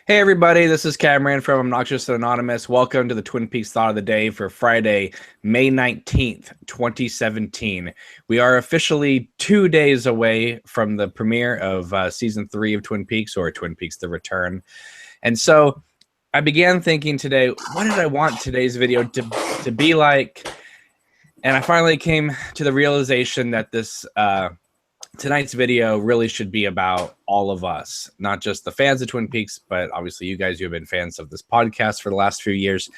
Hey everybody, this is Cameron from Obnoxious and Anonymous. Welcome to the Twin Peaks Thought of the Day for Friday, May 19th, 2017. We are officially 2 days away from the premiere of Season 3 of Twin Peaks, or Twin Peaks The Return. And so I began thinking today, what did I want today's video to be like? And I finally came to the realization that this tonight's video really should be about all of us, not just the fans of Twin Peaks, but obviously you guys who have been fans of this podcast for the last few years.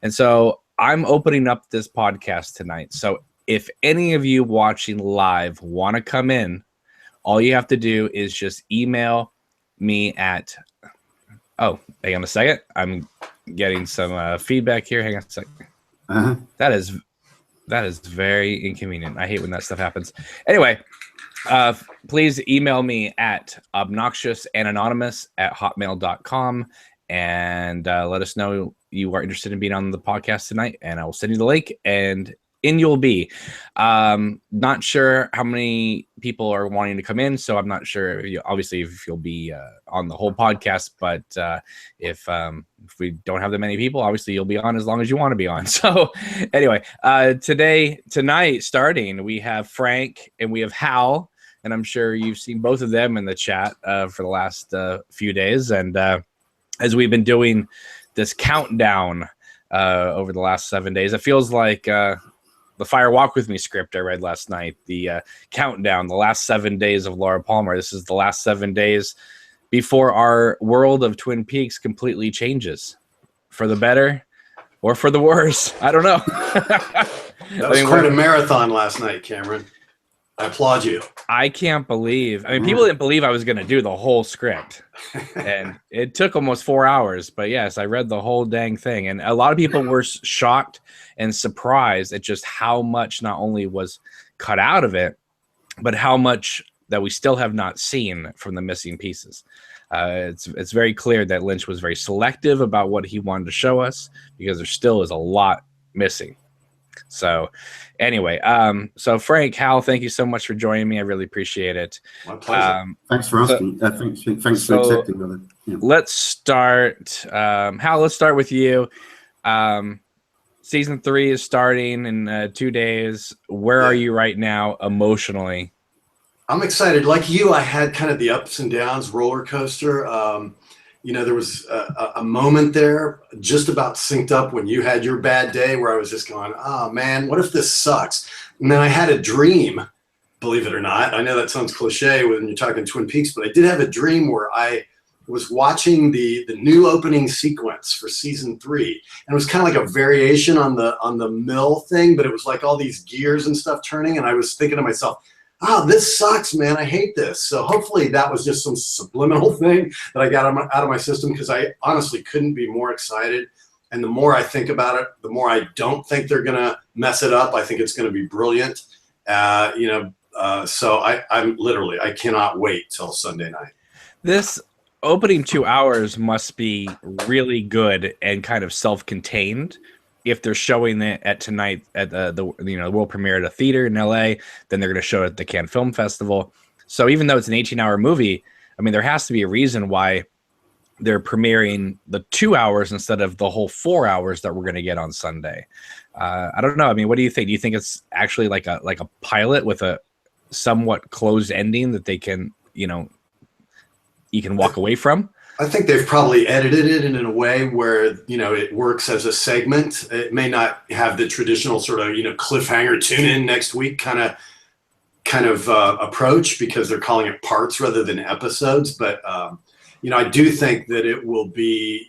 And so I'm opening up this podcast tonight. So if any of you watching live want to come in, all you have to do is just email me at, oh, hang on a second. I'm getting some feedback here. Hang on a second. That is very inconvenient. I hate when that stuff happens. Anyway, please email me at obnoxiousandanonymous@hotmail.com and let us know you are interested in being on the podcast tonight, and I will send you the link, and in you'll be. Not sure how many people are wanting to come in, so I'm not sure if you'll be on the whole podcast, but if we don't have that many people, obviously you'll be on as long as you want to be on. So anyway, tonight starting, we have Frank and we have Hal, and I'm sure you've seen both of them in the chat for the last few days. And as we've been doing this countdown over the last 7 days, it feels like the Fire Walk With Me script I read last night, the countdown, the last 7 days of Laura Palmer. This is the last 7 days before our world of Twin Peaks completely changes for the better or for the worse. I don't know. That was quite a marathon last night, Cameron. I applaud you. I can't believe. I mean, people didn't believe I was going to do the whole script. And it took almost 4 hours. But yes, I read the whole dang thing. And a lot of people were shocked and surprised at just how much not only was cut out of it, but how much that we still have not seen from the missing pieces. It's very clear that Lynch was very selective about what he wanted to show us, because there still is a lot missing. So anyway, so Frank, Hal, thank you so much for joining me. I really appreciate it. My pleasure. Thanks for asking. Thanks for accepting, brother. Yeah. Let's start. Hal, let's start with you. Season 3 is starting in 2 days. Where are you right now emotionally? I'm excited. Like you, I had kind of the ups and downs roller coaster. There was a moment there just about synced up when you had your bad day where I was just going, oh man, what if this sucks? And then I had a dream, believe it or not. I know that sounds cliche when you're talking Twin Peaks, but I did have a dream where I was watching the new opening sequence for season 3. And it was kind of like a variation on the mill thing, but it was like all these gears and stuff turning. And I was thinking to myself, oh, this sucks, man. I hate this. So hopefully that was just some subliminal thing that I got out of my system, because I honestly couldn't be more excited. And the more I think about it, the more I don't think they're going to mess it up. I think it's going to be brilliant. So I cannot wait till Sunday night. This opening 2 hours must be really good and kind of self-contained. If they're showing it at tonight at the world premiere at a theater in LA, then they're going to show it at the Cannes Film Festival. So even though it's an 18-hour movie, I mean, there has to be a reason why they're premiering the 2 hours instead of the whole 4 hours that we're going to get on Sunday. I don't know. I mean, what do you think? Do you think it's actually like a pilot with a somewhat closed ending that they can, you can walk away from? I think they've probably edited it in a way where, it works as a segment. It may not have the traditional sort of, cliffhanger, tune in next week kind of approach, because they're calling it parts rather than episodes. But, I do think that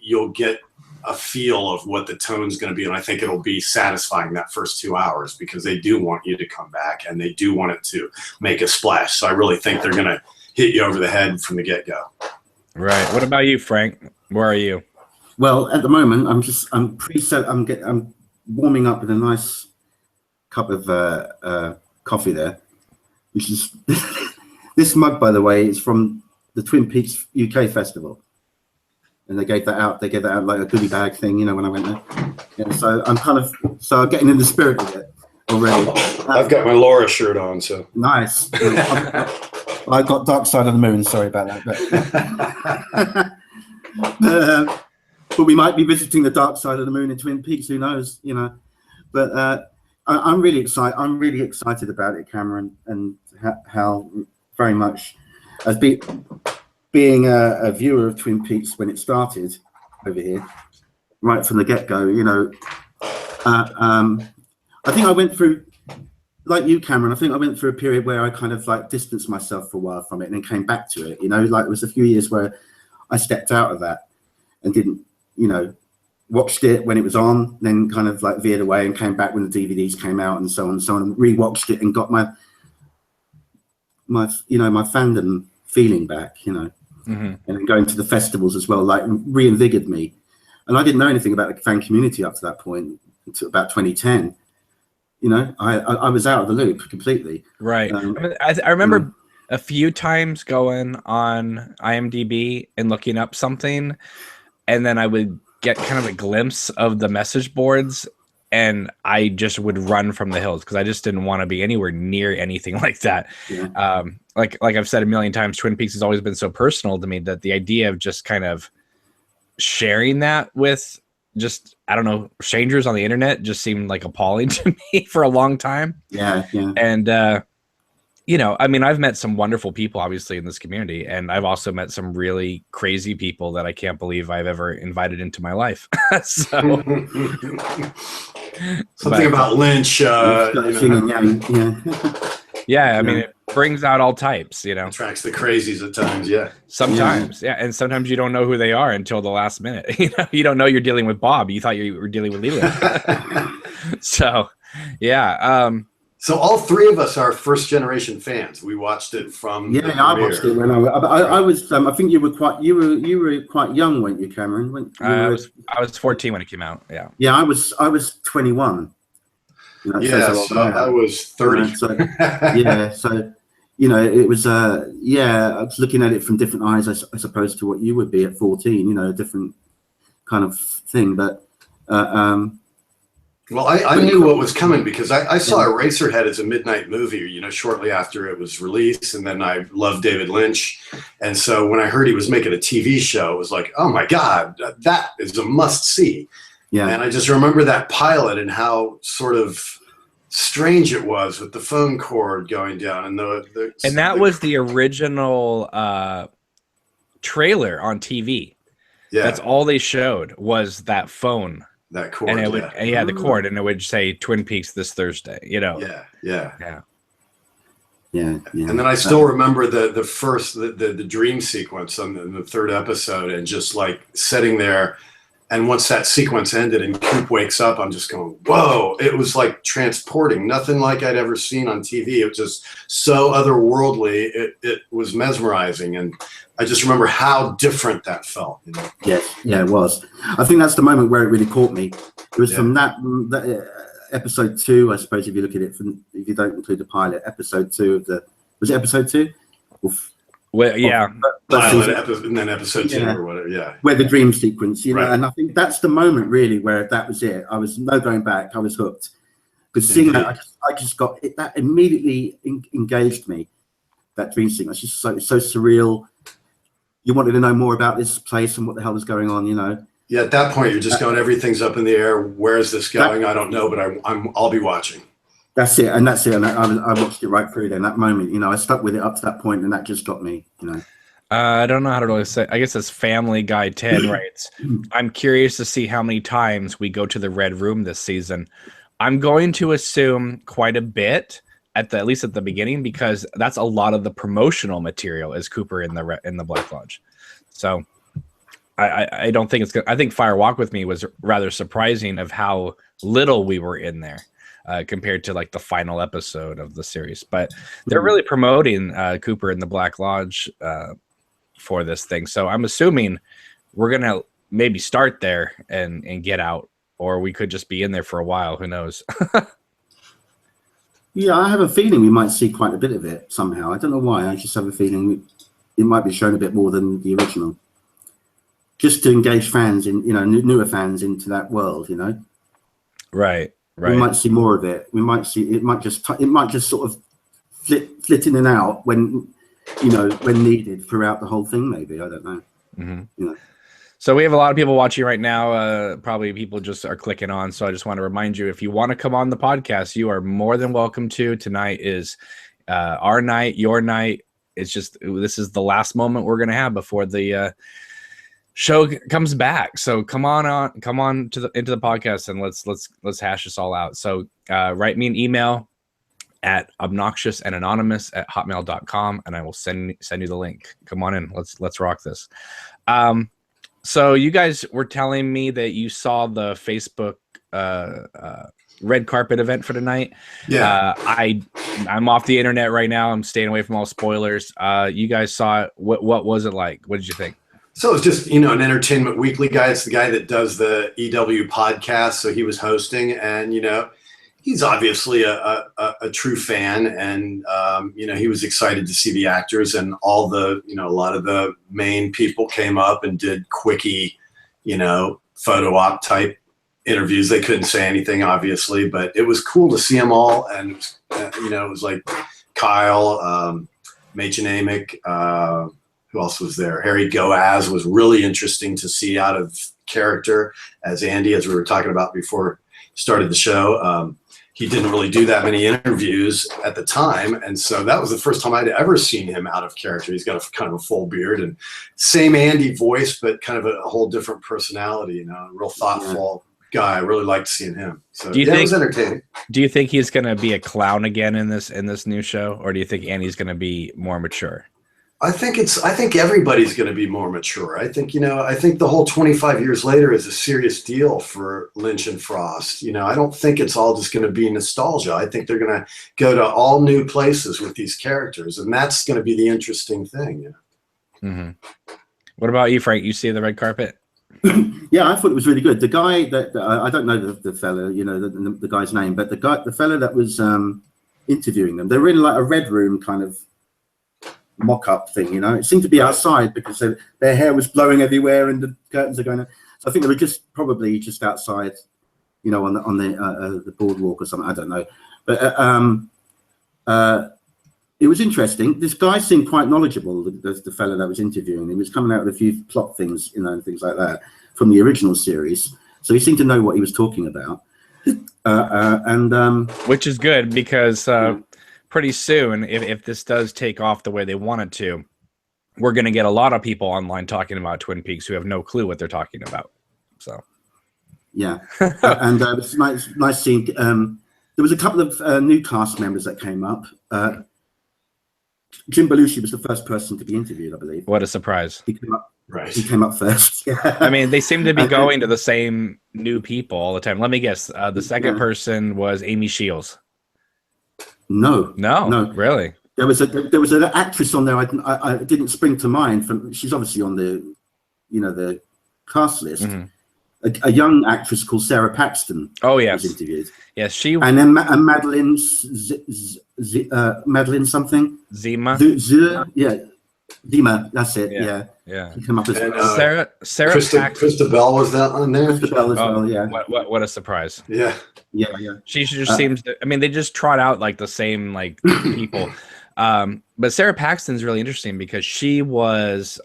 you'll get a feel of what the tone's going to be. And I think it'll be satisfying that first 2 hours, because they do want you to come back and they do want it to make a splash. So I really think they're going to hit you over the head from the get-go. Right. What about you, Frank? Where are you? Well, at the moment, I'm warming up with a nice cup of coffee there, which is this mug, by the way, is from the Twin Peaks UK Festival, and they gave that out. They gave that out like a goodie bag thing, when I went there. Yeah, so I'm getting in the spirit of it already. I've got my Laura shirt on, so nice. I got Dark Side of the Moon. Sorry about that. But we might be visiting the dark side of the moon in Twin Peaks. Who knows? But I'm really excited. I'm really excited about it, Cameron, and how very much as being a viewer of Twin Peaks when it started over here, right from the get-go. I think I went through, like you, Cameron. I think I went through a period where I kind of like distanced myself for a while from it, and then came back to it. Like it was a few years where I stepped out of that and didn't, watched it when it was on, then kind of like veered away and came back when the DVDs came out and so on and so on, and rewatched it and got my fandom feeling back, and then going to the festivals as well, like reinvigorated me. And I didn't know anything about the fan community up to that point until about 2010. I was out of the loop completely. Right. I remember a few times going on IMDb and looking up something, and then I would get kind of a glimpse of the message boards, and I just would run from the hills because I just didn't want to be anywhere near anything like that. Yeah. Like I've said a million times, Twin Peaks has always been so personal to me that the idea of just kind of sharing that with just, I don't know, strangers on the internet just seemed like appalling to me for a long time. Yeah. And, I've met some wonderful people, obviously, in this community, and I've also met some really crazy people that I can't believe I've ever invited into my life. Something about Lynch. Yeah, I mean, it brings out all types, Attracts the crazies at times, yeah. Sometimes, yeah. And sometimes you don't know who they are until the last minute. You don't know you're dealing with Bob. You thought you were dealing with Leland. So, yeah. So all three of us are first-generation fans. We watched it from. Yeah, I watched it when I was. I think you were quite young, weren't you, Cameron? I was 14 when it came out. Yeah. Yeah, I was 21. Yes, I was 30. So it was. I was looking at it from different eyes, as opposed to what you would be at 14. A different kind of thing, but. Well, I knew what was coming because I saw Eraserhead as a midnight movie, shortly after it was released. And then I loved David Lynch. And so when I heard he was making a TV show, it was like, oh my God, that is a must see. Yeah. And I just remember that pilot and how sort of strange it was with the phone cord going down. And that was the original trailer on TV. Yeah. That's all they showed was that phone. That cord, and it would, the cord, and it would say Twin Peaks this Thursday. Yeah. And then I still remember the first the dream sequence on the third episode, and just like sitting there, and once that sequence ended and Coop wakes up, I'm just going, whoa! It was like transporting, nothing like I'd ever seen on TV. It was just so otherworldly. It was mesmerizing, and I just remember how different that felt. Yes, yeah, it was. I think that's the moment where it really caught me. It was from that episode 2, I suppose, if you look at it, if you don't include the pilot, episode 2 of was it episode 2? Well, yeah. And then episode 2 or whatever, yeah. Where the dream sequence, and I think that's the moment really where that was it. I was no going back. I was hooked. Because seeing that, I just got it. That immediately engaged me. That dream sequence, just so surreal. You wanted to know more about this place and what the hell was going on, Yeah, at that point, you're just going, everything's up in the air. Where is this going? I don't know, but I'll be watching. That's it. And I watched it right through then. That moment, I stuck with it up to that point, and that just got me, I don't know how to really say. I guess it's Family Guy 10 writes. I'm curious to see how many times we go to the Red Room this season. I'm going to assume quite a bit. At least at the beginning, because that's a lot of the promotional material is Cooper in the Black Lodge. So I don't think it's good. I think Fire Walk with Me was rather surprising of how little we were in there compared to like the final episode of the series. But they're really promoting Cooper in the Black Lodge for this thing. So I'm assuming we're gonna maybe start there and get out, or we could just be in there for a while. Who knows? Yeah, I have a feeling we might see quite a bit of it somehow. I don't know why. I just have a feeling it might be shown a bit more than the original, just to engage fans in, newer fans into that world. Right. We might see more of it. We might see it. Might just sort of flit in and out when needed throughout the whole thing. Maybe, I don't know. Mm-hmm. So we have a lot of people watching right now. Probably people just are clicking on. So I just want to remind you, if you want to come on the podcast, you are more than welcome to. Tonight is our night, your night. It's just, this is the last moment we're going to have before the show comes back. So come on into the podcast and let's hash this all out. So write me an email at obnoxiousandanonymous@hotmail.com and I will send you the link. Come on in. Let's rock this. So you guys were telling me that you saw the Facebook red carpet event for tonight. Yeah. I'm off the internet right now. I'm staying away from all spoilers. You guys saw it. What was it like? What did you think? So it's just, an Entertainment Weekly guy. It's the guy that does the EW podcast. So he was hosting, and, he's obviously a true fan, and he was excited to see the actors, and all the a lot of the main people came up and did quickie photo op type interviews. They couldn't say anything, obviously, but it was cool to see them all. And it was like Kyle, Machen Amick, who else was there? Harry Goaz was really interesting to see out of character as Andy, as we were talking about before we started the show. He didn't really do that many interviews at the time, and so that was the first time I'd ever seen him out of character. He's got kind of a full beard and same Andy voice, but kind of a whole different personality. A real thoughtful guy. I really liked seeing him. So it was entertaining. Do you think he's going to be a clown again in this new show, or do you think Andy's going to be more mature? I think everybody's going to be more mature. I think the whole 25 years later is a serious deal for Lynch and Frost. I don't think it's all just going to be nostalgia. I think they're going to go to all new places with these characters, and that's going to be the interesting thing. Mm-hmm. What about you, Frank? You see the red carpet? Yeah, I thought it was really good. The guy that I don't know the fellow, the guy's name, but the fellow that was interviewing them, they were in like a red room kind of mock-up thing. It seemed to be outside because their hair was blowing everywhere and the curtains are going on. So I think they were probably just outside, on the boardwalk or something. I don't know, but it was interesting. This guy seemed quite knowledgeable. The fellow that was interviewing, he was coming out with a few plot things, and things like that from the original series. So he seemed to know what he was talking about, and which is good because. Pretty soon, if this does take off the way they want it to, we're going to get a lot of people online talking about Twin Peaks who have no clue what they're talking about. So, yeah, and it's nice seeing. There was a couple of new cast members that came up. Jim Belushi was the first person to be interviewed, I believe. What a surprise! He came up, right. He came up first. Yeah. I mean, they seem to be going to the same new people all the time. Let me guess. The second person was Amy Shields. No, really. There was an actress on there. I didn't spring to mind. She's obviously on the, the cast list. Mm-hmm. A young actress called Sarah Paxton. Oh yes, was interviewed. Yes, she. And then Madeline Madeline something. Zima. Zima. That's it. Yeah. Yeah. She came up as Sarah Christabel was that on there? Christabel as well. Yeah. What a surprise. Yeah. Yeah. She just seems to, I mean, they just trot out like the same like people. But Sarah Paxton's really interesting because she was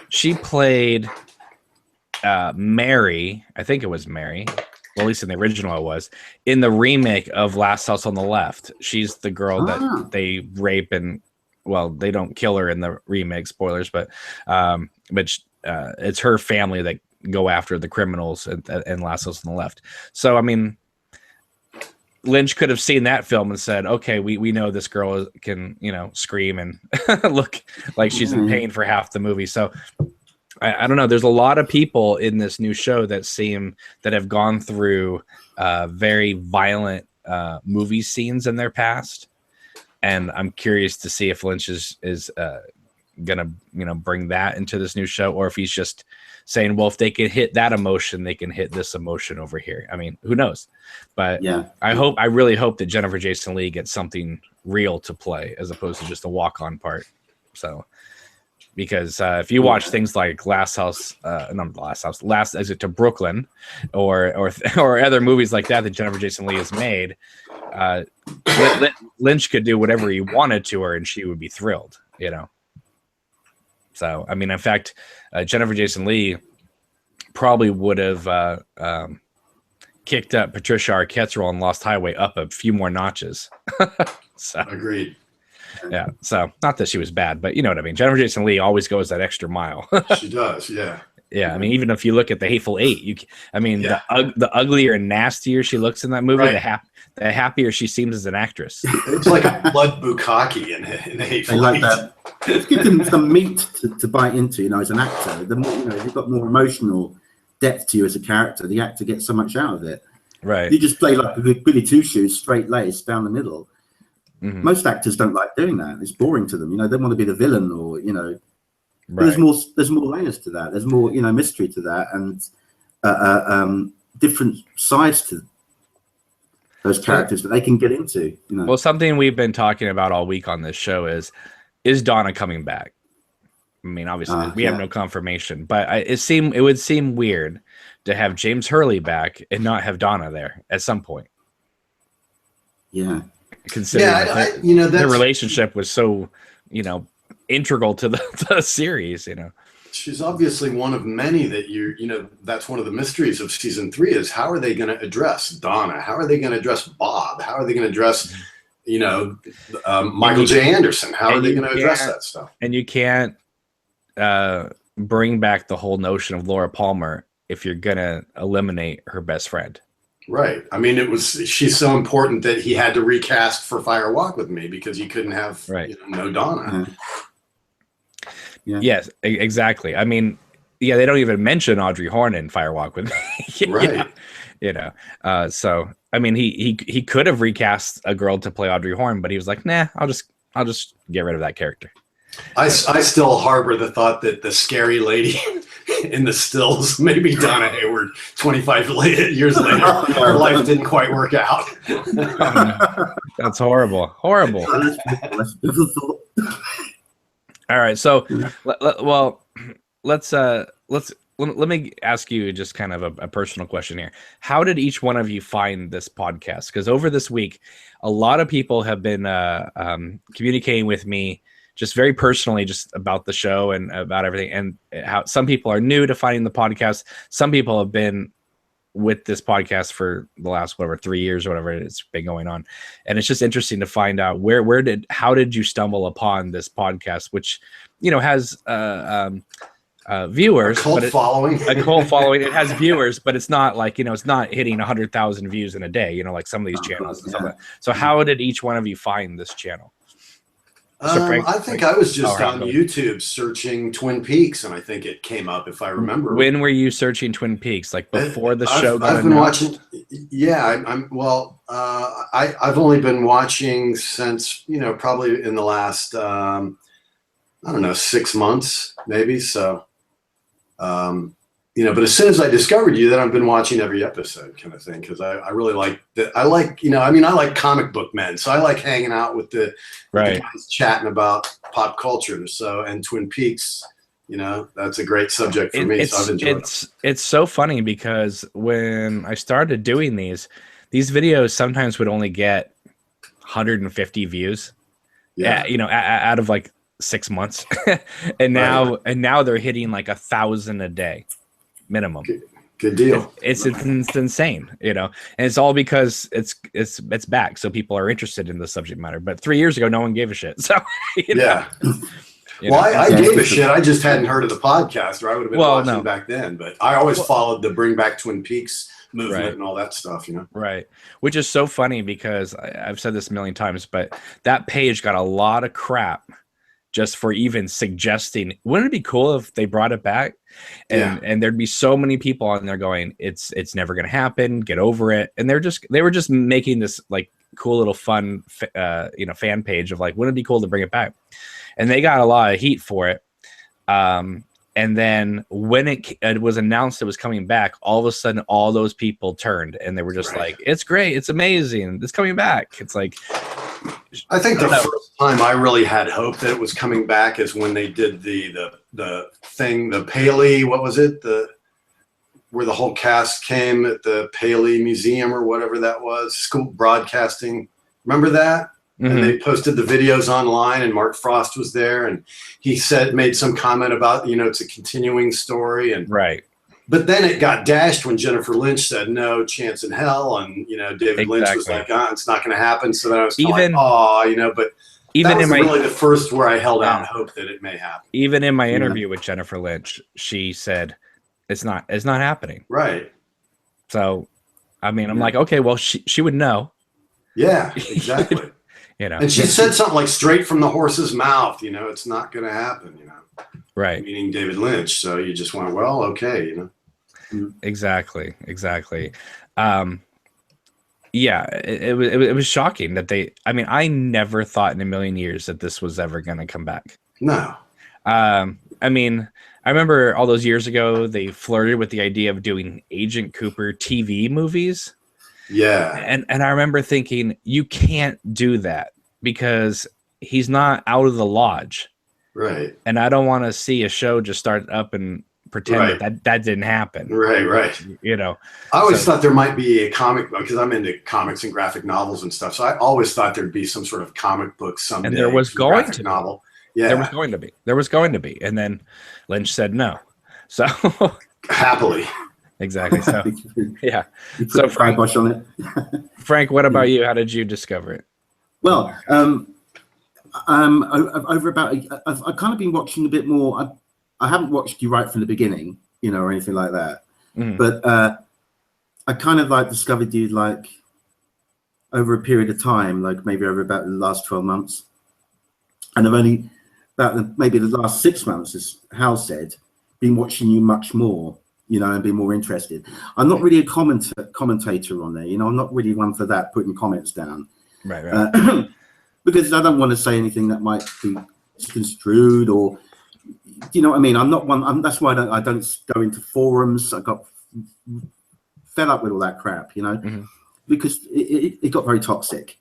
she played Mary, I think it was Mary, well, at least in the original it was, in the remake of Last House on the Left. She's the girl that they rape and, well, they don't kill her in the remake, spoilers, but it's her family that go after the criminals in Last House on the Left. So, I mean, Lynch could have seen that film and said, okay, we know this girl can, scream and look like she's in pain for half the movie. So I don't know. There's a lot of people in this new show that have gone through very violent movie scenes in their past. And I'm curious to see if Lynch is gonna bring that into this new show, or if he's just saying, well, if they can hit that emotion, they can hit this emotion over here. I mean, who knows? But yeah, I really hope that Jennifer Jason Leigh gets something real to play as opposed to just a walk-on part. So, because if you watch things like Last Exit to Brooklyn, or other movies like that Jennifer Jason Leigh has made, Lynch could do whatever he wanted to her, and she would be thrilled, So, I mean, in fact, Jennifer Jason Leigh probably would have kicked up Patricia Arquette's role in Lost Highway up a few more notches. So, Agreed. yeah. So, not that she was bad, but you know what I mean. Jennifer Jason Leigh always goes that extra mile. She does, yeah. Yeah, I mean, even if you look at the Hateful Eight, the uglier and nastier she looks in that movie, Right. the happier she seems as an actress. It's like a blood bukkake in Hateful They like Eight. that. It's give them some meat to bite into, you know, as an actor. The more, you know, if you've got more emotional depth to you as a character, the actor gets so much out of it. Right. You just play like a Billy Two Shoes, straight laced down the middle. Mhm. Most actors don't like doing that. It's boring to them. You know, they want to be the villain, or you know. But Right. there's more layers to that. There's more, you know, mystery to that, and different sides to those characters that they can get into. You know. Well, something we've been talking about all week on this show is Donna coming back? I mean, obviously we have no confirmation, but it would seem weird to have James Hurley back and not have Donna there at some point. Yeah. Considering you know, their relationship was so, you know, integral to the series, you know. She's obviously one of many that you know, that's one of the mysteries of season 3 is how are they going to address Donna? How are they going to address Bob? How are they going to address, you know, Michael J. Anderson? How are they going to address that stuff? And you can't bring back the whole notion of Laura Palmer if you're going to eliminate her best friend. Right. I mean, she's so important that he had to recast for Fire Walk with Me because you couldn't have you know, no Donna. Yeah. Yes, exactly. I mean, yeah, they don't even mention Audrey Horne in Fire Walk with Me. Right. You know, so I mean, he could have recast a girl to play Audrey Horne, but he was like, nah, I'll just get rid of that character. I still harbor the thought that the scary lady in the stills may be Donna Hayward 25 years later. Her life didn't quite work out. That's horrible. Horrible. All right, so let me ask you just kind of a personal question here. How did each one of you find this podcast? Because over this week, a lot of people have been communicating with me just very personally, just about the show and about everything, and how some people are new to finding the podcast. Some people have been with this podcast for the last 3 years or whatever it's been going on, and it's just interesting to find out how did you stumble upon this podcast, which, you know, has viewers, a cult following. It has viewers, but it's not like, you know, it's not hitting 100,000 views in a day, you know, like some of these channels and stuff like that. So how did each one of you find this channel? I think I was just on YouTube searching Twin Peaks, and I think it came up, if I remember. When were you searching Twin Peaks? Like before the show got I've been announced? watching. Yeah, I've only been watching since, you know, probably in the last I don't know, 6 months maybe. So, you know, but as soon as I discovered you, then I've been watching every episode, kind of thing, because I really like that. I like, you know, I mean, I like comic book men, so I like hanging out with the guys chatting about pop culture. So, and Twin Peaks, you know, that's a great subject for me. So I've enjoyed it. It's so funny because when I started doing these videos sometimes would only get 150 views. Yeah, you know, out of like 6 months, and now they're hitting like 1,000 a day minimum. Good deal. It's insane, you know, and it's all because it's back, so people are interested in the subject matter. But 3 years ago, no one gave a shit. So I gave a shit. I just hadn't heard of the podcast, or I would have been watching back then. But I always followed the Bring Back Twin Peaks movement and all that stuff, you know. Right, which is so funny because I've said this a million times, but that page got a lot of crap just for even suggesting. Wouldn't it be cool if they brought it back? And there'd be so many people on there going, it's never gonna happen, get over it. And they were just making this like cool little fun you know, fan page of like, wouldn't it be cool to bring it back? And they got a lot of heat for it. And then when it was announced it was coming back, all of a sudden all those people turned and they were just like, it's great, it's amazing, it's coming back. It's like, I think the first time I really had hope that it was coming back is when they did the thing, the Paley, what was it? Where the whole cast came at the Paley Museum or whatever that was, school broadcasting. Remember that? and they posted the videos online, and Mark Frost was there, and he made some comment about, it's a continuing story, and right. But then it got dashed when Jennifer Lynch said no chance in hell, and David Lynch was like, it's not going to happen. So then I was kind of like, but even that was really the first where I held out hope that it may happen. Even in my interview with Jennifer Lynch, she said it's not happening. Right. So, I mean, I'm like, okay, well, she would know. Yeah, exactly. And she said something like straight from the horse's mouth, it's not going to happen, Right. Meaning David Lynch. So you just went, well, okay, Exactly. Yeah, it was shocking that I never thought in a million years that this was ever going to come back. No. I remember all those years ago, they flirted with the idea of doing Agent Cooper TV movies. Yeah. And I remember thinking, you can't do that because he's not out of the lodge. Right. And I don't want to see a show just start up and pretend that didn't happen. Right. I always thought there might be a comic book, because I'm into comics and graphic novels and stuff. So I always thought there'd be some sort of comic book someday. And there was going to novel. Yeah. There was going to be. And then Lynch said no. So happily. Exactly. So yeah. You put a kibosh on it. Frank, what about you? How did you discover it? Well, over about I've kind of been watching a bit more. I haven't watched you right from the beginning, or anything like that. But I kind of discovered you over a period of time, maybe over about the last 12 months. And I've only maybe the last 6 months, as Hal said, been watching you much more, and be more interested. I'm not really a commentator on there, I'm not really one for that, putting comments down. Right. Because I don't want to say anything that might be construed, or you know what I mean. I'm not one. That's why I don't go into forums. I got fed up with all that crap, because it got very toxic.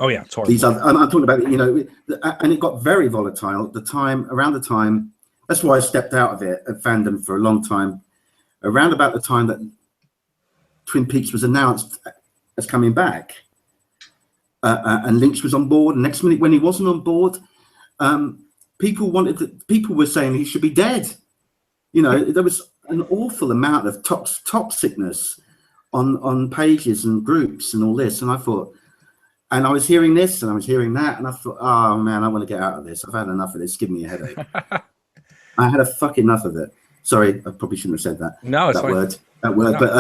Oh yeah, it's horrible. I'm talking about and it got very volatile at the time. Around the time, that's why I stepped out of it at fandom for a long time. Around about the time that Twin Peaks was announced as coming back. And Lynch was on board. And next minute, when he wasn't on board, people were saying he should be dead. There was an awful amount of toxicness on pages and groups and all this. And I thought, and I was hearing this and I was hearing that, and I thought, oh man, I want to get out of this. I've had enough of this. Give me a headache. I had a fucking enough of it. Sorry, I probably shouldn't have said that. No, it's fine. That word. No. But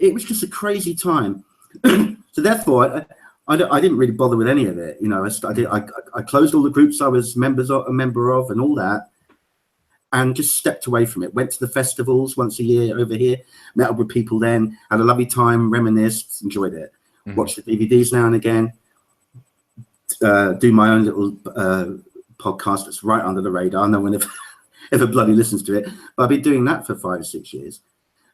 it was just a crazy time. So therefore, I didn't really bother with any of it. I closed all the groups I was a member of, and all that, and just stepped away from it. Went to the festivals once a year over here, met up with people then, had a lovely time, reminisced, enjoyed it. Watch the DVDs now and again. Do my own little podcast that's right under the radar. No one ever bloody listens to it, but I've been doing that for 5 or 6 years.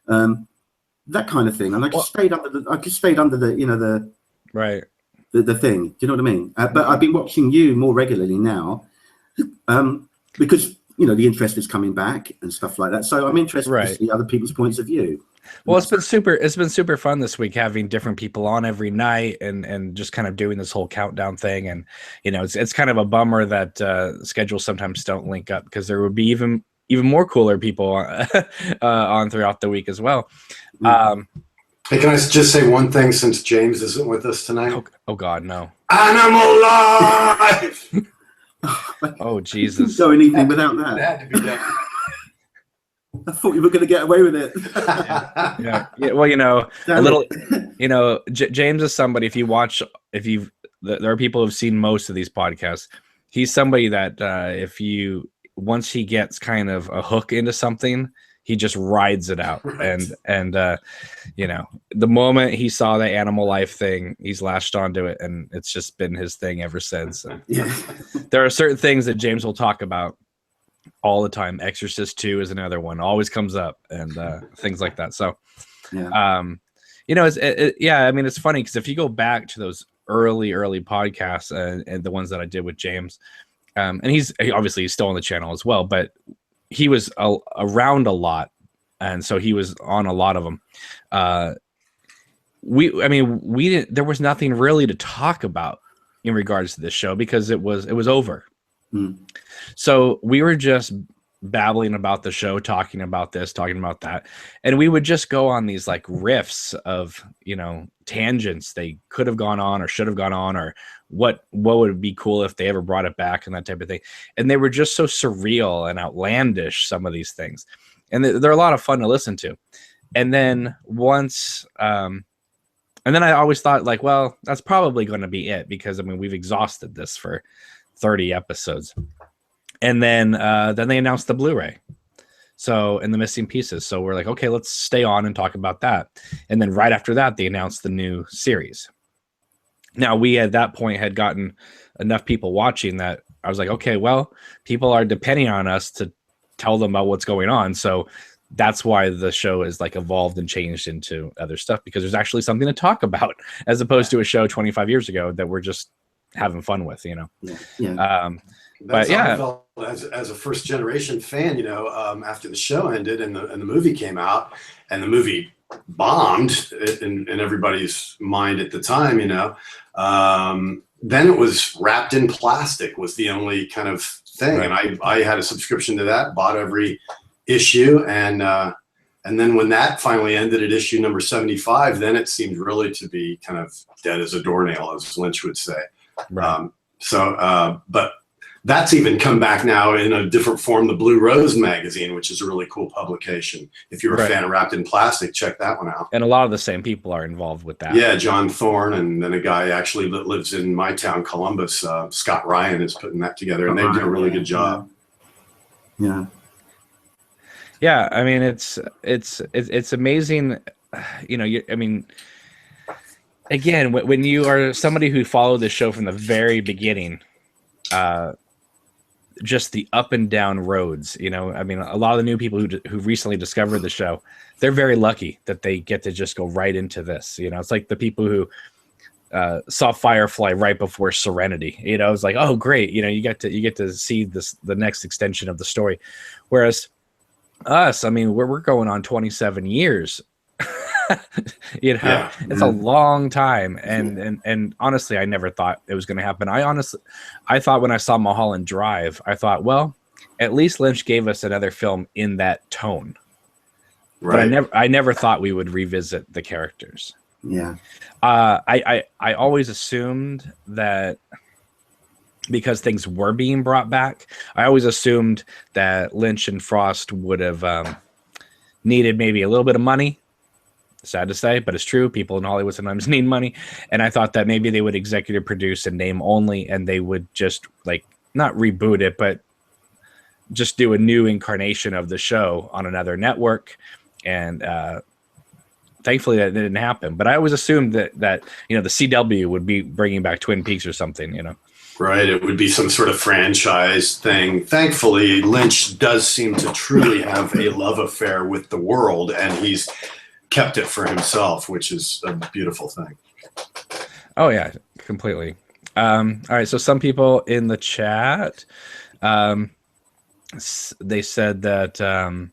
That kind of thing, and I just stayed under the right the thing. Do you know what I mean? But I've been watching you more regularly now, because the interest is coming back and stuff like that. So I'm interested to see other people's points of view. Well, it's been super fun this week, having different people on every night and just kind of doing this whole countdown thing. And it's kind of a bummer that schedules sometimes don't link up, because there would be even more cooler people on throughout the week as well. Hey, can I just say one thing, since James isn't with us tonight? Oh God, no. Animal life. Oh Jesus. Go an evening without that. It had to be done. I thought you were going to get away with it. Yeah. Well, a little. James is somebody. There are people who've seen most of these podcasts. He's somebody that once he gets kind of a hook into something, he just rides it out. Right. And the moment he saw the animal life thing, he's latched onto it, and it's just been his thing ever since. Yeah. There are certain things that James will talk about all the time. Exorcist 2 is another one, always comes up, and things like that. So it's funny, because if you go back to those early podcasts and the ones that I did with James, and he's still on the channel as well, but he was around a lot, and so he was on a lot of them. I mean, we didn't. There was nothing really to talk about in regards to this show because it was over. So we were just babbling about the show, talking about this, talking about that, and we would just go on these like riffs of, you know, tangents they could have gone on or should have gone on, or what would be cool if they ever brought it back and that type of thing. And they were just so surreal and outlandish, some of these things, and they're a lot of fun to listen to. And then once and then I always thought, like, well, that's probably going to be it, because I mean, we've exhausted this for 30 episodes. And then they announced the Blu-ray, so, and the missing pieces. So we're like, okay, let's stay on and talk about that. And then right after that, they announced the new series. Now, we at that point had gotten enough people watching that I was like, okay, well, people are depending on us to tell them about what's going on. So that's why the show is like evolved and changed into other stuff, because there's actually something to talk about, as opposed to a show 25 years ago that we're just having fun with, you know? Yeah. That's how I felt as a first generation fan, you know, after the show ended and the movie came out, and the movie bombed in everybody's mind at the time, you know. Then it was wrapped in plastic was the only kind of thing. Right. And I had a subscription to that, bought every issue. And then when that finally ended at issue number 75, then it seemed really to be kind of dead as a doornail, as Lynch would say. Right. But that's even come back now in a different form, the Blue Rose magazine, which is a really cool publication. If you're a fan of Wrapped in Plastic, check that one out. And a lot of the same people are involved with that. Yeah, John Thorne, and then a guy actually that lives in my town, Columbus, Scott Ryan, is putting that together, and they did a really good job. Yeah. Yeah, I mean, it's amazing, you know. I mean, again, when you are somebody who followed the show from the very beginning, just the up and down roads, you know. I mean, a lot of the new people who recently discovered the show, they're very lucky that they get to just go right into this. You know, it's like the people who saw Firefly right before Serenity. You know, it's like, oh, great, you know, you get to see the next extension of the story. Whereas us, I mean, we're going on 27 years. You know, it's a long time, and honestly, I never thought it was going to happen. I thought when I saw Mulholland Drive, I thought, well, at least Lynch gave us another film in that tone. Right. But I never thought we would revisit the characters. Yeah. I always assumed that because things were being brought back, I always assumed that Lynch and Frost would have needed maybe a little bit of money. Sad to say, but it's true. People in Hollywood sometimes need money. And I thought that maybe they would executive produce in name only, and they would just like not reboot it, but just do a new incarnation of the show on another network. And thankfully that didn't happen. But I always assumed that you know, the CW would be bringing back Twin Peaks or something, you know. Right. It would be some sort of franchise thing. Thankfully, Lynch does seem to truly have a love affair with the world, and he's kept it for himself, which is a beautiful thing. Oh yeah, completely. All right, so some people in the chat, they said that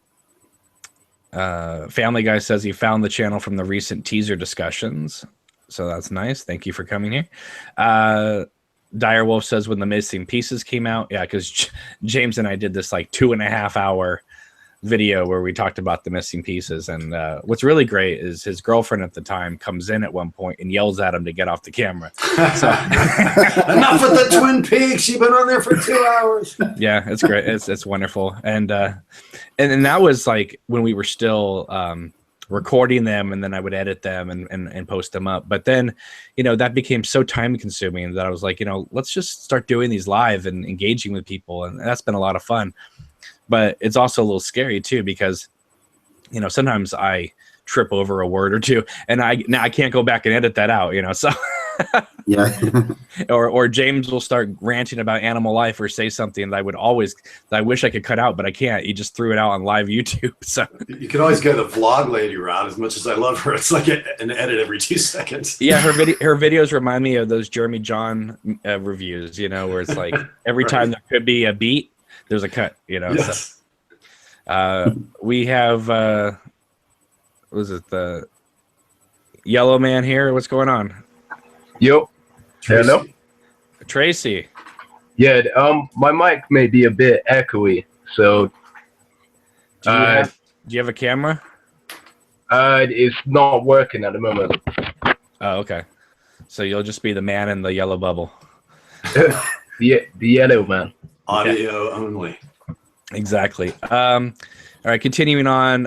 Family Guy says he found the channel from the recent teaser discussions, so that's nice. Thank you for coming here. Direwolf says when the missing pieces came out, yeah, because James and I did this like 2.5 hour video where we talked about the missing pieces, and what's really great is his girlfriend at the time comes in at one point and yells at him to get off the camera. So enough with the Twin Peaks, you've been on there for 2 hours. Yeah, it's great. It's wonderful. And that was like when we were still recording them, and then I would edit them and post them up. But then, you know, that became so time consuming that I was like, you know, let's just start doing these live and engaging with people, and that's been a lot of fun. But it's also a little scary too, because, you know, sometimes I trip over a word or two, and I can't go back and edit that out, you know. So yeah. or James will start ranting about animal life or say something that I wish I could cut out, but I can't. He just threw it out on live YouTube. So you can always go the vlog lady route. As much as I love her, it's like an edit every 2 seconds. Yeah, her videos remind me of those Jeremy John reviews, you know, where it's like every time there could be a beat, there's a cut, you know. Yes. So, we have was it Yellow Man here. What's going on? Yo. Tracy. Hello. Tracy. Yeah. My mic may be a bit echoey, so Do you have a camera? it's not working at the moment. Oh, okay. So you'll just be the man in the yellow bubble. the yellow man. Audio only. Exactly. All right, continuing on.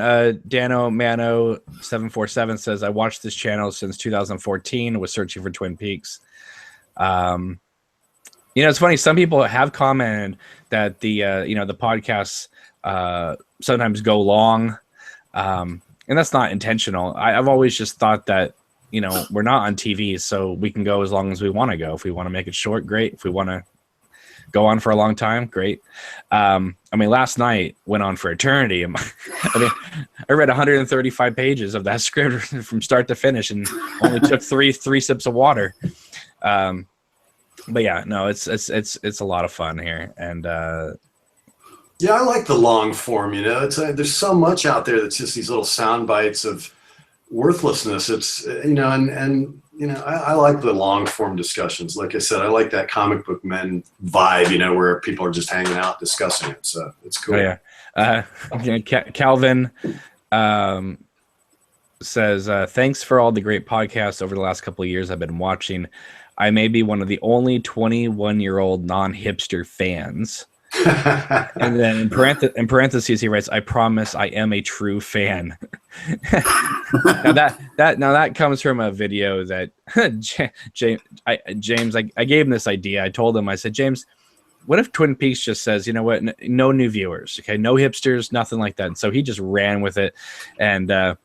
Dano Mano 747 says, I watched this channel since 2014, was searching for Twin Peaks. It's funny, some people have commented that the podcasts sometimes go long, and that's not intentional. I've always just thought that we're not on TV, so we can go as long as we want to go. If we want to make it short, great. If we want to go on for a long time, great. Last night went on for eternity. I read 135 pages of that script from start to finish, and only took three sips of water. But yeah, no, it's a lot of fun here, and yeah, I like the long form. It's there's so much out there that's just these little sound bites of worthlessness. It's I like the long form discussions. Like I said, I like that comic book men vibe. Where people are just hanging out discussing it. So it's cool. Oh, yeah. Calvin says, thanks for all the great podcasts over the last couple of years I've been watching. I may be one of the only 21-year-old non-hipster fans. And then in parentheses he writes, I promise I am a true fan. now that comes from a video that James I gave him this idea. I told him, I said, James, what if Twin Peaks just says, you know what, no new viewers, okay, no hipsters, nothing like that. And so he just ran with it, and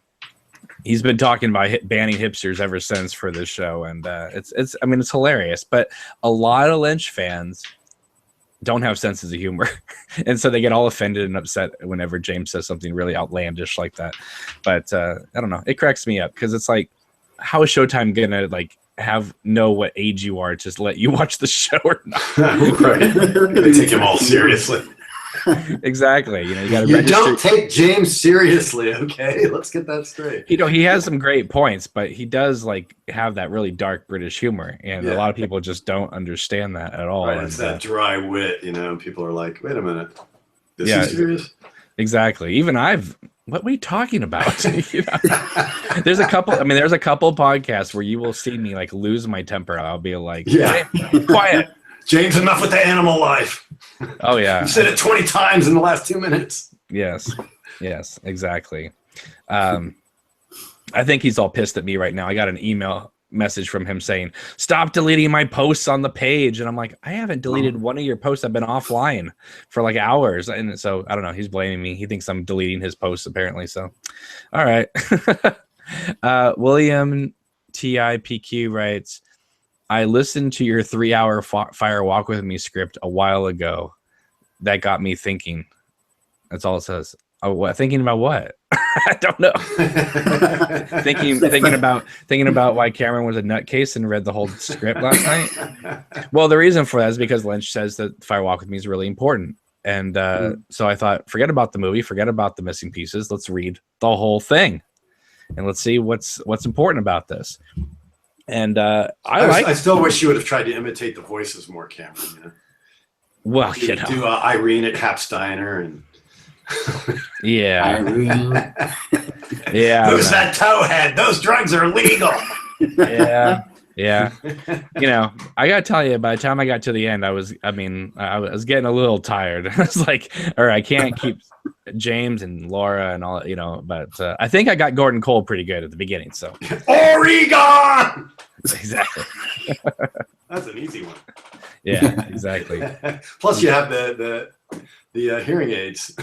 he's been talking about banning hipsters ever since for this show, and it's hilarious. But a lot of Lynch fans don't have senses of humor, and so they get all offended and upset whenever James says something really outlandish like that. But I don't know, it cracks me up, because it's like, how is Showtime gonna know what age you are to let you watch the show or not? Right. They take him all seriously. Exactly. You got to register. Don't take James seriously, okay? Let's get that straight. He has some great points, but he does have that really dark British humor, and a lot of people just don't understand that at all. Right, it's that dry wit, people are like, wait a minute, this is serious? Exactly. Even what are we talking about? There's a couple podcasts where you will see me lose my temper. I'll be like, yeah, quiet. James, enough with the animal life. Oh yeah. You said it 20 times in the last 2 minutes. Yes, exactly. I think he's all pissed at me right now. I got an email message from him saying, stop deleting my posts on the page. And I'm like, I haven't deleted one of your posts. I've been offline for hours. And so I don't know. He's blaming me. He thinks I'm deleting his posts apparently. So, all right. William TIPQ writes, I listened to your 3-hour Fire Walk With Me script a while ago. That got me thinking. That's all it says. Oh, what? Thinking about what? I don't know. thinking about why Cameron was a nutcase and read the whole script last night. Well, the reason for that is because Lynch says that Fire Walk With Me is really important. And so I thought, forget about the movie, forget about the missing pieces. Let's read the whole thing, and let's see what's important about this. And I still wish you would have tried to imitate the voices more, Cameron. Well, do Irene at Hap's Diner and yeah, Irene. Yeah. Who's that towhead? Those drugs are legal. Yeah. I gotta tell you, by the time I got to the end, I was getting a little tired. I was like, all right, I can't keep James and Laura and all, but I think I got Gordon Cole pretty good at the beginning. So Oregon. Exactly. That's an easy one. Yeah, exactly. Plus, you have the hearing aids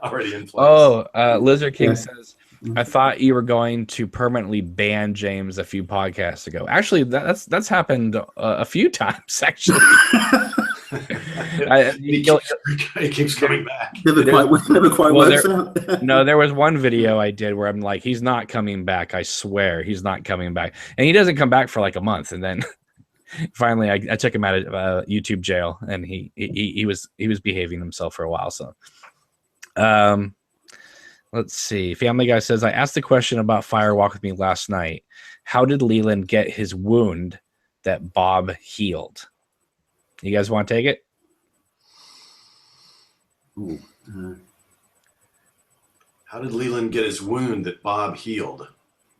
already in place. Oh, Lizard King says, I thought you were going to permanently ban James a few podcasts ago. Actually, that's happened a few times. Actually, he keeps coming back. Never quite works out. No, there was one video I did where I'm like, he's not coming back. I swear, he's not coming back, and he doesn't come back for a month, and then finally I took him out of YouTube jail, and he was behaving himself for a while. So, Let's see. Family Guy says, I asked the question about Fire Walk with Me last night. How did Leland get his wound that Bob healed? You guys want to take it? Ooh, How did Leland get his wound that Bob healed?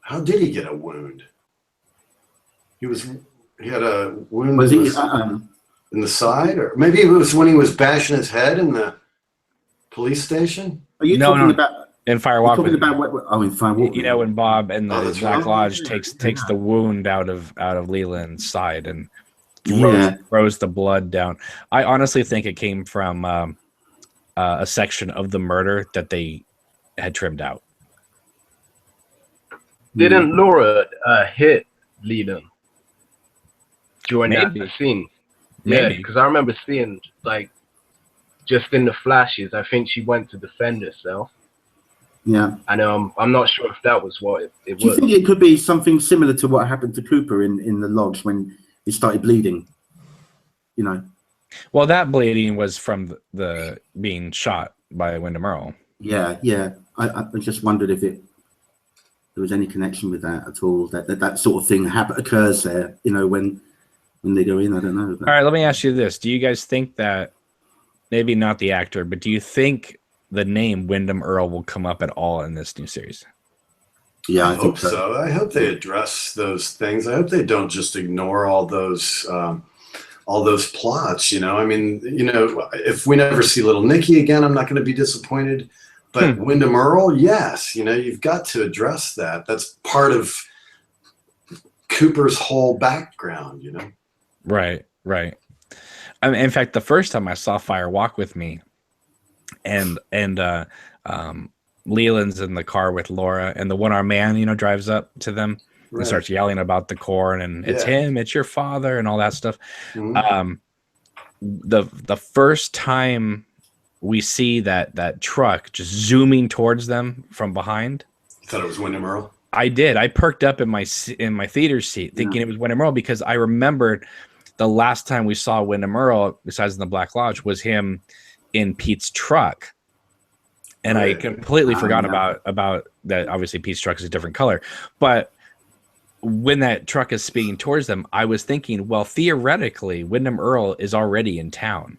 How did he get a wound? He had a wound was in, he? in the side, or maybe it was when he was bashing his head in the police station. Are you No, talking no. about? In Fire You're Walk talking with Me. about what? Oh, in Fire Walk. You know, when Bob and the that's Black right. Lodge Yeah, takes the wound out of Leland's side and Yeah. throws the blood down. I honestly think it came from a section of the murder that they had trimmed out. Didn't Laura hit Leland during Maybe. that scene? Maybe. Yeah, because I remember seeing, like, just in the flashes, I think she went to defend herself. Yeah. And I'm not sure if that was what it Do you was. think it could be something similar to what happened to Cooper in the lodge when he started bleeding? You know. Well, that bleeding was from the being shot by Wyndham Earl. Yeah, yeah. I just wondered if there was any connection with that at all. That sort of thing occurs there. You know, when they go in. I don't know. All right, let me ask you this: do you guys think that maybe not the actor, but do you think the name Wyndham Earl will come up at all in this new series? Yeah, I hope so. I hope they address those things. I hope they don't just ignore all those plots. You know, I mean, you know, if we never see Little Nicky again, I'm not going to be disappointed. But Wyndham Earl, yes, you know, you've got to address that. That's part of Cooper's whole background. You know. Right. I mean, in fact, the first time I saw Fire Walk with Me, and Leland's in the car with Laura, and the one-armed man, you know, drives up to them and starts yelling about the corn, and it's him, it's your father, and all that stuff. Mm-hmm. The first time we see that truck just zooming towards them from behind, You thought it was Wyndham Earl? I did. I perked up in my theater seat thinking it was Wyndham Earl, because I remembered the last time we saw Wyndham Earl, besides in the Black Lodge, was him in Pete's truck. And I completely forgot about that. Obviously, Pete's truck is a different color. But when that truck is speeding towards them, I was thinking, well, theoretically, Wyndham Earl is already in town.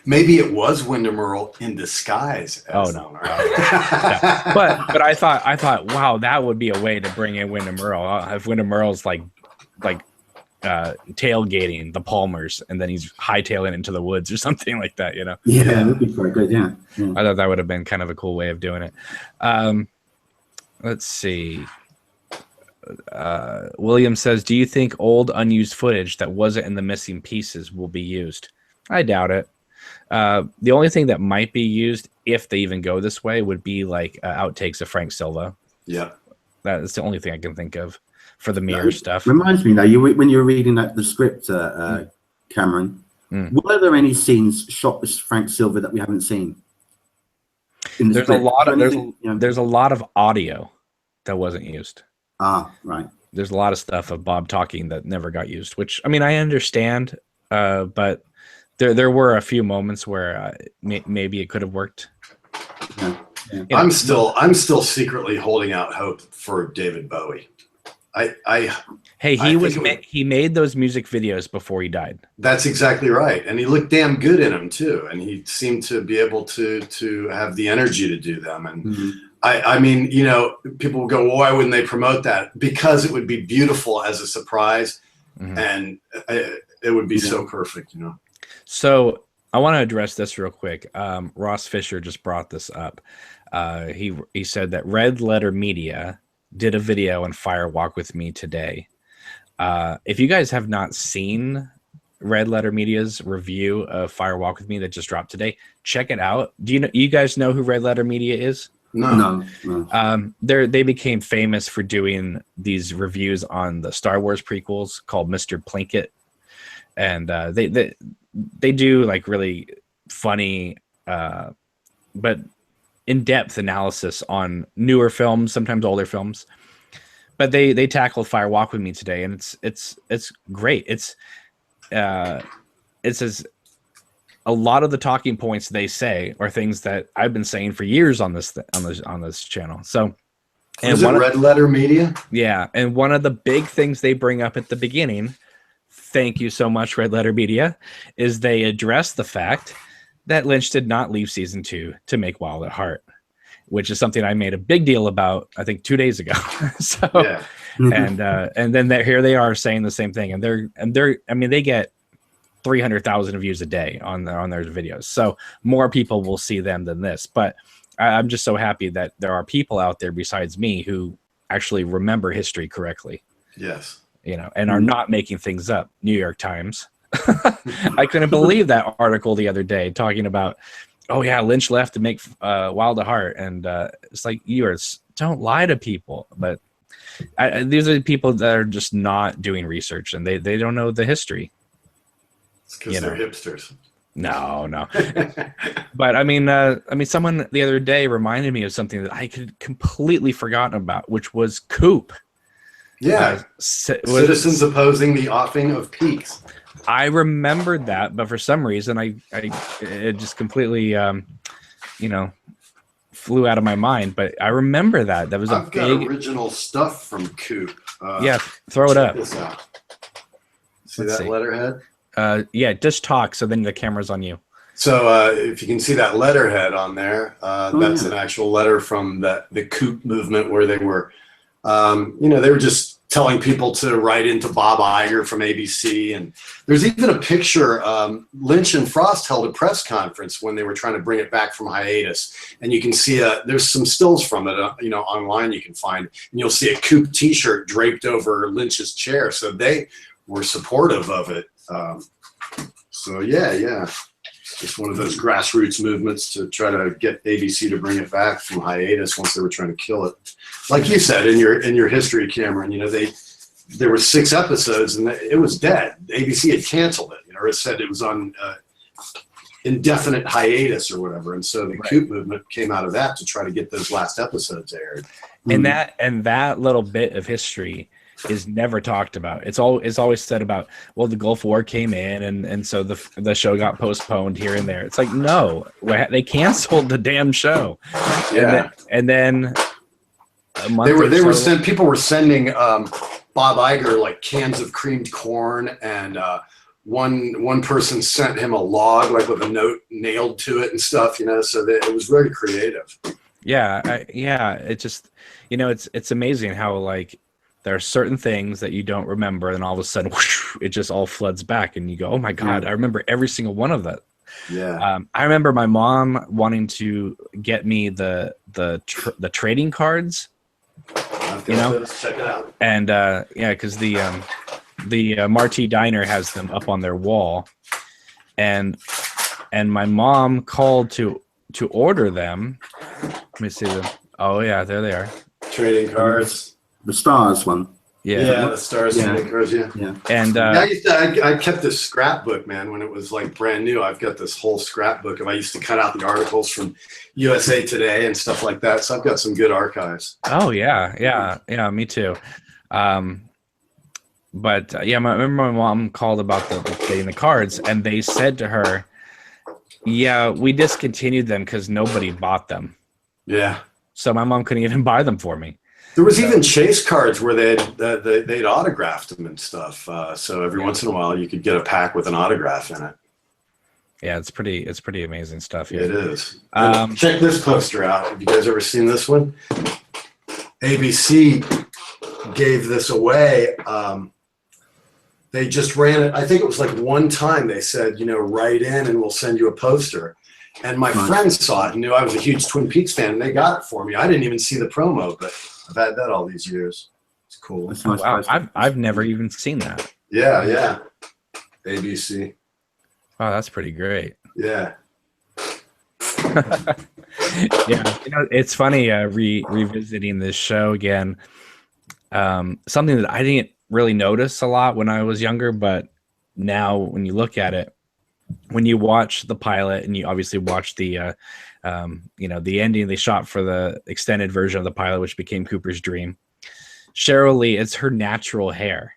Maybe it was Wyndham Earl in disguise. Oh no! Yeah. But I thought, wow, that would be a way to bring in Wyndham Earl. If Wyndham Earl's like tailgating the Palmers, and then he's hightailing into the woods or something like that, you know? Yeah, that'd be quite good. Yeah. I thought that would have been kind of a cool way of doing it. Let's see. William says, do you think old unused footage that wasn't in the missing pieces will be used? I doubt it. The only thing that might be used, if they even go this way, would be like outtakes of Frank Silva. Yeah. That's the only thing I can think of for the mirror stuff. Reminds me now, when you were reading the script, Cameron, were there any scenes shot with Frank Silva that we haven't seen? There's a lot of audio that wasn't used. Ah, right. There's a lot of stuff of Bob talking that never got used, which, I mean, I understand, but there were a few moments where maybe it could have worked. Yeah. Yeah. I'm still secretly holding out hope for David Bowie. He made those music videos before he died. That's exactly right, and he looked damn good in them too, and he seemed to be able to have the energy to do them. And I mean, you know, people will go, well, why wouldn't they promote that? Because it would be beautiful as a surprise, and it would be so perfect, you know. So I want to address this real quick. Ross Fisher just brought this up. He said that Red Letter Media did a video on Fire Walk with Me today. If you guys have not seen Red Letter Media's review of Fire Walk with Me that just dropped today, check it out. You guys know who Red Letter Media is? No. They became famous for doing these reviews on the Star Wars prequels called Mr. Plinkett, and they do like really funny but in-depth analysis on newer films, sometimes older films. But they tackled Fire Walk with Me today, and it's great. It's as a lot of the talking points they say are things that I've been saying for years on this channel. So, and is it Red Letter Media? Yeah, and one of the big things they bring up at the beginning, thank you so much, Red Letter Media, is they address the fact that Lynch did not leave season 2 to make Wild at Heart, which is something I made a big deal about, I think 2 days ago. So, Yeah. and then here they are saying the same thing, and they're I mean, they get 300,000 views a day on their videos, so more people will see them than this. But I'm just so happy that there are people out there besides me who actually remember history correctly. Yes. You know, and are not making things up. New York Times. I couldn't believe that article the other day talking about, oh yeah, Lynch left to make Wild at Heart, and it's like, don't lie to people. But these are the people that are just not doing research, and they don't know the history. It's because they're hipsters. No. But I mean, someone the other day reminded me of something that I had completely forgotten about, which was Coop. Yeah, citizens opposing the offing of peaks. I remembered that, but for some reason, it just completely, flew out of my mind. But I remember that was I've got original stuff from Coop. Yeah, throw it up. This out. See Let's that see. letterhead? Yeah, just talk. So then the camera's on you. So if you can see that letterhead on there, that's an actual letter from the Coop movement, where they were, they were just telling people to write into Bob Iger from ABC. And there's even a picture. Lynch and Frost held a press conference when they were trying to bring it back from hiatus. And you can see there's some stills from it, online you can find. And you'll see a Coop T-shirt draped over Lynch's chair. So they were supportive of it. So yeah. Just one of those grassroots movements to try to get ABC to bring it back from hiatus once they were trying to kill it. Like you said in your history, Cameron, there were 6 episodes and it was dead. ABC had canceled it, or it said it was on indefinite hiatus or whatever. And so the Coop movement came out of that to try to get those last episodes aired. And that little bit of history is never talked about. It's always said about, well, the Gulf War came in and so the show got postponed here and there. It's like, no, they canceled the damn show. Yeah. And then a month people were sending Bob Iger like cans of creamed corn, and one person sent him a log like with a note nailed to it and stuff, so that it was very creative. Yeah. It just, it's amazing how like there are certain things that you don't remember, and all of a sudden, whoosh, it just all floods back, and you go, "Oh my God, I remember every single one of that." Yeah. I remember my mom wanting to get me the trading cards. Check it out. And because the Marti Diner has them up on their wall, and my mom called to order them. Let me see them. Oh yeah, there they are. Trading cards. The Stars one. Yeah, the Stars trading cards. Yeah. And I kept this scrapbook, man, when it was like brand new. I've got this whole scrapbook I used to cut out the articles from USA Today and stuff like that. So I've got some good archives. Oh yeah, me too. But I remember my mom called about getting the cards, and they said to her, "Yeah, we discontinued them because nobody bought them." Yeah. So my mom couldn't even buy them for me. There was even chase cards where they'd autographed them and stuff. So every once in a while, you could get a pack with an autograph in it. Yeah, it's pretty amazing stuff here. It is. Check this poster out. Have you guys ever seen this one? ABC gave this away. They just ran it. I think it was like one time they said, write in and we'll send you a poster. And my friends saw it and knew I was a huge Twin Peaks fan, and they got it for me. I didn't even see the promo, but I've had that all these years. It's cool. That's nice. Wow, I've never even seen that. Yeah. ABC. Wow, that's pretty great. Yeah. Yeah, it's funny revisiting this show again. Something that I didn't really notice a lot when I was younger, but now when you look at it, when you watch the pilot and you obviously watch the the ending they shot for the extended version of the pilot, which became Cooper's dream, Cheryl Lee, it's her natural hair,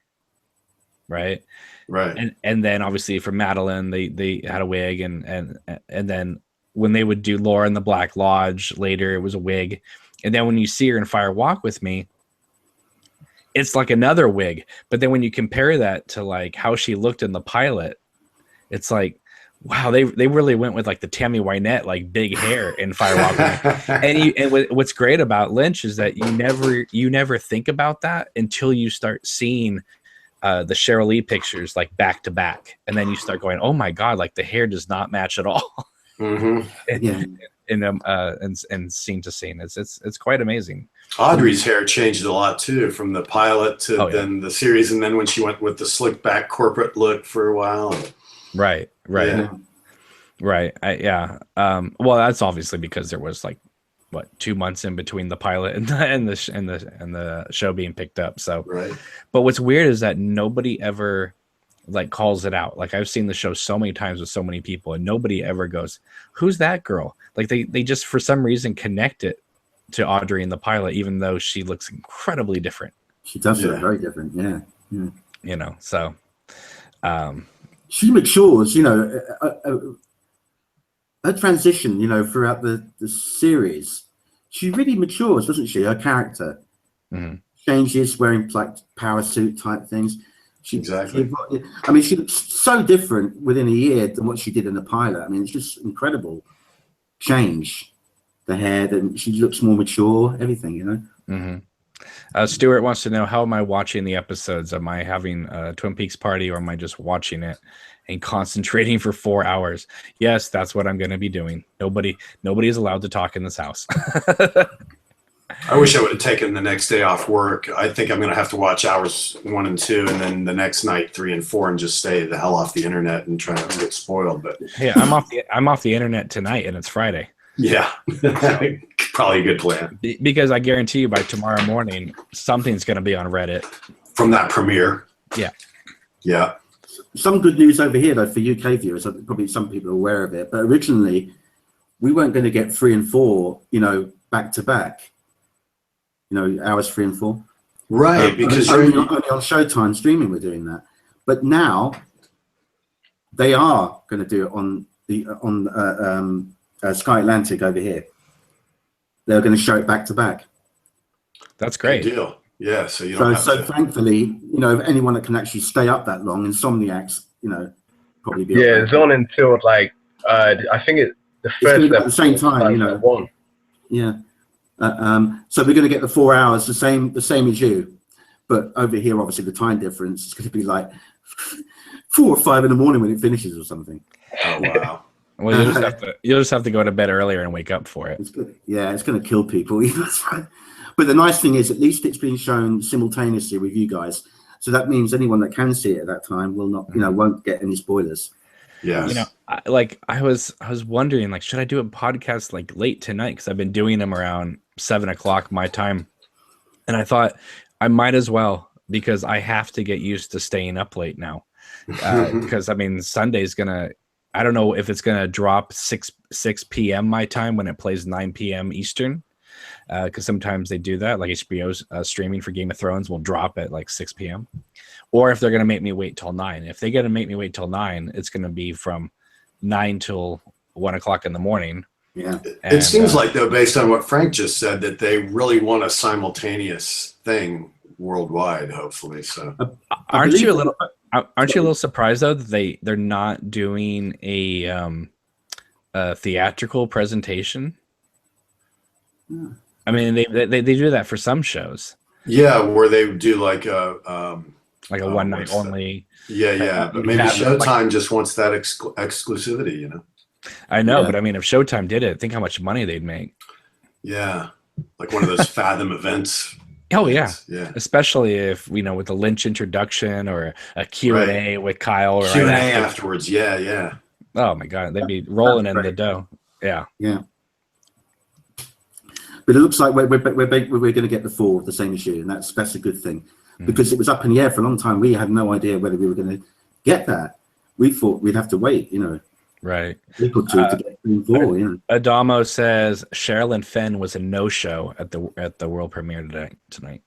right? Right. And then obviously for Madeline, they had a wig, and then when they would do Laura in the Black Lodge later, it was a wig, and then when you see her in Fire Walk with Me, it's like another wig. But then when you compare that to like how she looked in the pilot, it's like, wow, they really went with like the Tammy Wynette like big hair in Fire Walk with Me. And what's great about Lynch is that you never think about that until you start seeing the Sheryl Lee pictures like back to back, and then you start going, oh my god, like the hair does not match at all. Yeah. And scene to scene, it's quite amazing. Audrey's hair changed a lot too, from the pilot to then the series, and then when she went with the slick back corporate look for a while. Right. Yeah. Right. Well, that's obviously because there was like 2 months in between the pilot and the show being picked up. So, right. But what's weird is that nobody ever like calls it out. Like I've seen the show so many times with so many people, and nobody ever goes, "Who's that girl?" Like they just for some reason connect it to Audrey in the pilot, even though she looks incredibly different. She does look very different. Yeah. You know, so she matures. You know, her transition. You know, throughout the series, she really matures, doesn't she? Her character changes, wearing like power suit type things. Exactly. I mean, she looks so different within a year than what she did in the pilot. I mean, it's just incredible change. The hair, that she looks more mature, everything, you know. Stuart wants to know, how am I watching the episodes? Am I having a Twin Peaks party, or am I just watching it and concentrating for 4 hours? Yes, that's what I'm going to be doing. Nobody is allowed to talk in this house. I wish I would have taken the next day off work. I think I'm going to have to watch hours 1 and 2, and then the next night 3 and 4, and just stay the hell off the internet and try not to get spoiled. But yeah, I'm off the internet tonight, and it's Friday. Yeah, probably a good plan. Because I guarantee you by tomorrow morning, something's going to be on Reddit from that premiere. Yeah. Some good news over here, though, for UK viewers. Probably some people are aware of it, but originally we weren't going to get 3 and 4, you know, back to back. You know, hours 3 and 4. Right, because only on Showtime streaming we're doing that. But now they are going to do it on Sky Atlantic over here. They're going to show it back to back. That's great. Good deal. Yeah, so you don't so thankfully, you know, anyone that can actually stay up that long, Insomniacs, you know, probably be. Yeah, it's on until like I think the first at the same time, you know. 1. Yeah. So we're going to get the 4 hours, the same as you, but over here, obviously, the time difference is going to be like 4 or 5 in the morning when it finishes or something. Oh wow! Well, you'll just have to go to bed earlier and wake up for it. It's going to kill people. But the nice thing is, at least it's being shown simultaneously with you guys, so that means anyone that can see it at that time will not, you know, won't get any spoilers. Yeah. You know, I was wondering, like, should I do a podcast like late tonight? Because I've been doing them around 7 o'clock my time, and I thought I might as well, because I have to get used to staying up late now. Because I mean, Sunday's gonna, I don't know if it's gonna drop 6 p.m. my time when it plays 9 p.m. Eastern. Because sometimes they do that, like HBO's streaming for Game of Thrones will drop at like 6 p.m. Or if they're going to make me wait till 9. If they're going to make me wait till 9, it's going to be from 9 till 1 o'clock in the morning. Yeah. It seems like, though, based on what Frank just said, that they really want a simultaneous thing worldwide, hopefully. So aren't you a little surprised, though, that they're not doing a theatrical presentation? Yeah. I mean, they do that for some shows. Yeah, where they do like a one night only. Yeah, but maybe Showtime just wants that exclusivity, you know. I know, but I mean, if Showtime did it, think how much money they'd make. Yeah, like one of those Fathom events. Oh yeah, yeah. Especially if with the Lynch introduction or a Q&A with Kyle or Q&A afterwards. Yeah. Oh my God, they'd be rolling in the dough. Yeah. But it looks like we're going to get the 4, the same as you, and that's a good thing, because it was up in the air for a long time. We had no idea whether we were going to get that. We thought we'd have to wait, right, a week or two to get 3 and 4. Adamo says Sherilyn Fenn was a no-show at the world premiere tonight.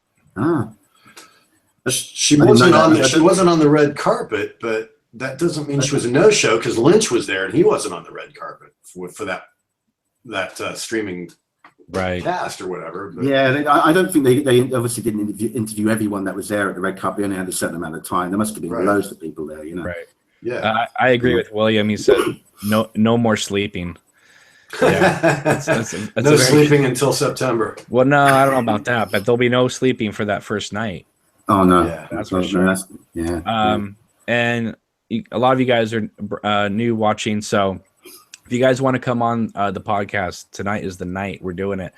She I didn't wasn't know on that. she wasn't on the red carpet, but that doesn't mean she was a no-show because Lynch was there and he wasn't on the red carpet for that streaming Right. cast or whatever. But. Yeah, I don't think they obviously didn't interview everyone that was there at the red carpet. They only had a certain amount of time. There must have been loads of people there, you know. Right. Yeah. I agree with William. He said no more sleeping. Yeah. That's no sleeping until September. Well, no, I don't know about that, but there'll be no sleeping for that first night. Oh no, Yeah, that's for sure. And a lot of you guys are new watching, so if you guys want to come on the podcast, tonight is the night we're doing it.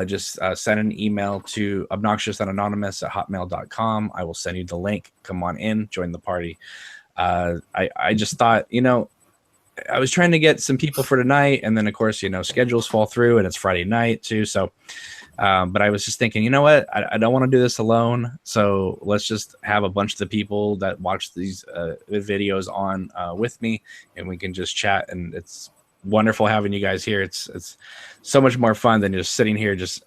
Just send an email to obnoxiousanonymous@hotmail.com. I will send you the link. Come on in, join the party. I just thought, I was trying to get some people for tonight, and then of course, schedules fall through, and it's Friday night too. So, but I was just thinking, you know what? I don't want to do this alone. So let's just have a bunch of the people that watch these videos on with me, and we can just chat. And it's wonderful having you guys here. It's so much more fun than just sitting here, just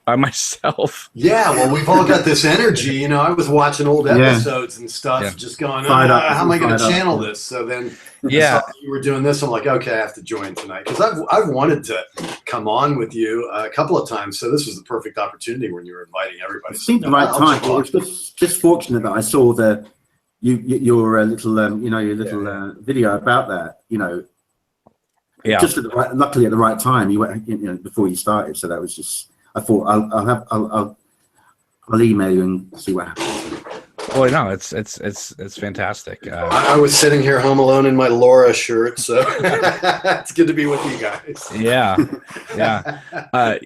by myself. Yeah, well, we've all got this energy. I was watching old episodes and stuff, just going, how am I going to channel this? So then, I saw you were doing this. I'm like, okay, I have to join tonight because I've wanted to come on with you a couple of times. So this was the perfect opportunity when you were inviting everybody. It seemed the right time. It was just fortunate that I saw your little video about that. Yeah. Just luckily at the right time. You went, before you started. So that was just. I thought I'll email you and see what happens. Well, no, it's fantastic. I was sitting here home alone in my Laura shirt, so it's good to be with you guys. Yeah. I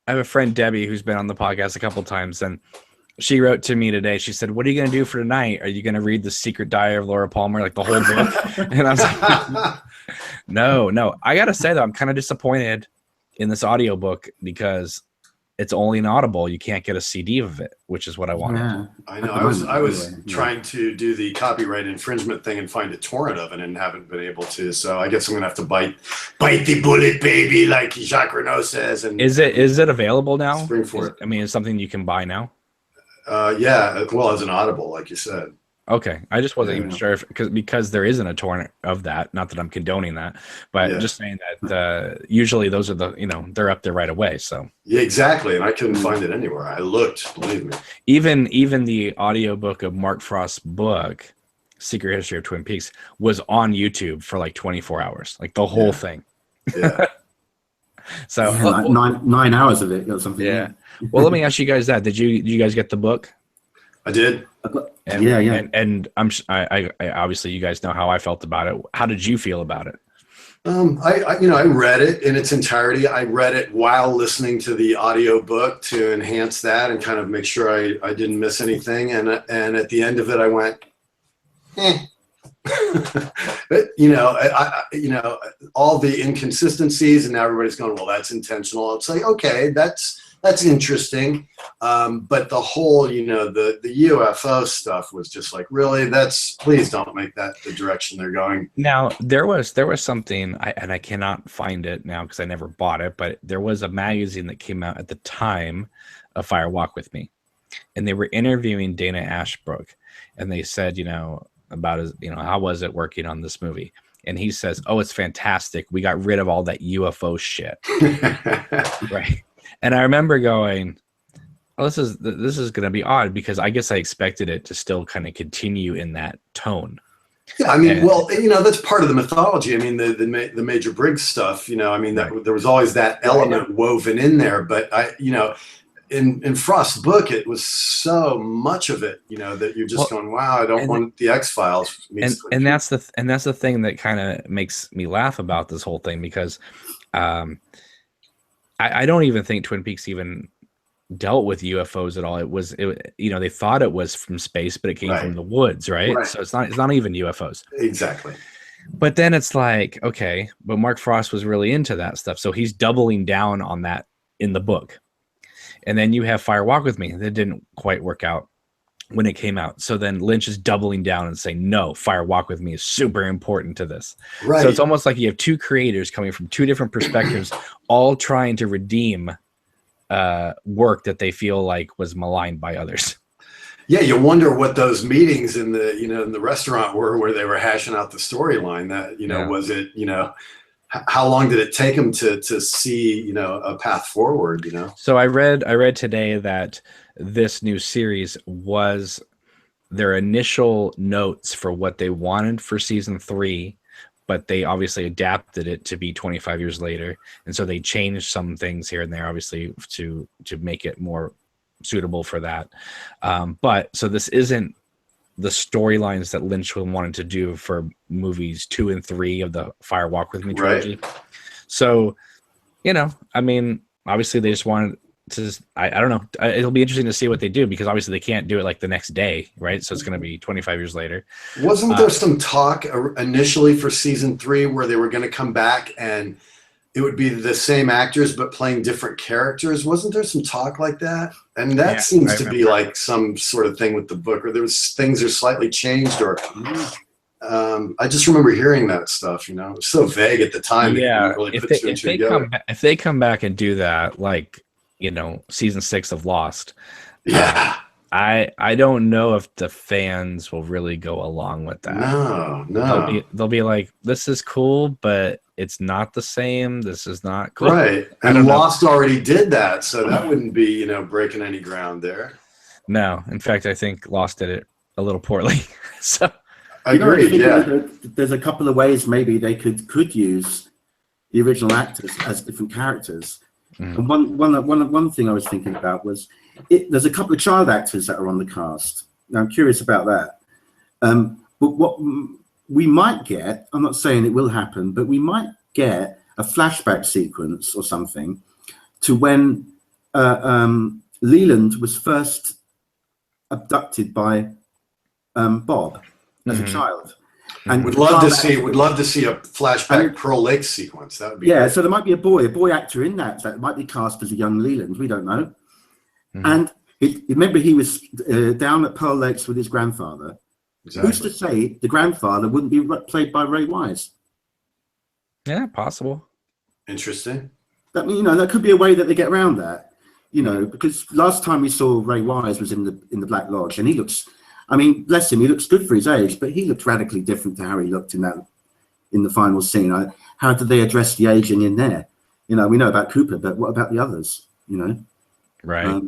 have a friend, Debbie, who's been on the podcast a couple times, and she wrote to me today. She said, "What are you going to do for tonight? Are you going to read The Secret Diary of Laura Palmer, like the whole book?" And I was like, no. I got to say though, I'm kind of disappointed in this audiobook because it's only an Audible. You can't get a CD of it, which is what I wanted. Yeah. I know. I was trying to do the copyright infringement thing and find a torrent of it and haven't been able to. So I guess I'm gonna have to bite the bullet, baby, like Jacques Renault says. And is it available now? Spring for it. I mean, it's something you can buy now. Yeah, well, as an Audible, like you said. Okay, I just wasn't even sure because there isn't a torrent of that. Not that I'm condoning that, but just saying that usually those are they're up there right away. So yeah, exactly, and I couldn't find it anywhere. I looked, believe me. Even the audiobook of Mark Frost's book, Secret History of Twin Peaks, was on YouTube for like 24 hours, like the whole thing. Yeah. So like 9 hours of it or something. Yeah. Well, let me ask you guys that. Did you guys get the book? I did. And, and I obviously you guys know how I felt about it. How did you feel about it? I read it in its entirety. I read it while listening to the audio book to enhance that and kind of make sure I didn't miss anything. And at the end of it, I went, all the inconsistencies, and now everybody's going, well, that's intentional. It's like, okay, that's interesting. But the whole, the UFO stuff was just like, really, please don't make that the direction they're going. Now, there was something, and I cannot find it now because I never bought it, but there was a magazine that came out at the time of Fire Walk With Me. And they were interviewing Dana Ashbrook. And they said, about his, how was it working on this movie? And he says, oh, it's fantastic. We got rid of all that UFO shit. Right. And I remember going, oh, this is going to be odd because I guess I expected it to still kind of continue in that tone. Yeah, I mean, that's part of the mythology. I mean, the Major Briggs stuff, that there was always that element woven in there. But in Frost's book, it was so much of it, that you're just going, wow, I don't want the X-Files. And that's the thing that kind of makes me laugh about this whole thing because I don't even think Twin Peaks even dealt with UFOs at all. They thought it was from space, but it came from the woods, right? So it's not even UFOs. Exactly. But then it's like, okay, but Mark Frost was really into that stuff. So he's doubling down on that in the book. And then you have Fire Walk With Me. That didn't quite work out when it came out. So then Lynch is doubling down and saying, no, Fire Walk With Me is super important to this. Right. So it's almost like you have two creators coming from two different perspectives, all trying to redeem work that they feel like was maligned by others. Yeah, you wonder what those meetings in the in the restaurant were, where they were hashing out the storyline. That was it? How long did it take them to see a path forward? So I read today that this new series was their initial notes for what they wanted for season 3, but they obviously adapted it to be 25 years later, and so they changed some things here and there, obviously to make it more suitable for that. But so this isn't the storylines that Lynch wanted to do for movies 2 and 3 of the Fire Walk With Me trilogy. Right. So, I mean, obviously they just wanted to, I don't know. It'll be interesting to see what they do, because obviously they can't do it like the next day, right? So it's going to be 25 years later. Wasn't there some talk initially for season 3 where they were going to come back and it would be the same actors but playing different characters? Wasn't there some talk like that? And that seems to be like some sort of thing with the book, or there was things are slightly changed, or I just remember hearing that stuff. It was so vague at the time. Yeah, really if they come back and do that, like season 6 of Lost, I don't know if the fans will really go along with that. No. They'll be like, this is cool, but it's not the same. This is not cool. Right. And Lost already did that, so that wouldn't be, breaking any ground there. No. In fact, I think Lost did it a little poorly. So I agree. There's a couple of ways maybe they could use the original actors as different characters. And one thing I was thinking about was there's a couple of child actors that are on the cast. Now, I'm curious about that. But what we might get, I'm not saying it will happen, but we might get a flashback sequence or something to when Leland was first abducted by Bob as a child. And would love to see a flashback Pearl Lake sequence. That would be great. So there might be a boy actor in that might be cast as a young Leland. We don't know. And remember, he was down at Pearl Lakes with his grandfather. Exactly. Who's to say the grandfather wouldn't be played by Ray Wise? Yeah, possible. Interesting. That that could be a way that they get around that. Because last time we saw Ray Wise was in the Black Lodge, and he looks. I mean, bless him, he looks good for his age, but he looked radically different to how he looked in the final scene. How did they address the aging in there? We know about Cooper, but what about the others? Right.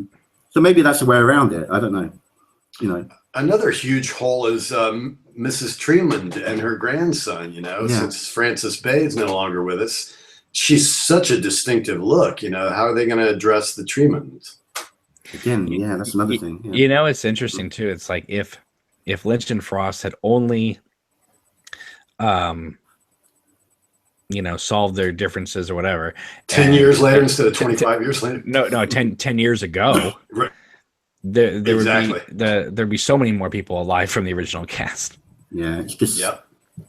So maybe that's a way around it. I don't know. Another huge hole is Mrs. Tremond and her grandson. Since Frances Bay is no longer with us, she's such a distinctive look. How are they going to address the Tremonds? Again, that's another thing. Yeah. It's interesting too. It's like if Lynch and Frost had only, solved their differences or whatever. 10 years later instead of 25 years later. No, 10 years ago. Right. There'd be so many more people alive from the original cast. Yeah, it's just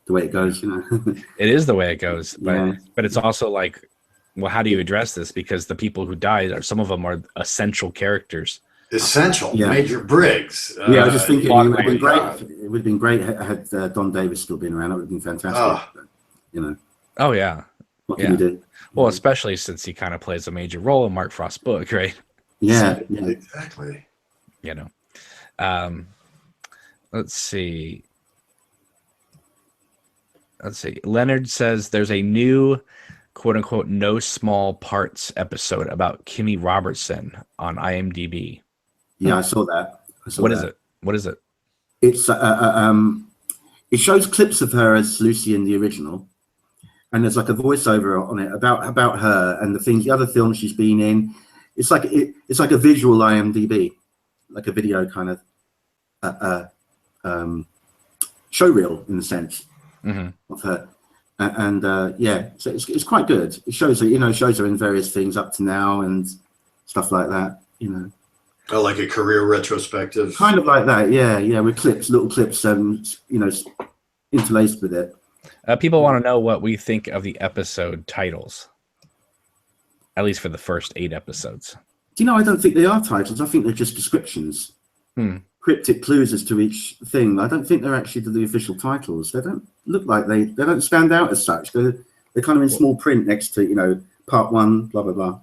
the way it goes. It is the way it goes, but it's also like, well, how do you address this? Because the people who died, some of them are essential characters. Essential, Major Briggs. I was just thinking it would have been great. It would have been great had Don Davis still been around. It would have been fantastic. But, Oh yeah. What can you do? Well, especially since he kind of plays a major role in Mark Frost's book, right? Yeah, exactly. Let's see. Leonard says there's a new quote unquote no small parts episode about Kimmy Robertson on IMDb. Yeah, I saw that. What is it? It's it shows clips of her as Lucy in the original, and there's like a voiceover on it about her and the other films she's been in. It's like a visual IMDb, like a video kind of show reel in a sense of her. And so it's quite good. It shows her, shows her in various things up to now and stuff like that. Oh, like a career retrospective. Kind of like that, yeah, with little clips, interlaced with it. People want to know what we think of the episode titles, at least for the first 8 episodes. Do I don't think they are titles. I think they're just descriptions. Cryptic clues as to each thing. I don't think they're actually the official titles. They don't look like they don't stand out as such. They're kind of in small print next to part 1, blah blah blah.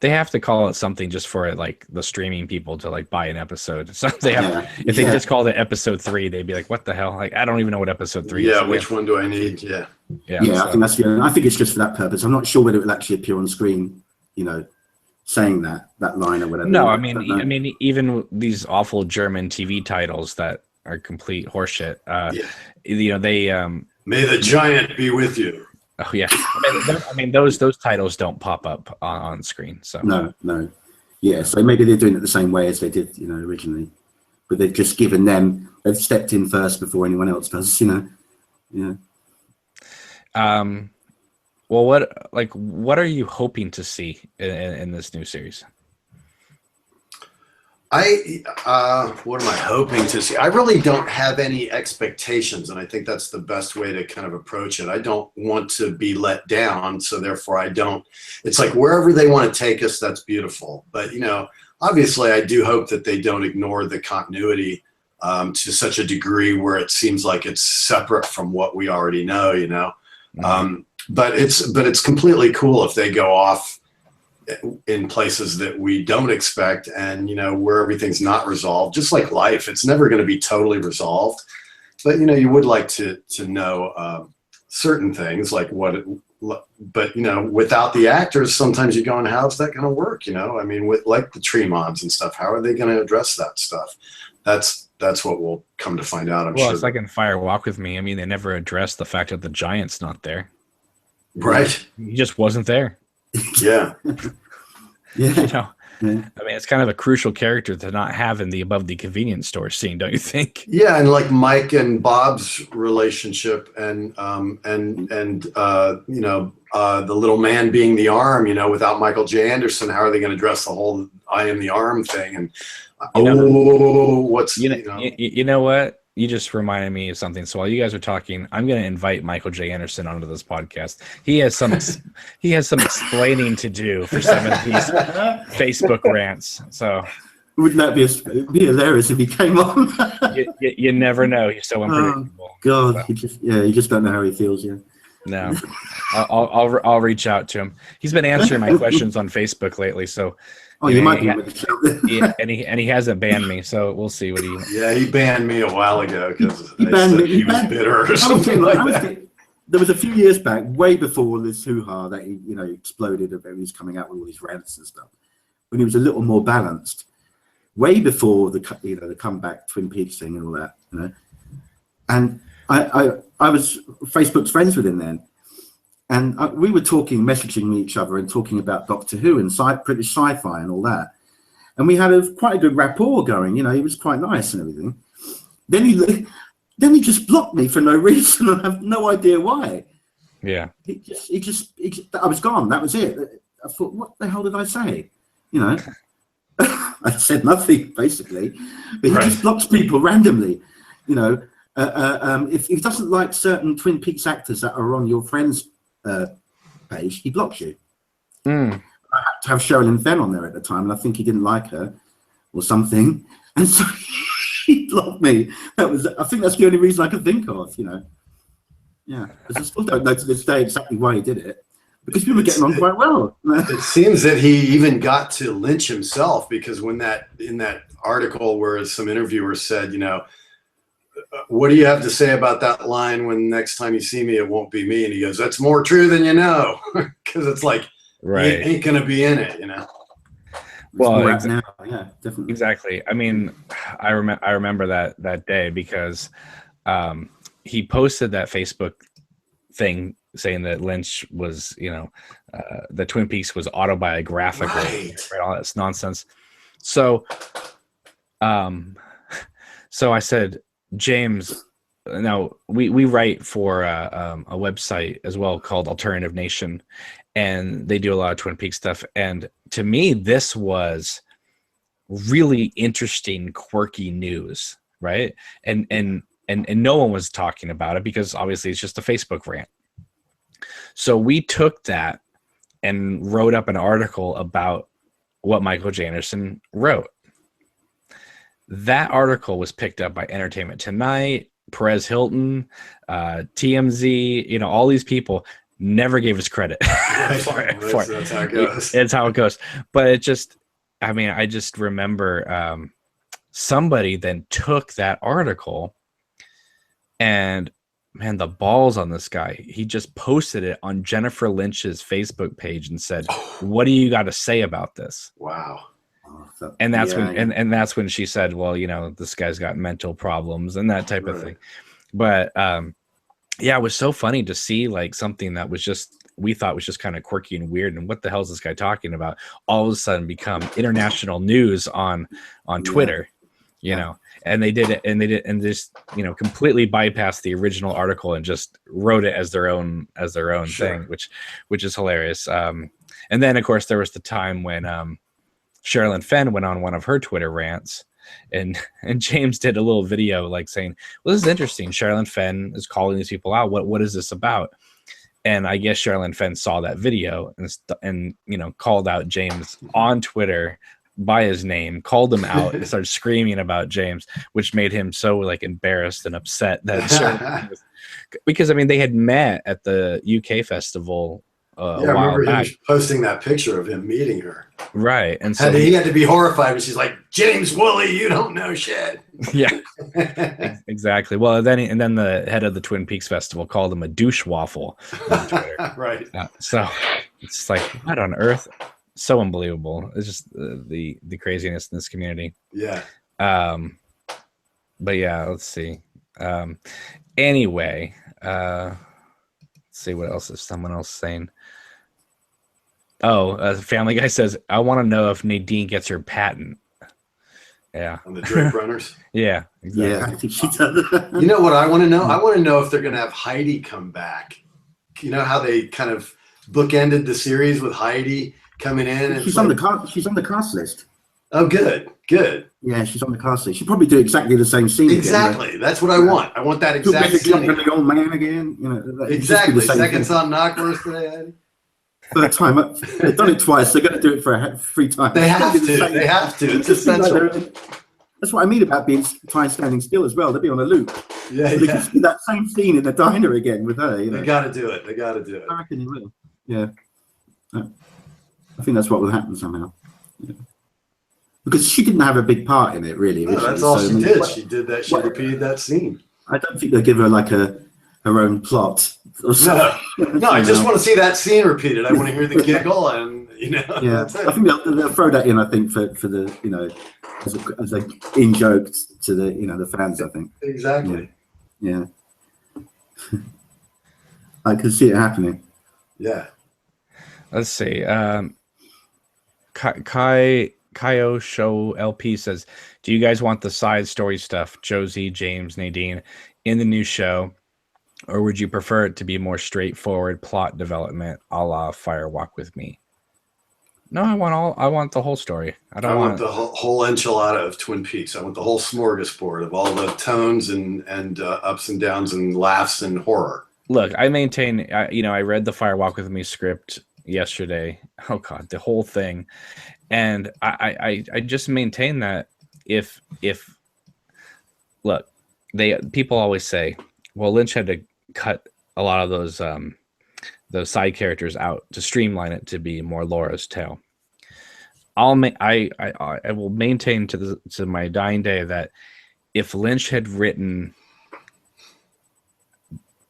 They have to call it something just for like the streaming people to like buy an episode. So they have, if they just called it episode 3, they'd be like, "What the hell? Like, I don't even know what episode 3 is." Yeah, which one do I need? Yeah. I think that's I think it's just for that purpose. I'm not sure whether it will actually appear on screen, saying that line or whatever. No, I mean, even these awful German TV titles that are complete horseshit. They May the giant be with you. Oh yeah, I mean those titles don't pop up on screen. So no, yeah. So maybe they're doing it the same way as they did, originally, but they've just given them. They've stepped in first before anyone else does, Yeah. Well, what are you hoping to see in this new series? What am I hoping to see? I really don't have any expectations, and I think that's the best way to kind of approach it. I don't want to be let down, so therefore I don't. It's like wherever they want to take us, that's beautiful. But obviously, I do hope that they don't ignore the continuity to such a degree where it seems like it's separate from what we already know. Mm-hmm. But it's completely cool if they go off in places that we don't expect, and where everything's not resolved. Just like life, it's never going to be totally resolved, but you would like to know certain things like but without the actors, sometimes you're going, how's that going to work? I mean, with like the tree mobs and stuff, how are they going to address that stuff? That's what we'll come to find out. I'm sure. Well, it's like in Fire Walk with Me. I mean, they never addressed the fact that the giant's not there. Right. He just wasn't there. Yeah. Yeah. I mean, it's kind of a crucial character to not have in the Above the Convenience Store scene, don't you think? Yeah, and like Mike and Bob's relationship, and the little man being the arm, without Michael J. Anderson, how are they going to address the whole "I am the arm" thing? And you know what? You just reminded me of something. So while you guys are talking, I'm going to invite Michael J. Anderson onto this podcast. He has some explaining to do for some of these Facebook rants. So wouldn't that be hilarious if he came on? you never know. He's so unpredictable. Oh, God, so. You just don't know how he feels. Yeah. No, I'll reach out to him. He's been answering my questions on Facebook lately. So. Oh, you might be with the show. and he hasn't banned me, so we'll see what he. Yeah, he banned me a while ago because he was bitter or something like that. There was a few years back, way before this hoo-ha that he, exploded, and he was coming out with all these rants and stuff, when he was a little more balanced, way before the comeback Twin Peaks thing and all that, And I was Facebook's friends with him then. And we were messaging each other and talking about Doctor Who and British sci-fi and all that. And we had quite a good rapport going. He was quite nice and everything. Then he just blocked me for no reason, and I have no idea why. Yeah. He just I was gone. That was it. I thought, what the hell did I say? I said nothing basically, but he just blocks people randomly. If he doesn't like certain Twin Peaks actors that are on your friends' page, he blocks you. I had to have Sherilyn Fenn on there at the time, and I think he didn't like her or something, and so he blocked me. I think that's the only reason I could think of. Yeah, because I still don't know to this day exactly why he did it, because we were getting on quite well. It seems that he even got to Lynch himself, because in that article where some interviewer said, what do you have to say about that line, when next time you see me, it won't be me? And he goes, that's more true than you know, because it's like, right, he ain't going to be in it, Well, now, yeah, definitely. Exactly. I mean, I remember that day because he posted that Facebook thing saying that Lynch was, the Twin Peaks was autobiographical, right? All that nonsense. So I said, James, now we write for a website as well called Alternative Nation, and they do a lot of Twin Peaks stuff. And to me, this was really interesting, quirky news, right? And no one was talking about it because obviously it's just a Facebook rant. So we took that and wrote up an article about what Michael J. Anderson wrote. That article was picked up by Entertainment Tonight, Perez Hilton, TMZ, all these people. never gave us credit for it. That's how it goes. It's how it goes. But it just, I mean, I just remember somebody then took that article and, man, the balls on this guy. He just posted it on Jennifer Lynch's Facebook page and said, "What do you got to say about this?" Wow. And that's and that's when she said, "Well, you know, this guy's got mental problems," and that type of thing. But yeah, it was so funny to see like something that was just, we thought was just kind of quirky and weird, and what the hell is this guy talking about, all of a sudden become international news on Twitter, you know. And they did it, and just, you know, completely bypassed the original article and just wrote it as their own thing, which is hilarious. And then of course there was the time when Sherilyn Fenn went on one of her Twitter rants, and James did a little video like saying, "Well, this is interesting. Sherilyn Fenn is calling these people out. What is this about?" And I guess Sherilyn Fenn saw that video and you know, called out James on Twitter by his name, called him out, and started screaming about James, which made him so like embarrassed and upset that because I mean they had met at the UK festival. I remember him posting that picture of him meeting her. Right, and so he had to be horrified when she's like, "James Woolley, you don't know shit." Yeah, exactly. Well, then the head of the Twin Peaks Festival called him a douche waffle on Twitter. Right. So it's like, what on earth? So unbelievable. It's just the craziness in this community. Yeah. But yeah, let's see. Anyway, let's see what else is someone else saying. Oh, Family Guy says, "I want to know if Nadine gets her patent." Yeah. On the Drake Runners. Yeah. Exactly. Yeah, I think she does. You know what I want to know? I want to know if they're going to have Heidi come back. You know how they kind of bookended the series with Heidi coming in? And She's on the cast list. Oh, good. Yeah, she's on the cast list. She'll probably do exactly the same scene. Exactly. Again, That's what I want. I want that exact scene. The old man again. You know, exactly. Second son Knockwurst today, Eddie. Third time. They've done it twice. They're going to do it for 3 times. They have to. It's essential. That's what I mean about being standing still as well. They'll be on a loop. Yeah, They can see that same scene in the diner again with her. You know? They got to do it. I reckon you will. Yeah. I think that's what will happen somehow. Yeah. Because she didn't have a big part in it, really. No, that's all she did. She did that. She repeated that scene. I don't think they'll give her like her own plot. No, I just want to see that scene repeated. I want to hear the giggle, and you know. Yeah, I think they'll throw that in. I think for the, you know, as a in joke to the, you know, the fans. I think exactly. Yeah. I can see it happening. Yeah. Let's see. Kaio Show LP says, "Do you guys want the side story stuff, Josie, James, Nadine, in the new show, or would you prefer it to be more straightforward plot development, a la Fire Walk with Me?" No, I want the whole story. I want the whole enchilada of Twin Peaks. I want the whole smorgasbord of all the tones and ups and downs and laughs and horror. Look, I maintain. I read the Fire Walk with Me script yesterday. Oh God, the whole thing. And I just maintain that if look, people always say, well, Lynch had to cut a lot of those side characters out to streamline it to be more Laura's tale. I will maintain to my dying day that if Lynch had written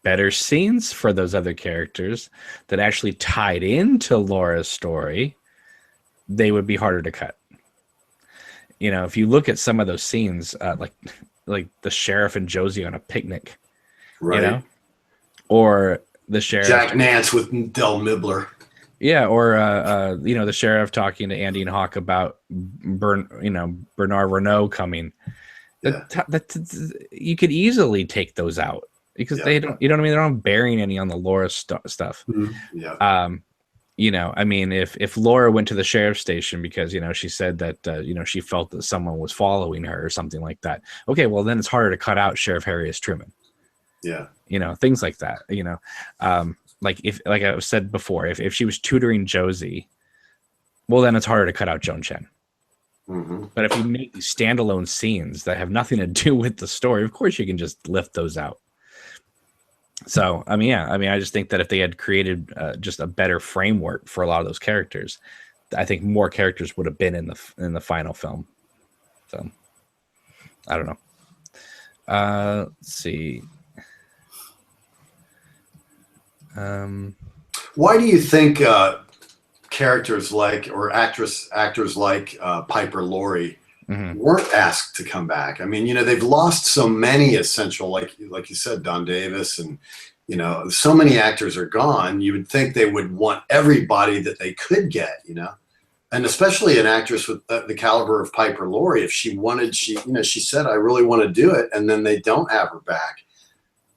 better scenes for those other characters that actually tied into Laura's story, they would be harder to cut. You know, if you look at some of those scenes, like the sheriff and Josie on a picnic, right? You know, or the sheriff Jack Nance with Del Mibler, yeah, or the sheriff talking to Andy and Hawk about Bernard Renault coming. Yeah. You could easily take those out because they don't, you know what I mean? They're not bearing any on the Laura stuff. Mm-hmm. Yeah. I mean, if Laura went to the sheriff's station because, she said that, she felt that someone was following her or something like that. Okay, well, then it's harder to cut out Sheriff Harry S. Truman. Yeah. Things like that, like I said before, if she was tutoring Josie, well, then it's harder to cut out Joan Chen. Mm-hmm. But if you make these standalone scenes that have nothing to do with the story, of course you can just lift those out. So, I mean, yeah, I mean, I just think that if they had created just a better framework for a lot of those characters, I think more characters would have been in the final film. So, I don't know. Let's see. Why do you think characters like or actors like Piper Laurie weren't asked to come back? I mean, they've lost so many essential, like you said, Don Davis, and so many actors are gone. You would think they would want everybody that they could get, and especially an actress with the caliber of Piper Laurie. If she wanted, she said, I really want to do it, and then they don't have her back.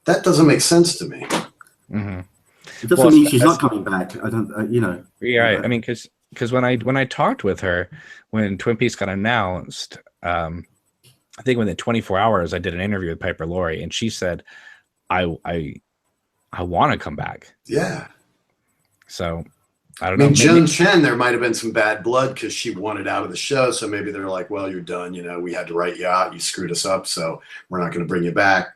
That doesn't make sense to me. It doesn't mean she's not coming back. I don't, Yeah, I mean, because when I talked with her when Twin Peaks got announced, I think within 24 hours I did an interview with Piper Laurie, and she said, "I want to come back." Yeah. So I don't know. Joan Chen, there might have been some bad blood because she wanted out of the show. So maybe they're like, "Well, you're done. We had to write you out. You screwed us up, so we're not going to bring you back."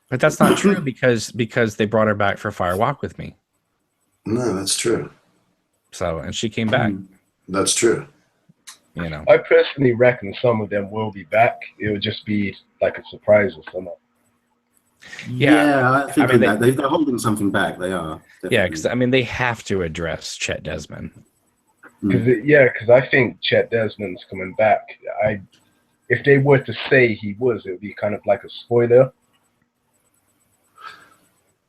But that's not true because they brought her back for Fire Walk with Me. No, that's true. So, and she came back. That's true. I personally reckon some of them will be back. It would just be like a surprise or something. Yeah, I think they're holding something back. They are. Definitely. Yeah, because I mean, they have to address Chet Desmond. Because I think Chet Desmond's coming back. If they were to say he was, it would be kind of like a spoiler.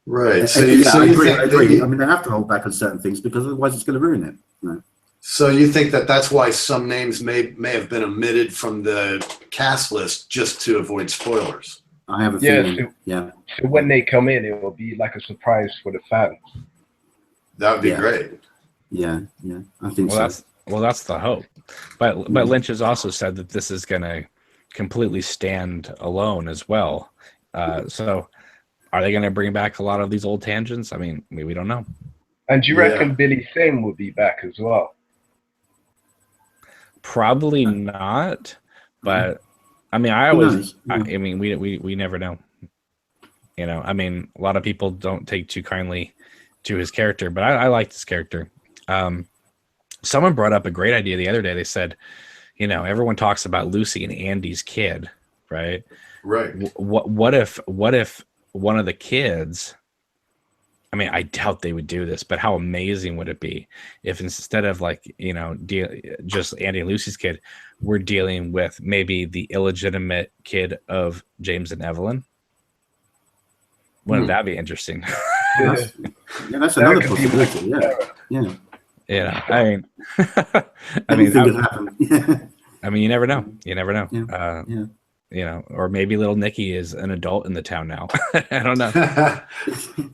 Right. So I agree. I mean, they have to hold back on certain things because otherwise it's going to ruin it. So you think that's why some names may have been omitted from the cast list just to avoid spoilers? I have a feeling. So when they come in, it will be like a surprise for the fans. That would be great. Yeah, I think so. That's the hope. But Lynch has also said that this is going to completely stand alone as well. So are they going to bring back a lot of these old tangents? I mean, we don't know. And do you reckon Billy Singh will be back as well? Probably not. But I mean, we never know. I mean, a lot of people don't take too kindly to his character, but I like this character. Someone brought up a great idea the other day. They said, everyone talks about Lucy and Andy's kid, right? Right. What if one of the kids, I mean, I doubt they would do this, but how amazing would it be if instead of just Andy and Lucy's kid, we're dealing with maybe the illegitimate kid of James and Evelyn? Wouldn't that be interesting? That's another possibility. Yeah. I mean, anything could happen. I mean, you never know. Or maybe little Nicky is an adult in the town now. I don't know.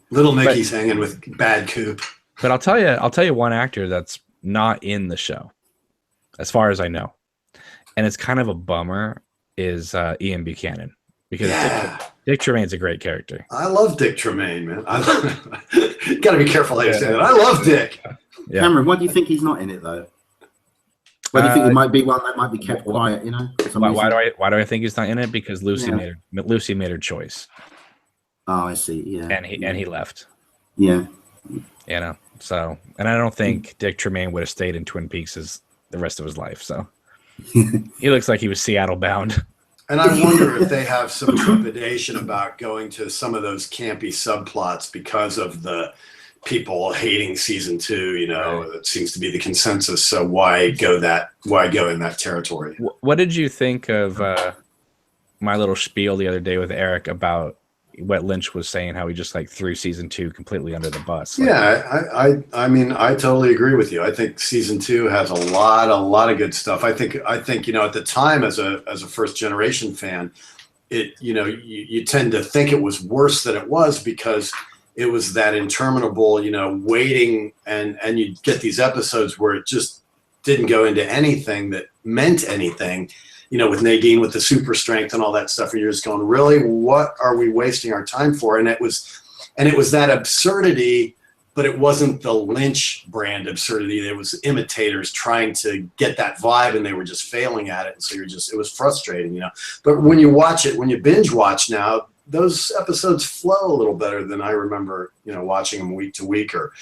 Little Nicky's hanging with Bad Coop. But I'll tell you one actor that's not in the show, as far as I know, and it's kind of a bummer, is Ian Buchanan, because Dick Tremaine's a great character. I love Dick Tremaine, man. Got to be careful how you say that. I love Dick. Yeah. Cameron, why do you think he's not in it though? Why do you think it might be one that might be kept quiet? Why do I think he's not in it? Because Lucy made her choice. Oh, I see. Yeah, and he left. Yeah, So, and I don't think Dick Tremaine would have stayed in Twin Peaks the rest of his life. So he looks like he was Seattle bound. And I wonder if they have some trepidation about going to some of those campy subplots because of the people hating season 2, that seems to be the consensus. So why go in that territory? What did you think of my little spiel the other day with Eric about what Lynch was saying, how he just threw season 2 completely under the bus? I mean, I totally agree with you. I think season 2 has a lot of good stuff. I think at the time as a first generation fan, you tend to think it was worse than it was because it was that interminable, waiting, and you get these episodes where it just didn't go into anything that meant anything, with Nadine with the super strength and all that stuff. And you're just going, really, what are we wasting our time for? And it was that absurdity, but it wasn't the Lynch brand absurdity. There was imitators trying to get that vibe, and they were just failing at it. And so it was frustrating, But when you watch it, when you binge watch now, those episodes flow a little better than I remember, watching them week to week or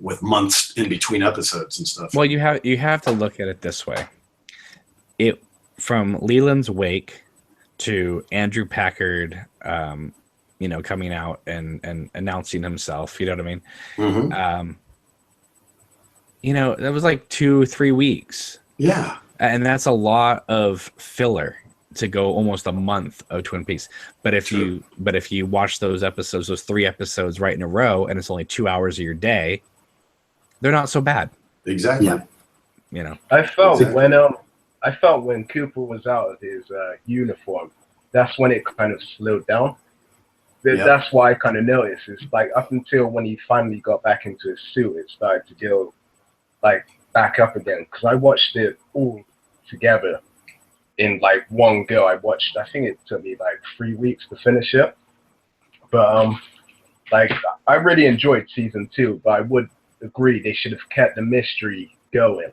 with months in between episodes and stuff. Well, you have to look at it this way. It from Leland's wake to Andrew Packard, coming out and announcing himself. You know what I mean? Mm-hmm. That was like 2-3 weeks. Yeah. And that's a lot of filler to go almost a month of Twin Peaks. But if you watch those 3 episodes right in a row, and it's only 2 hours of your day, they're not so bad. Exactly. Yeah. I felt when Cooper was out of his uniform, that's when it kind of slowed down. That's why I kind of noticed. It's like up until when he finally got back into his suit, it started to go like back up again. Because I watched it all together in like one go. I think it took me like 3 weeks to finish it. But I really enjoyed season 2, but I would agree they should have kept the mystery going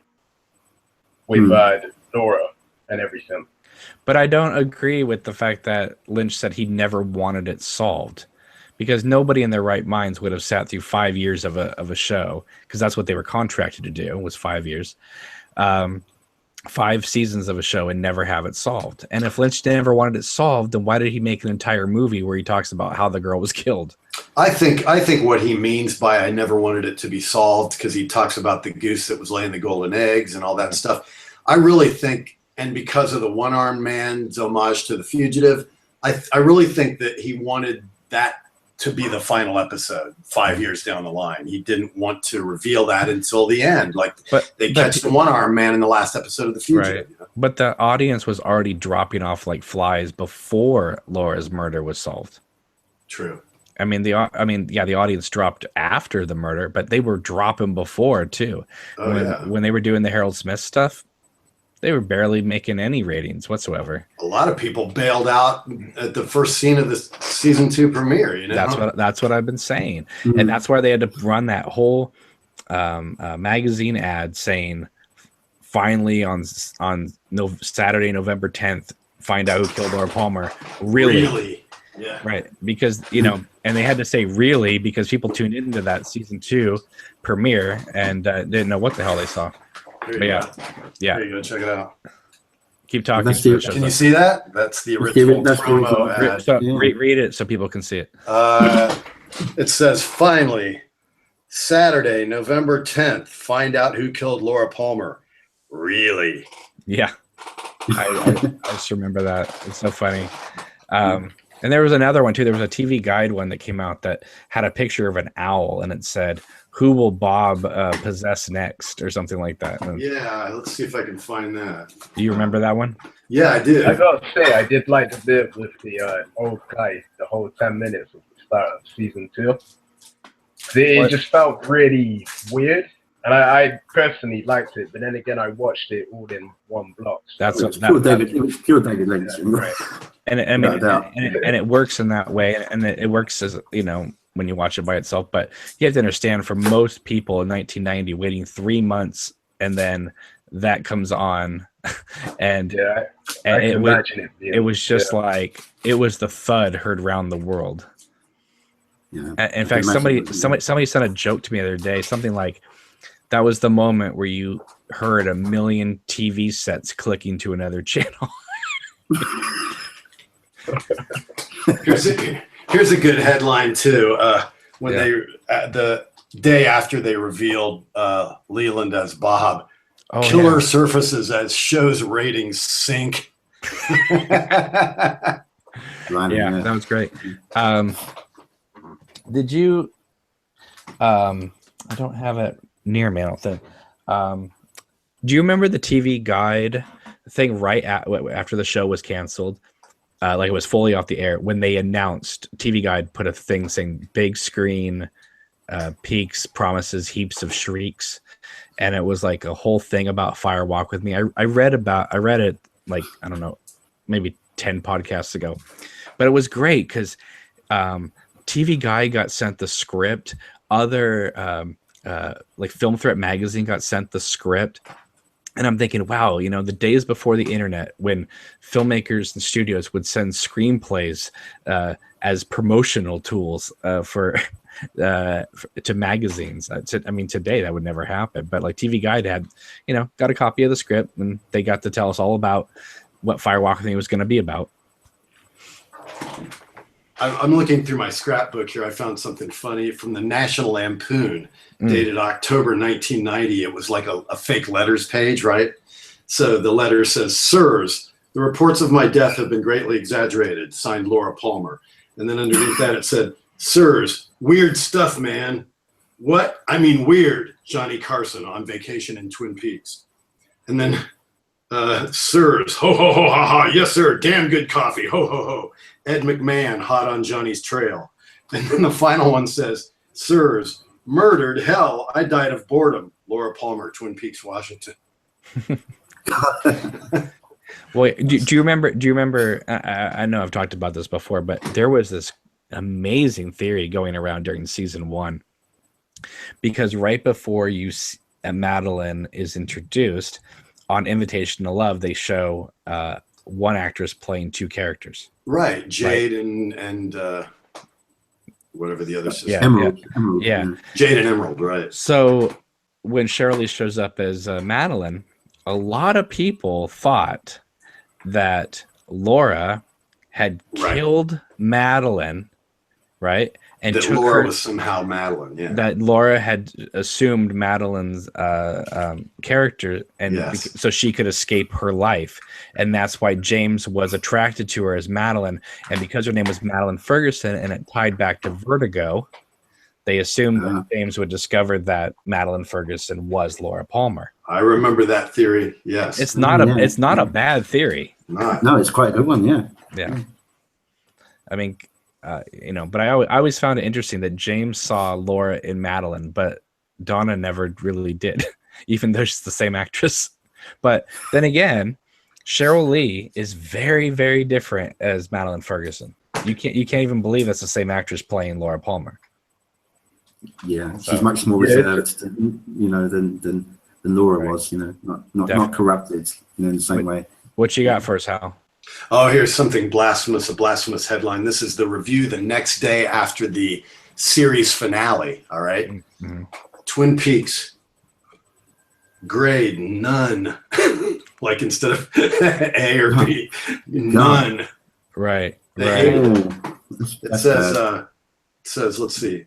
with Laura and everything. But I don't agree with the fact that Lynch said he never wanted it solved, because nobody in their right minds would have sat through 5 years of a show, because that's what they were contracted to do, was 5 years, 5 seasons of a show, and never have it solved. And if Lynch never wanted it solved, then why did he make an entire movie where he talks about how the girl was killed? I think what he means by I never wanted it to be solved, because he talks about the goose that was laying the golden eggs and all that stuff. I really think, and because of the one-armed man's homage to The Fugitive, I really think that he wanted that to be the final episode 5 years down the line. He didn't want to reveal that until the end. They catch the one-armed man in the last episode of The Fugitive. Right. But the audience was already dropping off like flies before Laura's murder was solved. True. I mean, the audience dropped after the murder, but they were dropping before too. When they were doing the Harold Smith stuff, they were barely making any ratings whatsoever. A lot of people bailed out at the first scene of the season 2 premiere. That's what I've been saying, and that's why they had to run that whole magazine ad saying, "Finally on Saturday, November 10th, find out who killed Laura Palmer." Really? Yeah. Right, because and they had to say really because people tuned into that season 2 premiere and didn't know what the hell they saw. But yeah. There you go. Check it out. Keep talking. Can you see that? That's the original promo ad. So read it so people can see it. It says, "Finally, Saturday, November 10th, find out who killed Laura Palmer." Really? Yeah. I just remember that. It's so funny. And there was another one too. There was a TV Guide one that came out that had a picture of an owl, and it said, "Who will Bob possess next?" or something like that. And yeah, let's see if I can find that. do you remember that one? Yeah, I did. I gotta say, I did like the bit with the old guy, the whole 10 minutes of the start of season 2. It just felt really weird, and I personally liked it. But then again, I watched it all in one block. So That's It was pure David Lynch. right. And it works in that way, and it works as when you watch it by itself. But you have to understand, for most people in 1990, waiting 3 months and then that comes on, and it was just like it was the thud heard around the world. Yeah. In fact, somebody sent a joke to me the other day, something like, that was the moment where you heard a million TV sets clicking to another channel. Here's a good headline too. When the day after they revealed Leland as Bob, killer surfaces as show's ratings sink. That was great. Did you? I don't have it near me, I don't think. Do you remember the TV Guide thing right after the show was canceled? Like it was fully off the air, when they announced, TV Guide put a thing saying big screen, peaks, promises, heaps of shrieks. And it was like a whole thing about Fire Walk with Me. I read it like, I don't know, maybe 10 podcasts ago, but it was great because TV Guide got sent the script. Other like Film Threat magazine got sent the script. And I'm thinking, wow, the days before the internet, when filmmakers and studios would send screenplays as promotional tools to magazines. Today that would never happen. But like TV Guide had, got a copy of the script, and they got to tell us all about what Firewalk with Me was going to be about. I'm looking through my scrapbook here. I found something funny from the National Lampoon, dated October 1990. It was like a fake letters page, right? So the letter says, "Sirs, the reports of my death have been greatly exaggerated. Signed, Laura Palmer." And then underneath that it said, "Sirs, weird stuff, man." What? I mean, weird. Johnny Carson on vacation in Twin Peaks. And then, "Sirs, ho, ho, ho, ha, ha. Yes, sir. Damn good coffee. Ho, ho, ho. Ed McMahon, hot on Johnny's trail." And then the final one says, "Sirs, murdered. Hell, I died of boredom. Laura Palmer, Twin Peaks, Washington." Well, do you remember? I know I've talked about this before, but there was this amazing theory going around during season 1, because right before Madeline is introduced on Invitation to Love, they show one actress playing 2 characters. Right, Jade and whatever the other sister. Emerald. Yeah. Jade and Emerald, right. So when Shirley shows up as Madeline, a lot of people thought that Laura had killed Madeline, right? And that Laura was somehow Madeline, yeah. That Laura had assumed Madeline's character, and so she could escape her life. And that's why James was attracted to her as Madeline. And because her name was Madeline Ferguson and it tied back to Vertigo, they assumed that James would discover that Madeline Ferguson was Laura Palmer. I remember that theory, yes. It's not a bad theory. No, it's quite a good one, yeah. Yeah. I mean, but I always found it interesting that James saw Laura in Madeline, but Donna never really did, even though she's the same actress. But then again, Cheryl Lee is very, very different as Madeline Ferguson. You can't even believe that's the same actress playing Laura Palmer. Yeah, she's much more reserved, than Laura was. Not corrupted, in the same way. What you got for us, Hal? Oh, here's something blasphemous, a blasphemous headline. This is the review the next day after the series finale, all right? Mm-hmm. Twin Peaks, grade none. Like instead of A or B, none. Right. It says, let's see.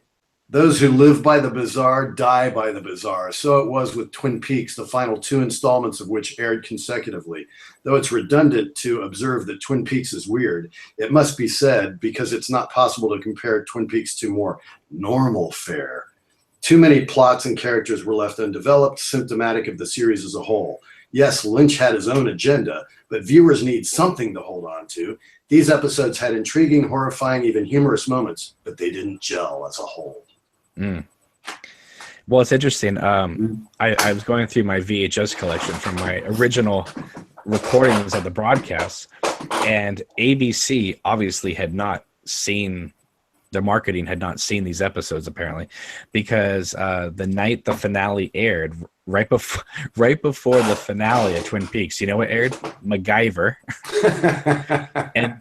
Those who live by the bizarre die by the bizarre. So it was with Twin Peaks, the final 2 installments of which aired consecutively. Though it's redundant to observe that Twin Peaks is weird, it must be said because it's not possible to compare Twin Peaks to more normal fare. Too many plots and characters were left undeveloped, symptomatic of the series as a whole. Yes, Lynch had his own agenda, but viewers need something to hold on to. These episodes had intriguing, horrifying, even humorous moments, but they didn't gel as a whole. Mm. Well, it's interesting. I was going through my VHS collection from my original recordings of the broadcasts, and ABC obviously had not seen, their marketing had not seen these episodes apparently, because the night the finale aired, right before the finale of Twin Peaks, you know what aired? MacGyver. and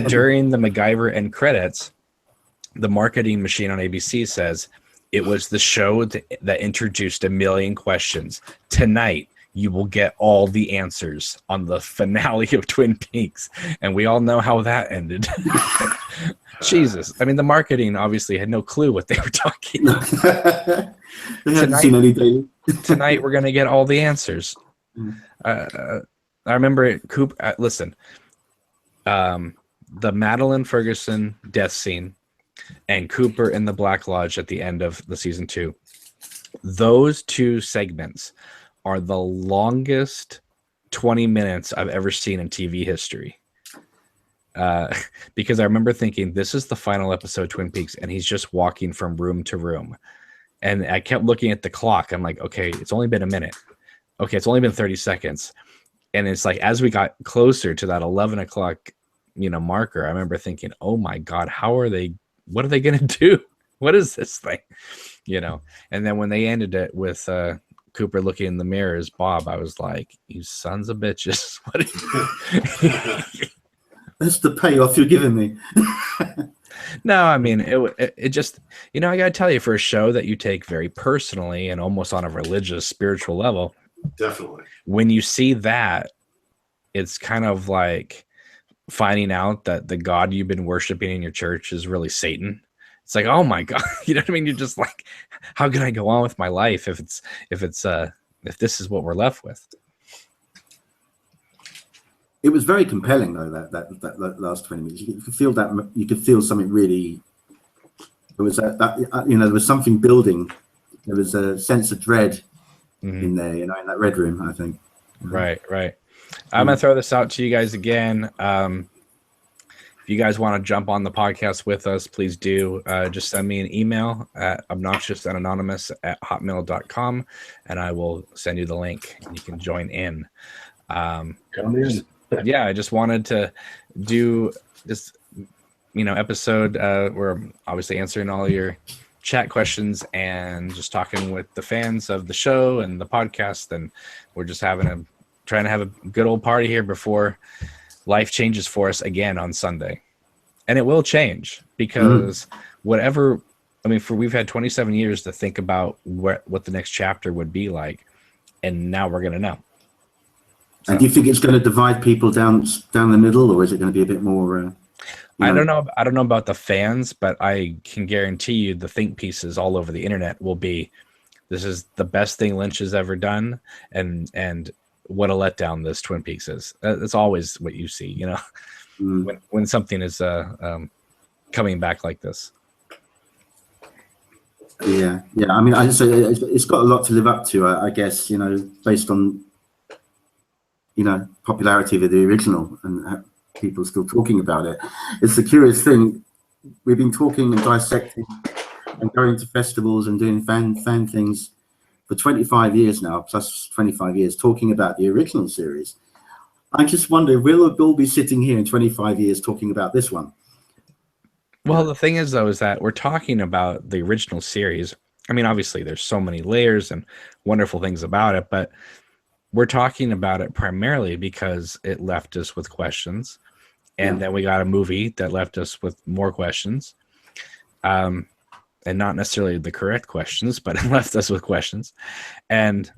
during the MacGyver end credits, the marketing machine on ABC says, it was the show that introduced a million questions. Tonight, you will get all the answers on the finale of Twin Peaks. And we all know how that ended. Jesus. I mean, the marketing obviously had no clue what they were talking about. They hadn't seen anything. Tonight, we're going to get all the answers. I remember listen, the Madeline Ferguson death scene and Cooper in the Black Lodge at the end of the season 2. Those 2 segments are the longest 20 minutes I've ever seen in TV history. Because I remember thinking, this is the final episode of Twin Peaks, and he's just walking from room to room. And I kept looking at the clock. I'm like, okay, it's only been a minute. Okay, it's only been 30 seconds. And it's like, as we got closer to that 11 o'clock, marker, I remember thinking, oh my God, what are they going to do? What is this thing? And then when they ended it with Cooper looking in the mirror as Bob, I was like, "You sons of bitches!" What are you? That's the payoff you're giving me. No, I mean it just, you know, I gotta tell you, for a show that you take very personally and almost on a religious, spiritual level, Definitely. when you see that, it's kind of like finding out that the God you've been worshiping in your church is really Satan. It's like, oh my God, you know what I mean? You're just like, how can I go on with my life if this is what we're left with? It was very compelling, though, that last 20 minutes. You could feel that. You could feel something really. There was that you know, there was something building. There was a sense of dread in there, you know, in that red room, I think. Right. I'm gonna throw this out to you guys again. If you guys want to jump on the podcast with us, please do. Just send me an email at obnoxiousanonymous@hotmail.com, and I will send you the link, and you can join in. Come in. Yeah, I just wanted to do this, you know, episode where I'm obviously answering all your chat questions and just talking with the fans of the show and the podcast, and we're just trying to have a good old party here before life changes for us again on Sunday. And it will change, because whatever, I mean, we've had 27 years to think about what the next chapter would be like, and now we're gonna know. So, and do you think it's going to divide people down the middle, or is it going to be a bit more? I don't know. I don't know about the fans, but I can guarantee you the think pieces all over the internet will be, this is the best thing Lynch has ever done, and what a letdown this Twin Peaks is. That's always what you see, you know, when something is coming back like this. Yeah. I mean, I just say it's got a lot to live up to, I guess, you know, based on, you know, popularity of the original and people still talking about it. It's a curious thing. We've been talking and dissecting and going to festivals and doing fan things for 25 years now, plus 25 years, talking about the original series. I just wonder, will we all be sitting here in 25 years talking about this one? Well, the thing is, though, is that we're talking about the original series. I mean, obviously, there's so many layers and wonderful things about it, but we're talking about it primarily because it left us with questions. And then we got a movie that left us with more questions. And not necessarily the correct questions, but it left us with questions. And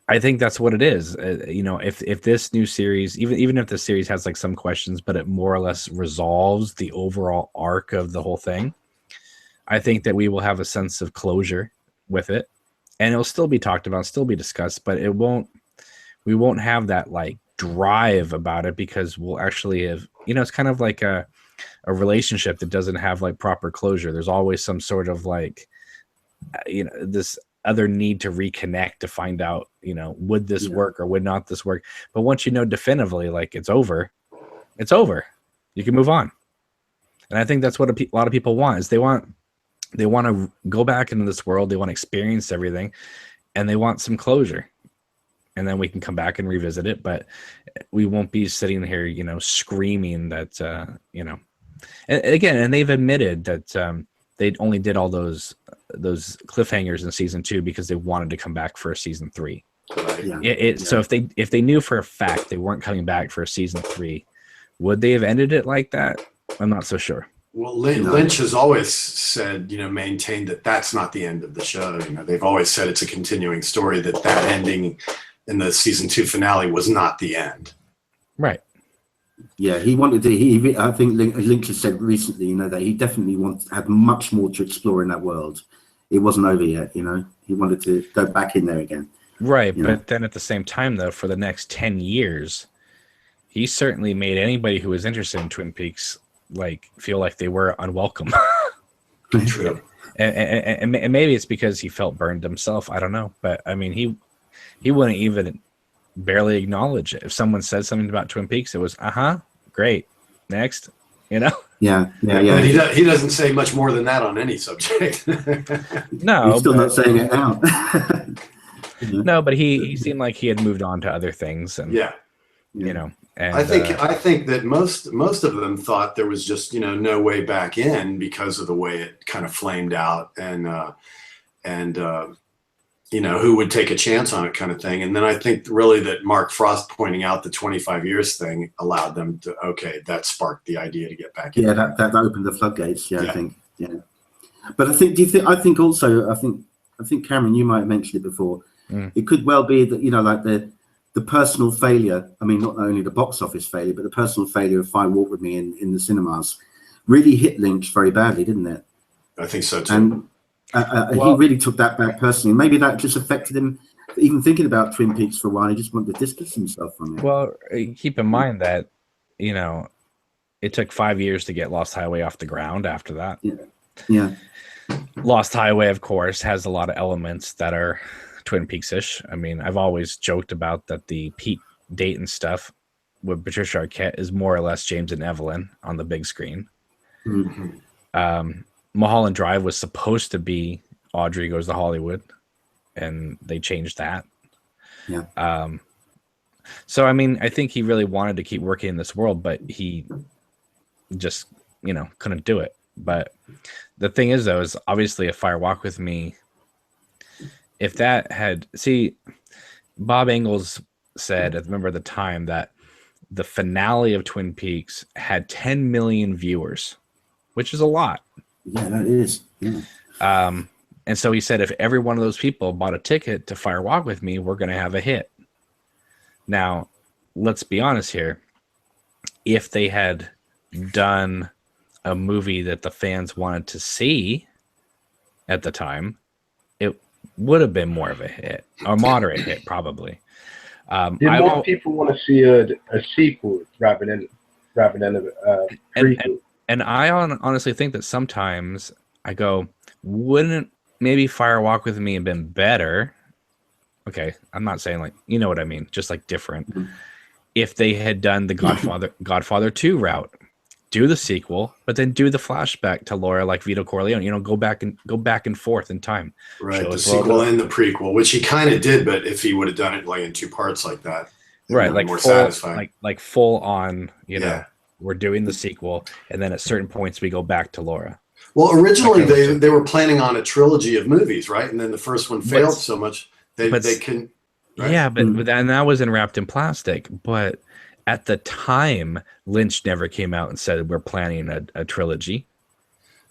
I think that's what it is. You know, if this new series, even if the series has like some questions, but it more or less resolves the overall arc of the whole thing, I think that we will have a sense of closure with it. And it'll still be talked about, still be discussed, but we won't have that like drive about it, because we'll actually have, you know, it's kind of like a relationship that doesn't have like proper closure. There's always some sort of like, you know, this other need to reconnect to find out, you know, would this work or would not this work? But once you know definitively, like it's over, you can move on. And I think that's what a lot of people want, is they want to go back into this world. They want to experience everything, and they want some closure. And then we can come back and revisit it, but we won't be sitting here, you know, screaming that, you know, and again, and they've admitted that they only did all those cliffhangers in season 2 because they wanted to come back for a season 3. So if they knew for a fact they weren't coming back for a season 3, would they have ended it like that? I'm not so sure. Well, Lynch has always said, you know, maintained that that's not the end of the show. You know, they've always said it's a continuing story, that ending in the season 2 finale was not the end. Right. Yeah, he wanted to. I think Lynch has said recently, you know, that he definitely had much more to explore in that world. It wasn't over yet, you know. He wanted to go back in there again. Right, but then at the same time, though, for the next 10 years, he certainly made anybody who was interested in Twin Peaks like feel like they were unwelcome. True. And maybe it's because he felt burned himself. I don't know, but I mean, he wouldn't even barely acknowledge it. If someone said something about Twin Peaks, it was great, next, you know. Yeah. He doesn't say much more than that on any subject. No, he's still not saying it now. No, but he seemed like he had moved on to other things, and you know. And I think that most of them thought there was just, you know, no way back in because of the way it kind of flamed out, and who would take a chance on it kind of thing. And then I think really that Mark Frost pointing out the 25 years thing allowed them to, okay, that sparked the idea to get back in. Yeah, that opened the floodgates. Yeah, I think. Yeah. But I think also, I think Cameron, you might have mentioned it before. It could well be that, like the personal failure, I mean, not only the box office failure, but the personal failure of Fire Walk With Me in the cinemas really hit Lynch very badly, didn't it? I think so too. And he really took that back personally. Maybe that just affected him, even thinking about Twin Peaks for a while. He just wanted to distance himself from it. Well, keep in mind that, it took 5 years to get Lost Highway off the ground after that. Yeah. Lost Highway, of course, has a lot of elements that are Twin Peaks-ish. I mean, I've always joked about that the Pete Dayton stuff with Patricia Arquette is more or less James and Evelyn on the big screen. Mulholland Drive was supposed to be Audrey Goes to Hollywood, and they changed that. Yeah. So, I mean, I think he really wanted to keep working in this world, but he just, couldn't do it. But the thing is, though, is obviously a Fire Walk With Me. If that had, Bob Engels said, I remember at the time, that the finale of Twin Peaks had 10 million viewers, which is a lot. Yeah, that is. Yeah. And so he said, if every one of those people bought a ticket to Fire Walk With Me, we're going to have a hit. Now, let's be honest here. If they had done a movie that the fans wanted to see at the time, it would have been more of a hit, or moderate hit, probably. Did more people want to see a sequel rather than a prequel? And I honestly think that sometimes I go, wouldn't maybe Fire Walk With Me have been better? Okay, I'm not saying like, you know what I mean, just like different. If they had done the Godfather 2 route, do the sequel, but then do the flashback to Laura like Vito Corleone. Go back and forth in time. Right, the sequel and the prequel, which he kind of did, but if he would have done it like in 2 parts like that, right, like more full, satisfying. Like full on, we're doing the sequel, and then at certain points we go back to Laura. Well, originally they were planning on a trilogy of movies, right? And then the first one failed so much they couldn't. Right? Yeah, but that was wrapped in plastic. But at the time, Lynch never came out and said we're planning a trilogy.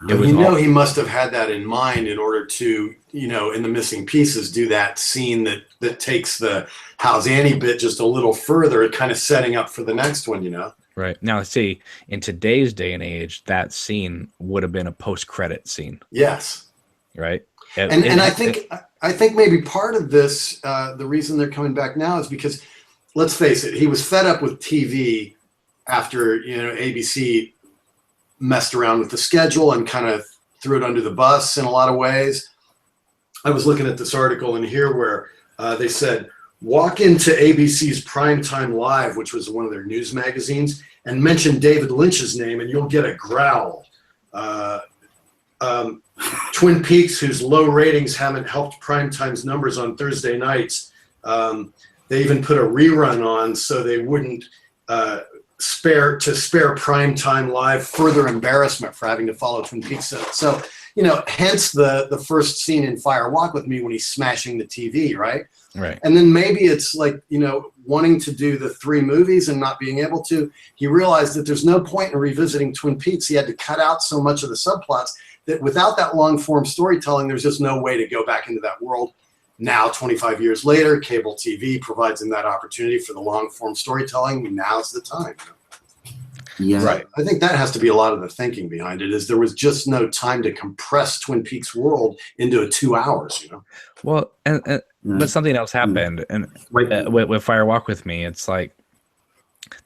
He must have had that in mind in order to, in the missing pieces, do that scene that takes the How's Annie bit just a little further, kind of setting up for the next one, Right. Now, see, in today's day and age, that scene would have been a post-credit scene. Yes. Right. And I think maybe part of this, the reason they're coming back now is because, let's face it, he was fed up with TV after, ABC messed around with the schedule and kind of threw it under the bus in a lot of ways. I was looking at this article in here where they said, walk into ABC's Primetime Live, which was one of their news magazines, and mention David Lynch's name and you'll get a growl. Twin Peaks, whose low ratings haven't helped Primetime's numbers on Thursday nights. They even put a rerun on so they wouldn't spare Primetime Live further embarrassment for having to follow Twin Peaks. So hence the first scene in Fire Walk With Me when he's smashing the TV, right? Right. And then maybe it's like, wanting to do the 3 movies and not being able to, he realized that there's no point in revisiting Twin Peaks. He had to cut out so much of the subplots that without that long form storytelling, there's just no way to go back into that world. Now, 25 years later, cable TV provides him that opportunity for the long form storytelling. Now's the time. Yeah. Right. I think that has to be a lot of the thinking behind it, is there was just no time to compress Twin Peaks world into 2 hours, Well, but something else happened, and with Fire Walk With Me, it's like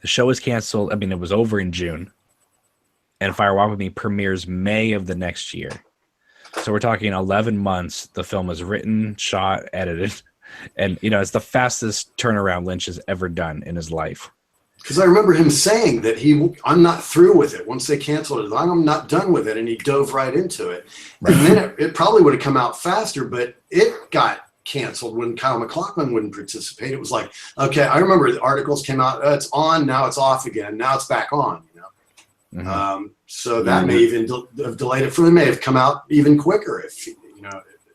the show was canceled. I mean, it was over in June, and Fire Walk With Me premieres May of the next year. So we're talking 11 months. The film is written, shot, edited, and it's the fastest turnaround Lynch has ever done in his life. Because I remember him saying that I'm not through with it. Once they canceled it, I'm not done with it, and he dove right into it. Right. And then it probably would have come out faster, but it got canceled when Kyle MacLachlan wouldn't participate. It was like, okay, I remember the articles came out, it's on, now it's off again, now it's back on. Mm-hmm. So that may even have delayed it. It may have come out even quicker if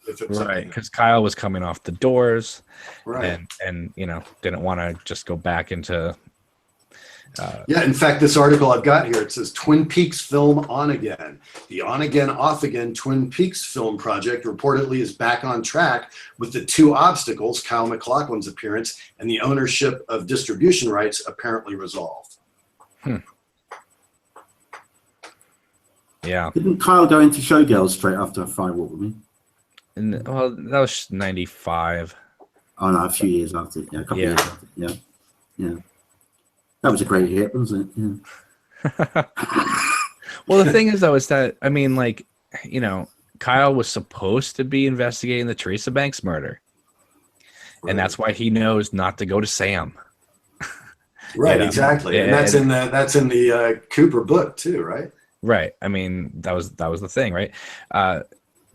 if it was right, because Kyle was coming off the doors, right. and didn't want to just go back into. Yeah, in fact, this article I've got here, it says Twin Peaks film on again. The on again, off again Twin Peaks film project reportedly is back on track with the two obstacles, Kyle MacLachlan's appearance and the ownership of distribution rights, apparently resolved. Yeah. Didn't Kyle go into Showgirls straight after Fire Walk with Me? Well, that was 95. Oh no, a few years after. Yeah, a couple Yeah. years after. Yeah, yeah. That was a great hit, wasn't it? Yeah. Well, the thing is, though, is that, I mean, like, Kyle was supposed to be investigating the Teresa Banks murder. Right. And that's why he knows not to go to Sam. Right, exactly. And that's in the Cooper book too, right? Right. I mean, that was the thing, right?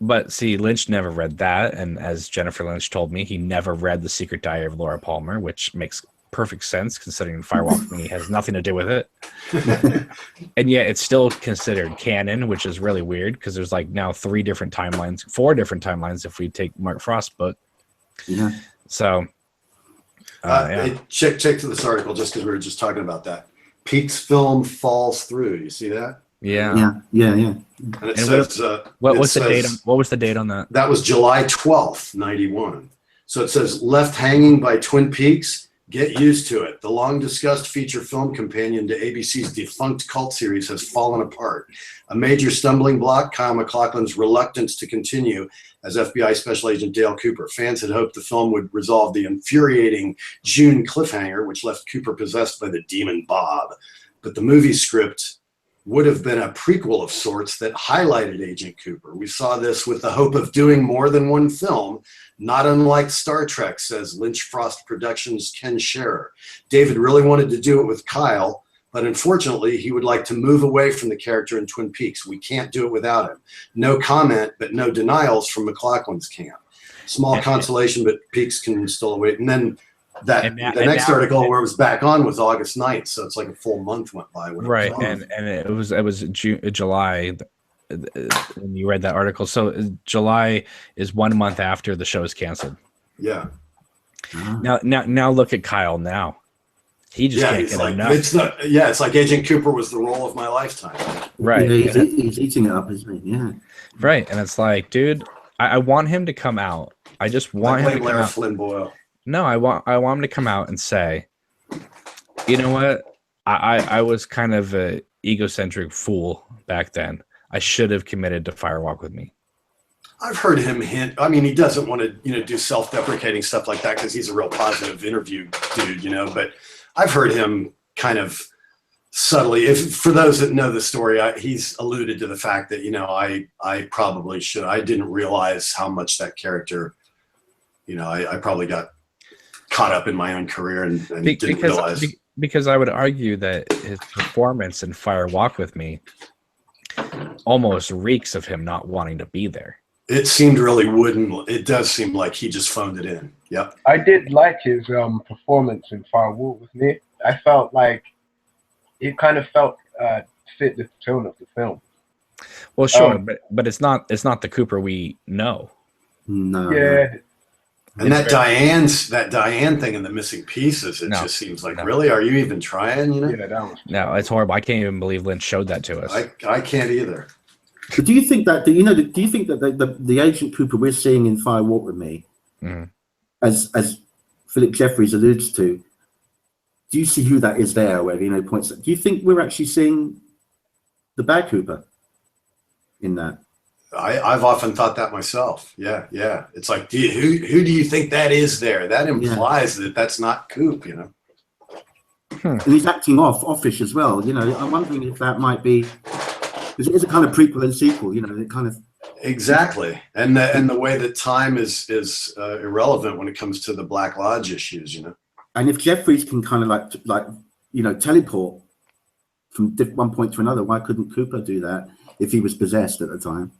But see, Lynch never read that. And as Jennifer Lynch told me, he never read The Secret Diary of Laura Palmer, which makes perfect sense considering Firewalk with Me has nothing to do with it. And yet it's still considered canon, which is really weird because there's like now 4 different timelines if we take Mark Frost's book. Yeah. So Hey, check to this article just because we were just talking about that. Peaks film falls through. You see that? yeah. And it says What was the date on that? That was July 12th, 91. So it says left hanging by Twin Peaks. Get used to it. The long discussed feature film companion to ABC's defunct cult series has fallen apart. A major stumbling block, Kyle MacLachlan's reluctance to continue as FBI Special Agent Dale Cooper. Fans had hoped the film would resolve the infuriating June cliffhanger, which left Cooper possessed by the demon Bob. But the movie script would have been a prequel of sorts that highlighted Agent Cooper. We saw this with the hope of doing more than one film, not unlike Star Trek, says Lynch Frost Productions' Ken Scherer. David really wanted to do it with Kyle, but unfortunately, he would like to move away from the character in Twin Peaks. We can't do it without him. No comment, but no denials from MacLachlan's camp. Small consolation, but Peaks can still await. And then the next article where it was back on was August 9th, so it's like a full month went by. Right, and it was July when you read that article. So July is 1 month after the show is canceled. Yeah. Now look at Kyle now. He just can't get enough. It's like Agent Cooper was the role of my lifetime. Right. Yeah, he's eating it up, isn't he? Yeah. Right, and it's like, dude, I want him to come out. I just want him to come out. Flynn Boyle. No, I want him to come out and say, you know what? I was kind of a egocentric fool back then. I should have committed to Firewalk with Me. I've heard him hint. I mean, he doesn't want to, do self-deprecating stuff like that because he's a real positive interview dude, But I've heard him kind of subtly. For those that know the story, he's alluded to the fact that I probably should. I didn't realize how much that character. I probably got caught up in my own career and didn't realize. Because I would argue that his performance in Fire Walk with Me almost reeks of him not wanting to be there. It seemed really wooden. It does seem like he just phoned it in. Yep. I did like his performance in Fire Walk with Me. I felt like it kind of fit the tone of the film. Well, sure, but it's not the Cooper we know. No. Yeah. And that Diane thing and the missing pieces, just seems like, really? Are you even trying? Yeah, that was. No, it's horrible. I can't even believe Lynch showed that to us. I can't either. But do you think that the Agent Cooper we're seeing in Fire Walk with Me, as Philip Jeffries alludes to, do you see who that is there? Where points. Do you think we're actually seeing the bad Cooper in that? I've often thought that myself. Yeah. It's like, who do you think that is there? That implies that that's not Coop, And he's acting offish as well. I'm wondering if that might be, because it is a kind of prequel and sequel. It kind of exactly, and the way that time is irrelevant when it comes to the Black Lodge issues. And if Jeffries can kind of teleport from one point to another, why couldn't Cooper do that if he was possessed at the time?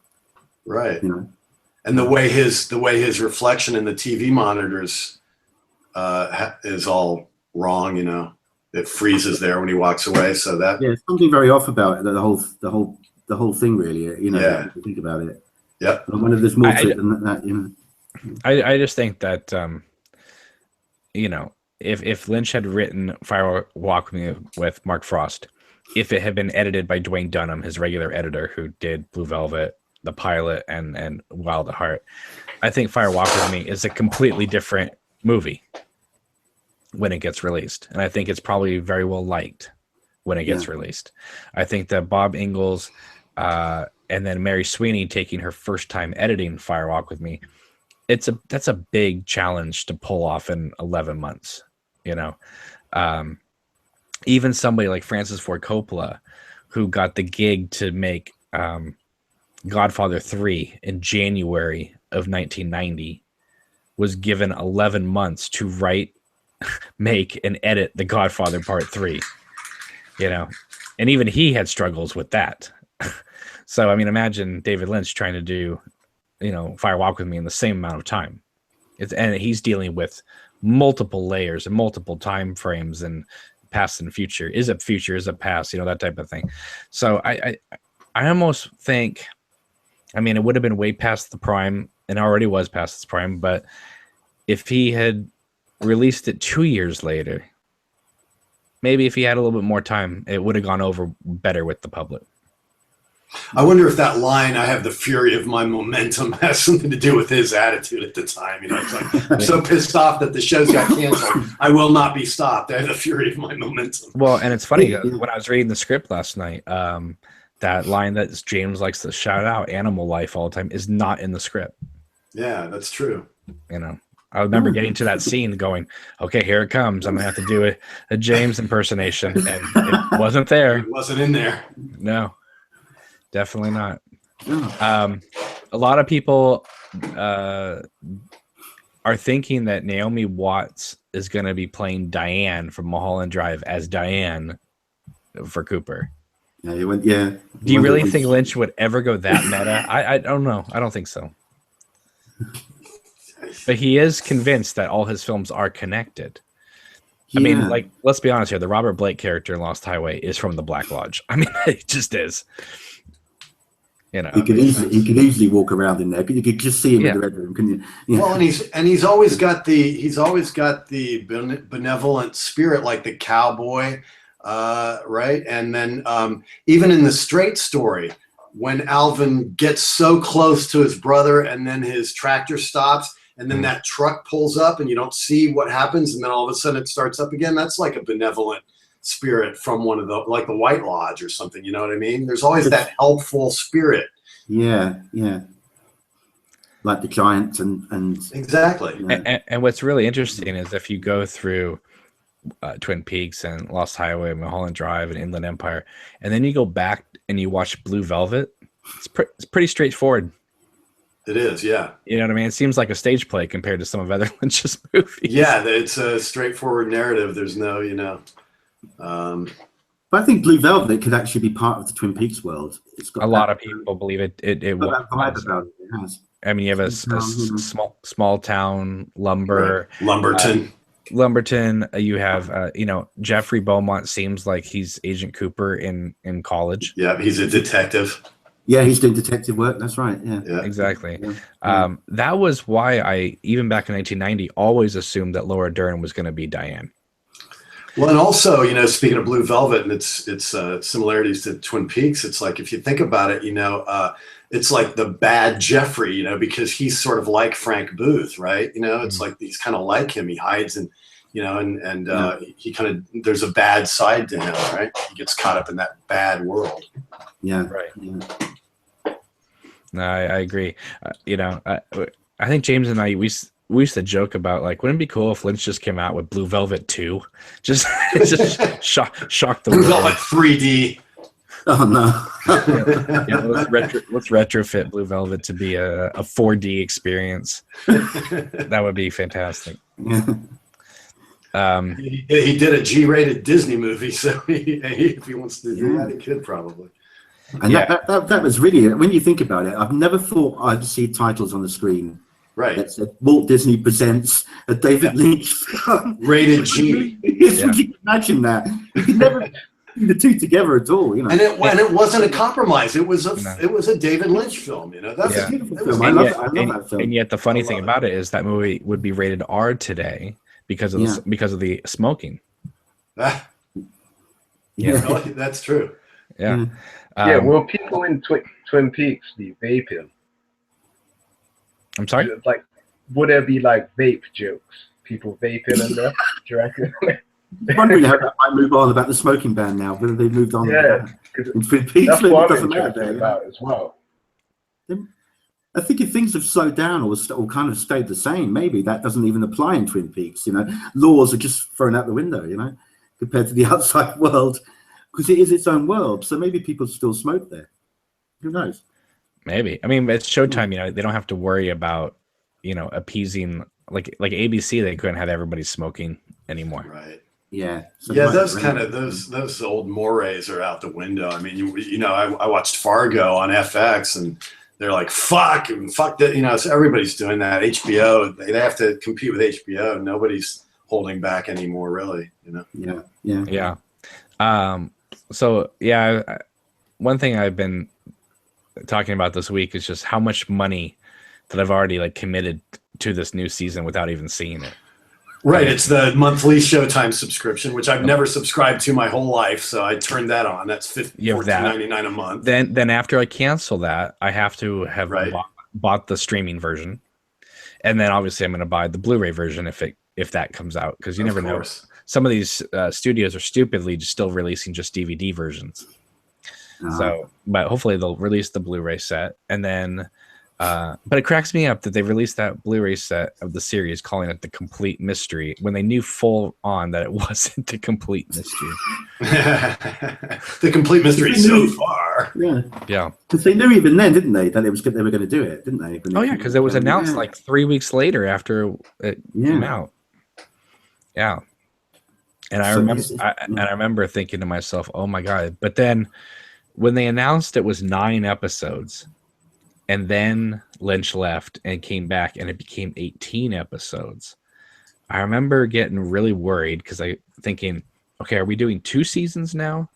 Right. And the way his reflection in the TV monitors is all wrong. It freezes there when he walks away. So that something very off about it, the whole thing really. If you think about it. Yep. I wonder if there's more to it than that, you know. I just think that you know, if Lynch had written Fire Walk with Me with Mark Frost, if it had been edited by Dwayne Dunham, his regular editor who did Blue Velvet, the pilot, and Wild at Heart, I think Fire Walk with Me is a completely different movie when it gets released, and I think it's probably very well liked when it gets released. I think that Bob Ingalls and then Mary Sweeney taking her first time editing Fire Walk with Me, that's a big challenge to pull off in 11 months, you know. Even somebody like Francis Ford Coppola, who got the gig to make Godfather 3 in January of 1990, was given 11 months to write, make, and edit The Godfather Part 3, you know. And even he had struggles with that. So, I mean, imagine David Lynch trying to do, you know, Fire Walk with Me in the same amount of time. And he's dealing with multiple layers and multiple time frames and past and future. Is it future? Is it past? You know, that type of thing. So I almost think, I mean, it would have been way past the prime, and already was past its prime, but if he had released it 2 years later, maybe if he had a little bit more time, it would have gone over better with the public. I wonder if that line, "I have the fury of my momentum," has something to do with his attitude at the time. You know, it's like, I'm so pissed off that the shows got canceled. I will not be stopped. I have the fury of my momentum. Well, and it's funny, when I was reading the script last night, that line that James likes to shout out, "animal life" all the time, is not in the script. Yeah, that's true. You know, I remember getting to that scene going, okay, here it comes. I'm going to have to do a James impersonation. And it wasn't there. It wasn't in there. No. Definitely not. A lot of people are thinking that Naomi Watts is going to be playing Diane from Mulholland Drive as Diane for Cooper. Yeah, you went, yeah. Do you really think Lynch would ever go that meta? I don't know. I don't think so. But he is convinced that all his films are connected. I mean, like, let's be honest here. The Robert Blake character in Lost Highway is from the Black Lodge. I mean, it just is. You know, he could easily walk around in there. You could just see him in the Red Room, couldn't you? Yeah. Well, and he's always got the benevolent spirit, like the cowboy, right? And then even in the Straight Story, when Alvin gets so close to his brother, and then his tractor stops, and then that truck pulls up, and you don't see what happens, and then all of a sudden it starts up again. That's like a benevolent spirit from one of the, like the White Lodge or something, you know what I mean? There's always that helpful spirit. Yeah, like the Giants and exactly. You know. And what's really interesting is if you go through Twin Peaks and Lost Highway, Mulholland Drive, and Inland Empire, and then you go back and you watch Blue Velvet, it's pretty straightforward. It is, yeah. You know what I mean? It seems like a stage play compared to some of other Lynch's movies. Yeah, it's a straightforward narrative. There's no, you know. But I think Blue Velvet could actually be part of the Twin Peaks world. It's got a lot of people believe it. It that vibe about it. It has. I mean, you have a small town, Lumber, right. Lumberton. You have, you know, Jeffrey Beaumont seems like he's Agent Cooper in college. Yeah, he's a detective. Yeah, he's doing detective work. That's right. Yeah, exactly. Yeah. That was why I, even back in 1990, always assumed that Laura Dern was going to be Diane. Well, and also, you know, speaking of Blue Velvet and its similarities to Twin Peaks, it's like, if you think about it, you know, it's like the bad Jeffrey, you know, because he's sort of like Frank Booth, right? You know, it's like he's kind of like him. He hides and, you know, and he kind of, there's a bad side to him, right? He gets caught up in that bad world. Yeah, right. Yeah. No, I agree. You know, I think James and I, we used to joke about, like, wouldn't it be cool if Lynch just came out with Blue Velvet 2? Just shock the Blue world. Velvet 3D. Oh no. Let's retrofit Blue Velvet to be a 4D experience. That would be fantastic. Yeah. He did a G-rated Disney movie, so if he wants to do that, he could probably. And that was really, when you think about it, I've never thought I'd see titles on the screen. Right. That said, Walt Disney presents a David Lynch film. Rated G. Yes, would you imagine that? You could never. the two together at all, you know. And it wasn't a compromise. It was No. a David Lynch film. You know, that's Yeah. a beautiful Film. film. I love that film. And yet the funny I thing love about it is that movie would be rated R today because of the smoking. Ah, Yeah. really? That's true. Yeah. Yeah, will people in Twin Peaks be vaping? I'm sorry? Like, would there be like vape jokes? People vaping in there? Do you reckon? I'm wondering how that might move on about the smoking ban now, whether they've moved on. Yeah, because in Twin Peaks, that's maybe it what I'm doesn't matter interested there, about as well. I think if things have slowed down or kind of stayed the same, maybe that doesn't even apply in Twin Peaks. You know, laws are just thrown out the window, you know, compared to the outside world, because it is its own world. So maybe people still smoke there. Who knows? Maybe. I mean, it's Showtime, you know, they don't have to worry about, you know, appeasing like ABC, they couldn't have everybody smoking anymore. Right. Yeah. So Yeah, those old mores are out the window. I mean, you know, I watched Fargo on FX, and they're like, fuck that. You know, so everybody's doing that. HBO, they have to compete with HBO. Nobody's holding back anymore, really. You know. Yeah. So yeah, one thing I've been talking about this week is just how much money that I've already like committed to this new season without even seeing it. Right, it's the monthly Showtime subscription, which I've never subscribed to my whole life, so I turned that on. That's $14.99 a month. Then after I cancel that, I have to have bought the streaming version, and then obviously I'm going to buy the Blu-ray version if that comes out, because you never know. Some of these studios are stupidly just still releasing just DVD versions. So, but hopefully they'll release the Blu-ray set, and then. But it cracks me up that they released that Blu-ray set of the series calling it the complete mystery when they knew full on that it wasn't the complete mystery. The complete mystery so far. Yeah. Because they knew even then, didn't they, that they were going to do it, didn't they? Oh yeah, because it was announced like 3 weeks later after it came out. Yeah. And I remember thinking to myself, "Oh my god!" But then when they announced it was 9 episodes. And then Lynch left and came back, and it became 18 episodes. I remember getting really worried because I thinking, okay, are we doing 2 seasons now?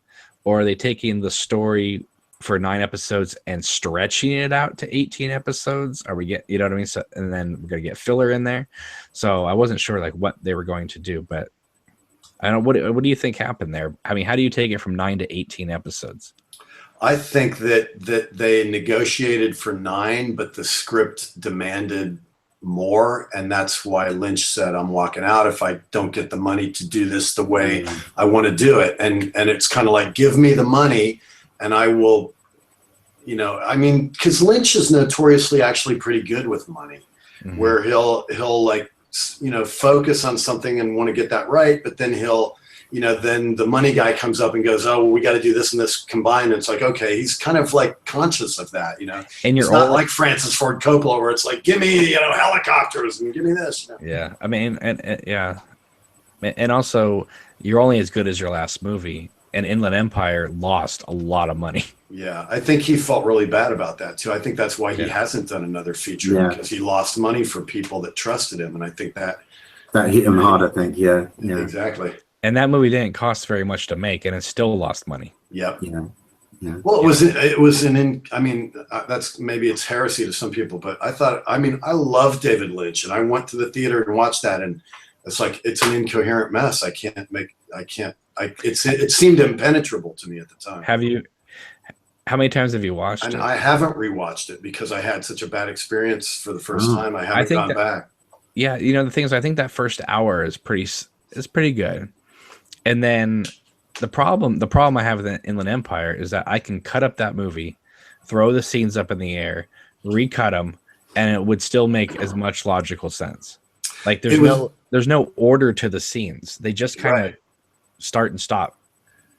Or are they taking the story for 9 episodes and stretching it out to 18 episodes? Are we you know what I mean? So, and then we're going to get filler in there. So I wasn't sure like what they were going to do, but I don't know. What do you think happened there? I mean, how do you take it from 9 to 18 episodes? I think that they negotiated for 9, but the script demanded more, and that's why Lynch said, "I'm walking out if I don't get the money to do this the way I want to do it." And it's kind of like, give me the money, and I will. You know, I mean, because Lynch is notoriously actually pretty good with money, where he'll like, you know, focus on something and want to get that right, but then then the money guy comes up and goes, "Oh, well, we got to do this and this combined." And it's like, okay, he's kind of like conscious of that, you know. And it's not like Francis Ford Coppola, where it's like, give me, you know, helicopters and give me this. You know? Yeah, I mean, and also, you're only as good as your last movie. And Inland Empire lost a lot of money. Yeah, I think he felt really bad about that too. I think that's why he hasn't done another feature, because he lost money for people that trusted him, and I think that hit him hard. I think, yeah, exactly. And that movie didn't cost very much to make, and it still lost money. Yep. Yeah. Well, it was I mean, that's maybe it's heresy to some people, but I love David Lynch, and I went to the theater and watched that, and it's like, it's an incoherent mess. It seemed impenetrable to me at the time. How many times have you watched it? I haven't rewatched it because I had such a bad experience for the first time. I haven't gone back. Yeah, you know, the thing is, I think that first hour is pretty good. And then the problem I have with Inland Empire is that I can cut up that movie, throw the scenes up in the air, recut them, and it would still make as much logical sense. Like there's no order to the scenes. They just kind of start and stop.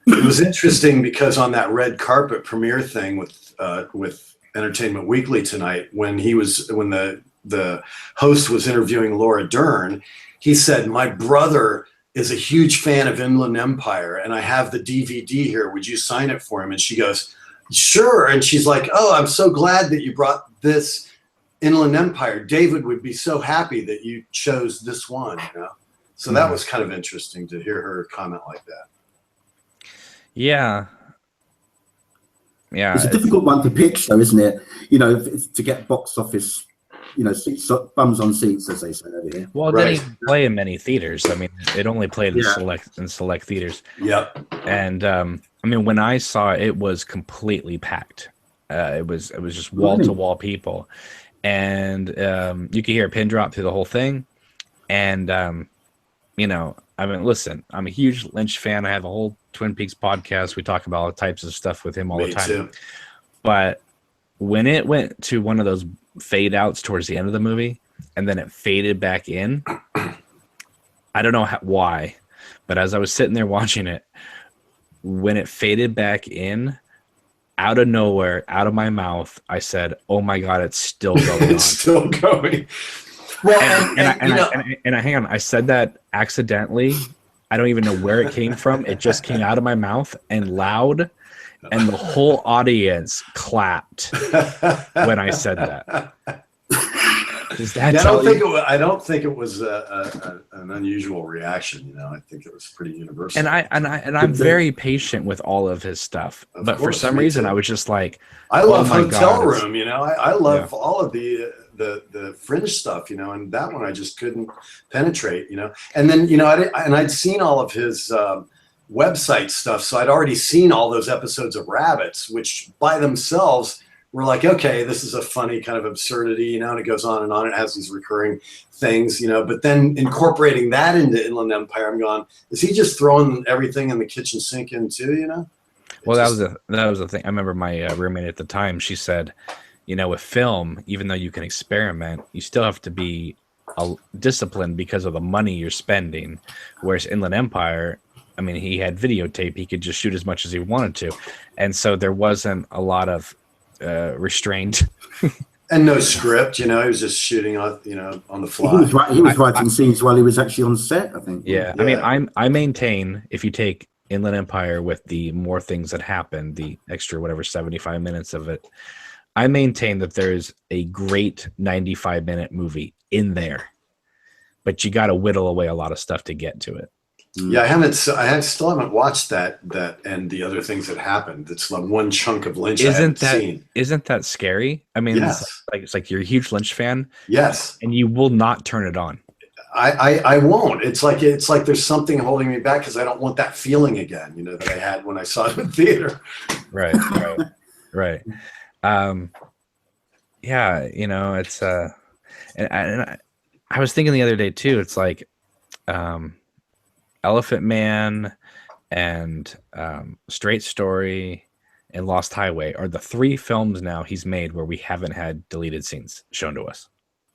It was interesting because on that red carpet premiere thing with Entertainment Weekly tonight, when the host was interviewing Laura Dern, he said, "My brother is a huge fan of Inland Empire, and I have the DVD here. Would you sign it for him?" And she goes, "Sure." And she's like, "Oh, I'm so glad that you brought this Inland Empire. David would be so happy that you chose this one." You know? So that was kind of interesting to hear her comment like that. Yeah. It's a difficult one to pitch, though, isn't it? It's to get box office, seats, bums on seats, as they say over here. Well, Right. then he didn't play in many theaters. I mean, it only played in Yeah. select theaters. Yep. And I mean, when I saw it, it was completely packed. It was just wall to wall people, and you could hear a pin drop through the whole thing. And I mean, listen, I'm a huge Lynch fan. I have a whole Twin Peaks podcast. We talk about all types of stuff with him all the time. Too. But when it went to one of those fade outs towards the end of the movie, and then it faded back in, I don't know why, but as I was sitting there watching it, when it faded back in, out of nowhere, out of my mouth, I said, "Oh my God, it's still going on." It's still going. Well, and I hang on. I said that accidentally. I don't even know where it came from. It just came out of my mouth and loud, and the whole audience clapped when I said that. Does that I don't think it was an unusual reaction. I think it was pretty universal. And I'm very patient with all of his stuff, but for some reason I was just like, I love Hotel God, Room. I love all of the fringe stuff. And that one I just couldn't penetrate. And then I'd seen all of his website stuff, so I'd already seen all those episodes of Rabbits, which by themselves were like, okay, this is a funny kind of absurdity, and it goes on and on. It has these recurring things, but then incorporating that into Inland Empire, I'm going, is he just throwing everything in the kitchen sink in too, Well, that was the thing. I remember my roommate at the time, she said, with film, even though you can experiment, you still have to be disciplined because of the money you're spending. Whereas Inland Empire, I mean, he had videotape. He could just shoot as much as he wanted to. And so there wasn't a lot of restraint. And no script, he was just shooting on the fly. He was writing scenes while he was actually on set, I think. Yeah. I mean, I maintain, if you take Inland Empire with the more things that happen, the extra 75 minutes of it, I maintain that there's a great 95-minute movie in there, but you got to whittle away a lot of stuff to get to it. Yeah, I still haven't watched that and the other things that happened. It's like one chunk of Lynch I haven't seen. Isn't that scary? I mean, yes. it's like you're a huge Lynch fan. Yes. And you will not turn it on. I won't. It's like there's something holding me back because I don't want that feeling again, that I had when I saw it in theater. Right. Yeah, it's and I was thinking the other day too, it's like Elephant Man and Straight Story and Lost Highway are the 3 films now he's made where we haven't had deleted scenes shown to us.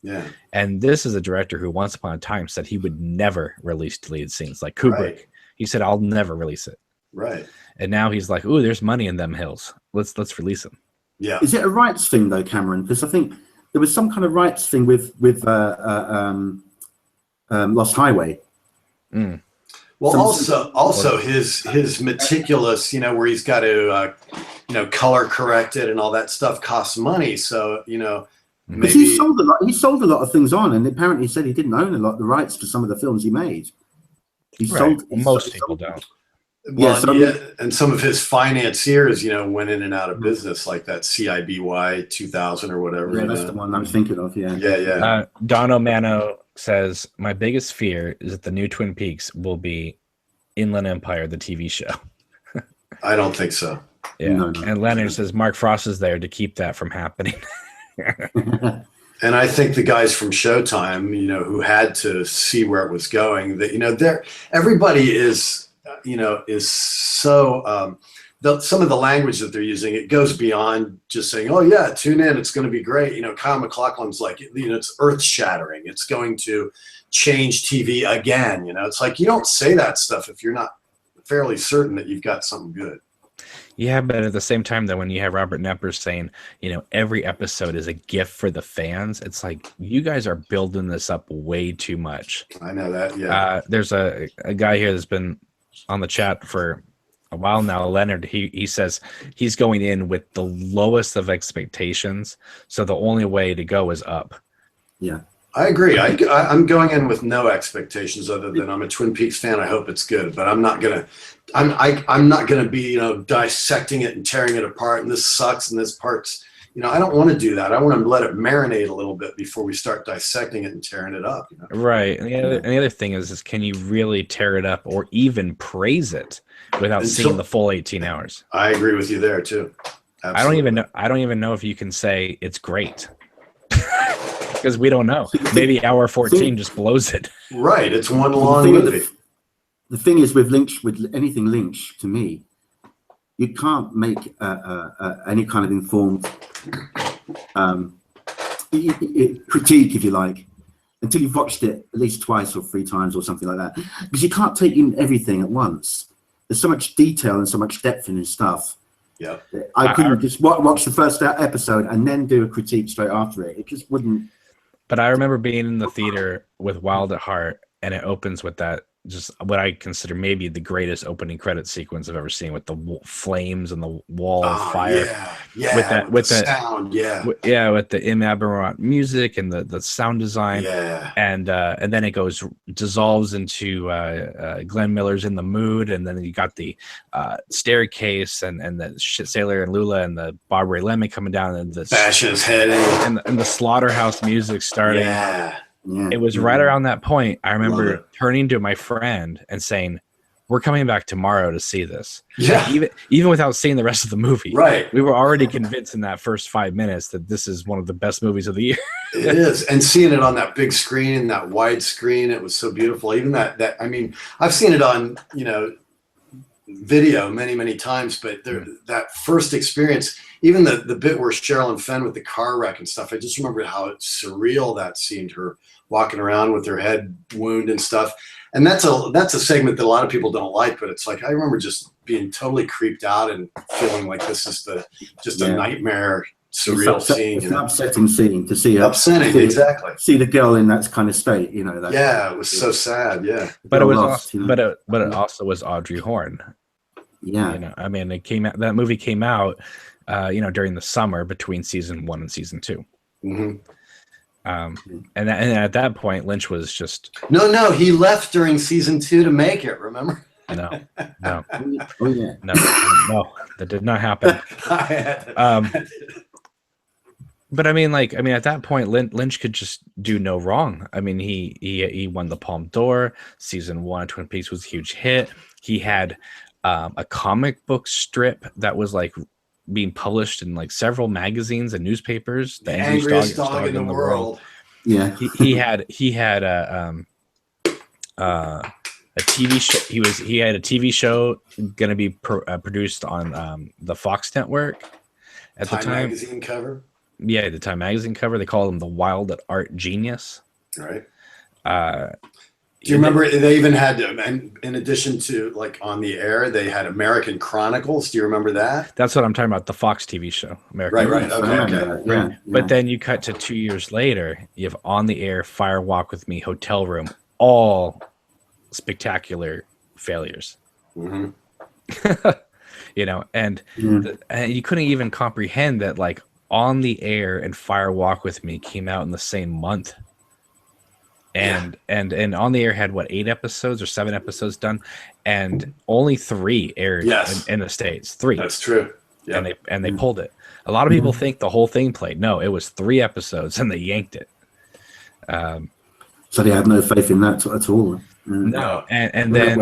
Yeah. And this is a director who once upon a time said he would never release deleted scenes. Like Kubrick, right. He said, I'll never release it. Right. And now he's like, ooh, there's money in them hills. Let's release them. Yeah. Is it a rights thing though, Cameron? Because I think there was some kind of rights thing with Lost Highway. Mm. Well, also his meticulous, where he's got to, color correct it and all that stuff costs money. So, because he sold a lot of things on, and apparently he said he didn't own a lot of the rights to some of the films he made. Most people don't. Well, and some of his financiers, went in and out of business, like that CIBY 2000 or whatever. Yeah, that's the one I was thinking of. Yeah. Yeah. Don O'Mano says, my biggest fear is that the new Twin Peaks will be Inland Empire, the TV show. I don't think so. Yeah. No. And Leonard says Mark Frost is there to keep that from happening. And I think the guys from Showtime, who had to see where it was going, that, everybody is, is so, some of the language that they're using, it goes beyond just saying, oh yeah, tune in, it's going to be great. Kyle MacLachlan's like, it's earth shattering. It's going to change TV again. It's like, you don't say that stuff if you're not fairly certain that you've got something good. Yeah, but at the same time, though, when you have Robert Knepper saying, every episode is a gift for the fans, it's like, you guys are building this up way too much. I know that, yeah. There's a guy here that's been on the chat for a while now, Leonard. He says he's going in with the lowest of expectations, so the only way to go is up. Yeah. I agree. I'm going in with no expectations other than I'm a Twin Peaks fan. I hope it's good, but I'm not going to I'm not going to be, dissecting it and tearing it apart. And this sucks. And this part's, I don't want to do that. I want to let it marinate a little bit before we start dissecting it and tearing it up. Right. And the other thing is can you really tear it up or even praise it without seeing the full 18 hours? I agree with you there too. Absolutely. I don't even know if you can say it's great. Because we don't know. Maybe hour 14 just blows it. Right. It's one long movie. The thing is with Lynch, with anything Lynch, to me, you can't make any kind of informed critique, if you like, until you've watched it at least twice or 3 times or something like that. Because you can't take in everything at once. There's so much detail and so much depth in his stuff. Yeah, I couldn't just watch the first episode and then do a critique straight after it. It just wouldn't. But I remember being in the theater with Wild at Heart, and it opens with that, just what I consider maybe the greatest opening credit sequence I've ever seen, with the flames and the wall of fire. Yeah, with the sound, with the Im Abirant music and the sound design. And then it dissolves into Glenn Miller's In the Mood, and then you got the staircase and the Sailor and Lula and the Bob Ray Lemon coming down, and the bashing his head in, and the slaughterhouse music starting. Yeah. It was right around that point. I remember turning to my friend and saying, "We're coming back tomorrow to see this." Yeah. Like, even without seeing the rest of the movie. Right. We were already convinced in that first 5 minutes that this is one of the best movies of the year. It is. And seeing it on that big screen, that wide screen, it was so beautiful. Even that I mean, I've seen it on, video many, many times, but that first experience, even the bit where Cheryl and Fenn with the car wreck and stuff, I just remember how surreal that seemed, her walking around with her head wound and stuff. And that's a segment that a lot of people don't like, but it's like, I remember just being totally creeped out and feeling like this is a nightmare, surreal scene. It's an upsetting scene to see. Exactly. See the girl in that kind of state, it was so sad. Yeah. But it was also, but it also was Audrey Horne. Yeah. I mean, that movie came out, during the summer between season 1 and season 2. Mm-hmm. And at that point, Lynch was just no. He left during season 2 to make it. Remember? No. Oh yeah. No, that did not happen. But I mean, at that point, Lynch could just do no wrong. I mean, he won the Palme d'Or. Season 1 of Twin Peaks was a huge hit. He had a comic book strip that was being published in several magazines and newspapers. The angriest dog in the world. Yeah, he had a TV show. He had a TV show going to be produced on the Fox network at the time. Magazine cover. Yeah, the Time magazine cover. They called him the Wild at Art Genius. Right. Do you remember they even had, in addition to on the air, they had American Chronicles? Do you remember that? That's what I'm talking about. The Fox TV show. American Right. Okay. Yeah. But then you cut to 2 years later, you have On the Air, Fire Walk with Me, Hotel Room, all spectacular failures. Mm-hmm. And you couldn't even comprehend that On the Air and Fire Walk with Me came out in the same month. And On the Air had 8 episodes or 7 episodes done, and only 3 aired in the States. 3. That's true. Yeah. And they pulled it. A lot of people think the whole thing played. No, it was 3 episodes, and they yanked it. So they had no faith in that at all. No, and then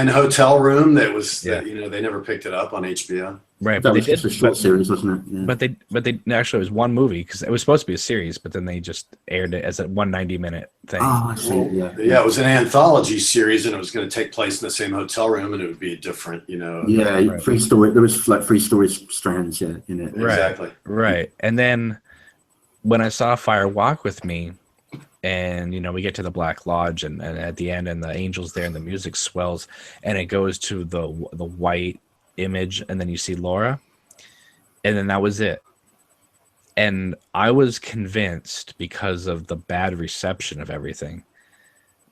Hotel Room. That was they never picked it up on HBO. Right, that was just a short series, wasn't it? Yeah. But they actually, it was one movie because it was supposed to be a series, but then they just aired it as a 190-minute thing. Oh, I see. Yeah, it was an anthology series, and it was going to take place in the same hotel room, and it would be a different, Yeah, right. 3 story. There was 3 story strands, in it. Exactly. Right, and then when I saw Fire Walk with Me, and we get to the Black Lodge, and at the end, and the angels there, and the music swells, and it goes to the white image, and then you see Laura, and then that was it. And I was convinced, because of the bad reception of everything,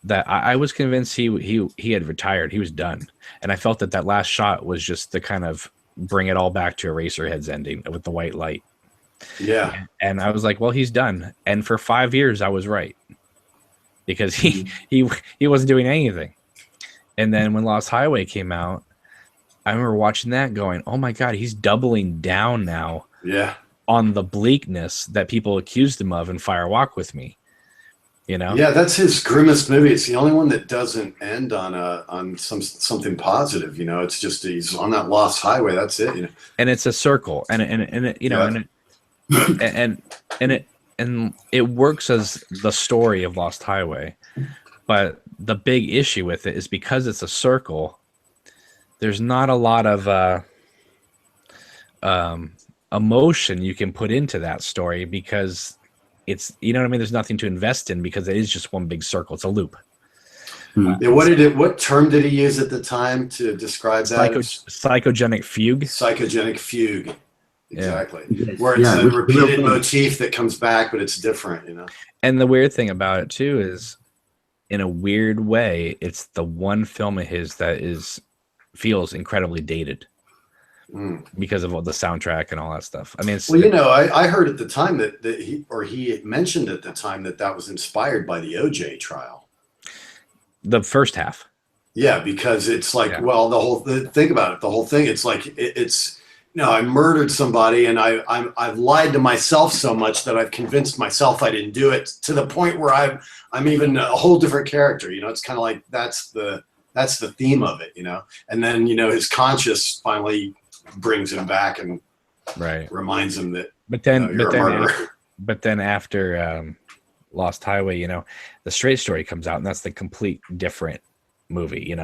that I was convinced he had retired. He was done, and I felt that last shot was just to kind of bring it all back to Eraserhead's ending with the white light. Yeah. And I was like, well, he's done. And for 5 years I was right, because he wasn't doing anything. And then when Lost Highway came out, I remember watching that going, oh my God, he's doubling down now Yeah. on the bleakness that people accused him of in Fire Walk with Me. You know? Yeah, that's his grimmest movie. It's the only one that doesn't end on something positive. You know, it's just he's on that lost highway. That's it. You know, And it's a circle, and it, you know, Yeah. and it works as the story of Lost Highway. But the big issue with it is because it's a circle, there's not a lot of emotion you can put into that story because it's, you know what I mean? There's nothing to invest in because it is just one big circle. It's a loop. Yeah, what term did he use at the time to describe that? Psychogenic fugue. Psychogenic fugue. Exactly. Yes. Where it's Yeah, a which- repeated motif that comes back, but it's different, you know? And the weird thing about it too is, in a weird way, it's the one film of his that feels incredibly dated because of all the soundtrack and all that stuff. I mean, Well, you know, I heard at the time that he mentioned at the time that was inspired by the OJ trial. the first half. Yeah, because it's like, Yeah. well, think about it. The whole thing, it's like it's I murdered somebody and I've lied to myself so much that I've convinced myself I didn't do it, to the point where I'm even a whole different character. You know, it's kind of like that's the theme of it. You know, and then his conscience finally brings him back and reminds him that. But then, you're a murderer. but then after Lost Highway, the Straight Story comes out, and that's the complete different movie.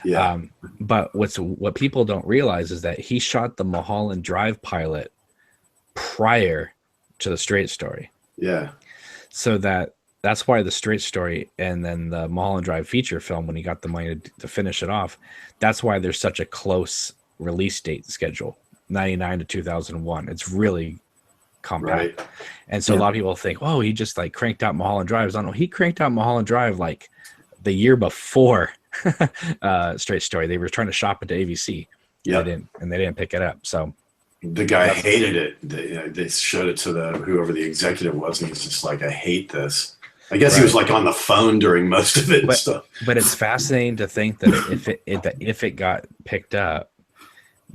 Yeah. But what people don't realize is that he shot the Mulholland Drive pilot prior to the Straight Story. Yeah. So that's why the Straight Story and then the Mulholland Drive feature film, when he got the money to finish it off, that's why there's such a close release date schedule, 99 to 2001. It's really compact. Right. And so a lot of people think, oh, he just like cranked out Mulholland Drive. No, he cranked out Mulholland Drive like the year before Straight Story. They were trying to shop it to AVC. Yeah. They didn't pick it up. So the guy hated it. They showed it to whoever the executive was, and he's just like, I hate this. I guess he was like on the phone during most of it and stuff. But it's fascinating to think that if it got picked up,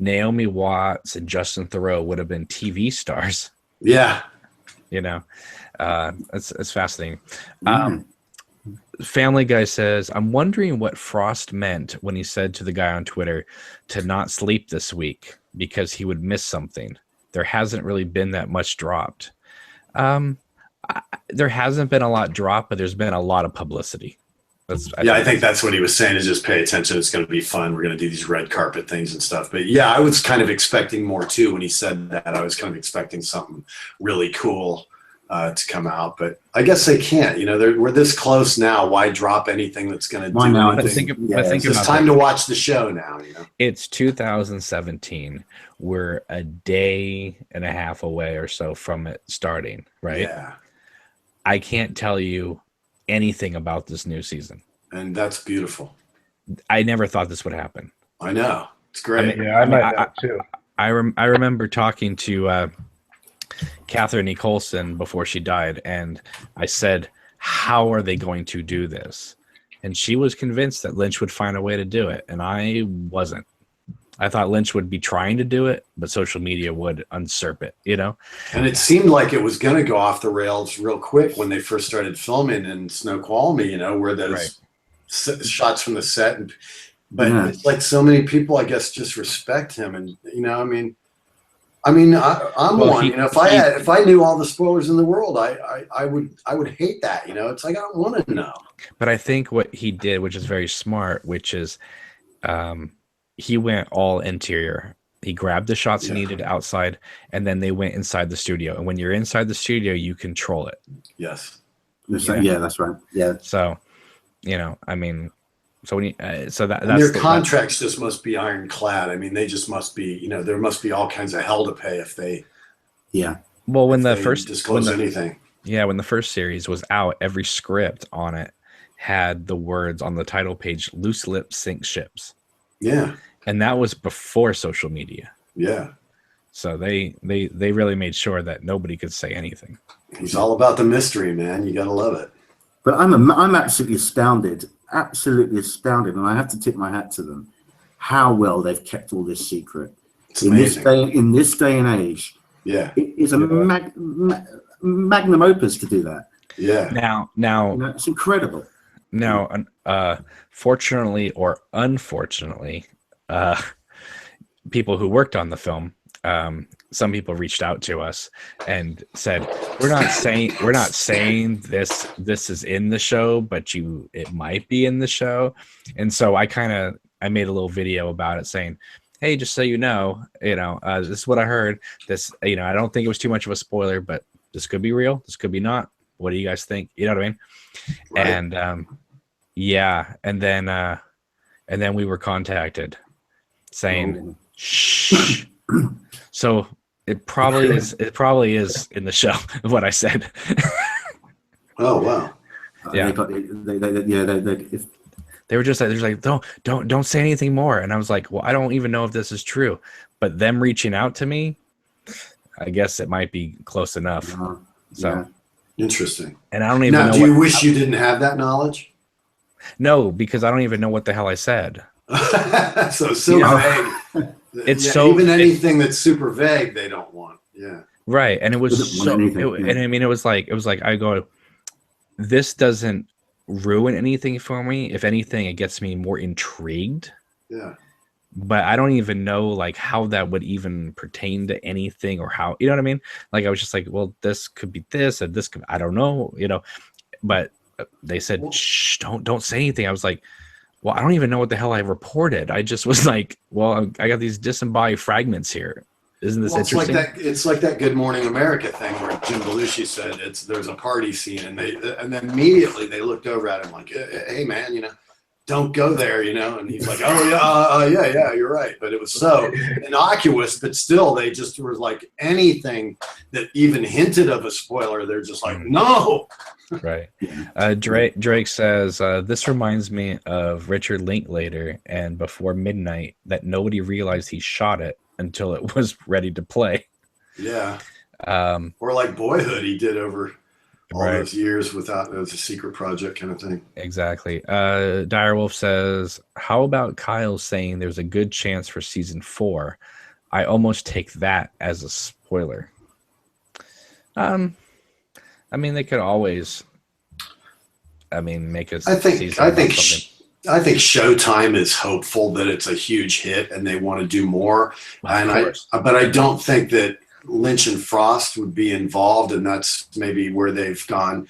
Naomi Watts and Justin Theroux would have been TV stars. Yeah. It's fascinating. Family Guy says, I'm wondering what Frost meant when he said to the guy on Twitter to not sleep this week because he would miss something. There hasn't really been that much dropped. There hasn't been a lot dropped, but there's been a lot of publicity. I think that's what he was saying, is just pay attention. It's going to be fun. We're going to do these red carpet things and stuff. But yeah, I was kind of expecting more too when he said that. I was kind of expecting something really cool to come out, but I guess they can't. We're this close now. Why drop anything that's going to do anything? It's time to watch the show now. It's 2017. We're a day and a half away or so from it starting, right? Yeah. I can't tell you anything about this new season, and that's beautiful. I never thought this would happen. I know, it's great. I like that too. I remember talking to Catherine Nicholson before she died, and I said, how are they going to do this? And she was convinced that Lynch would find a way to do it, and I wasn't. I thought Lynch would be trying to do it, but social media would usurp it, And it seemed like it was going to go off the rails real quick when they first started filming in Snoqualmie, where those shots from the set. But it's like so many people, I guess, just respect him. And, I'm one. If I knew all the spoilers in the world, I would hate that. It's like, I don't want to know. But I think what he did, which is very smart, which is he went all interior. He grabbed the shots he needed outside, and then they went inside the studio. And when you're inside the studio, you control it. Yes. Yeah, that's right. Yeah. So, so when you, that's their contracts just must be ironclad. I mean, they just must be, there must be all kinds of hell to pay if they. Yeah. Well, when the first disclose anything. Yeah, when the first series was out, every script on it had the words on the title page, "Loose lips sink ships." Yeah. And that was before social media. Yeah. So they really made sure that nobody could say anything. He's all about the mystery, man. You got to love it. But I'm absolutely astounded, and I have to tip my hat to them how well they've kept all this secret. It's amazing. In this day and age. Yeah, it is a magnum opus to do that. yeah. Now, You know, it's incredible. Now, fortunately or unfortunately, people who worked on the film, some people reached out to us and said, we're not saying this is in the show, but it might be in the show. And so I made a little video about it saying, hey, just so you know, this is what I heard. This, I don't think it was too much of a spoiler, but this could be real. This could be not. What do you guys think? You know what I mean? Right. And yeah, and then we were contacted saying, shh. So it probably is in the show of what I said. Oh wow. Yeah. They were just like, don't say anything more. And I was like, well, I don't even know if this is true. But them reaching out to me, I guess it might be close enough. So interesting. And I don't even know. Do you wish you didn't have that knowledge? No, because I don't even know what the hell I said. so vague. Even anything that's super vague, they don't want. Yeah. Right. And it was it was like I go, this doesn't ruin anything for me. If anything, it gets me more intrigued. Yeah. But I don't even know like how that would even pertain to anything or how, you know what I mean? Like I was just like, well, this could be this and this could, I don't know, but they said, shh, don't say anything. I was like, well, I don't even know what the hell I reported. I just was like, well, I got these disembodied fragments here. Isn't this interesting? It's like that Good Morning America thing where Jim Belushi said there's a party scene and then immediately they looked over at him like, hey man, don't go there, and he's like, oh yeah, you're right. But it was so innocuous, but still they just were like anything that even hinted of a spoiler, they're just like, no. Right. Drake says, this reminds me of Richard Linklater and Before Midnight, that nobody realized he shot it until it was ready to play. Yeah. Or like Boyhood he did over all those years without, it was a secret project kind of thing. Exactly. Direwolf says, how about Kyle saying there's a good chance for season 4? I almost take that as a spoiler. I mean, they could always, make us. I think Showtime is hopeful that it's a huge hit and they want to do more. But I don't think that Lynch and Frost would be involved, and that's maybe where they've gone.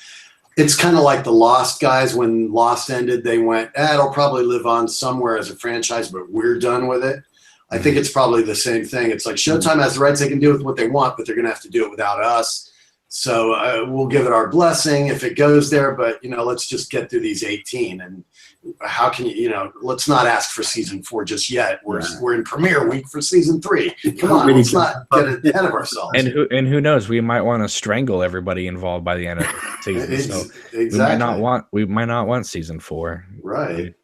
It's kind of like the Lost guys. When Lost ended, they went, it'll probably live on somewhere as a franchise, but we're done with it. I think it's probably the same thing. It's like Showtime has the rights; they can do with what they want, but they're going to have to do it without us. So we'll give it our blessing if it goes there, but let's just get through these 18. And how can let's not ask for season 4 just yet. We're in premiere week for season 3. Come on, let's not get ahead of ourselves. And who knows? We might want to strangle everybody involved by the end of the season. So exactly. we might not want season 4. Right.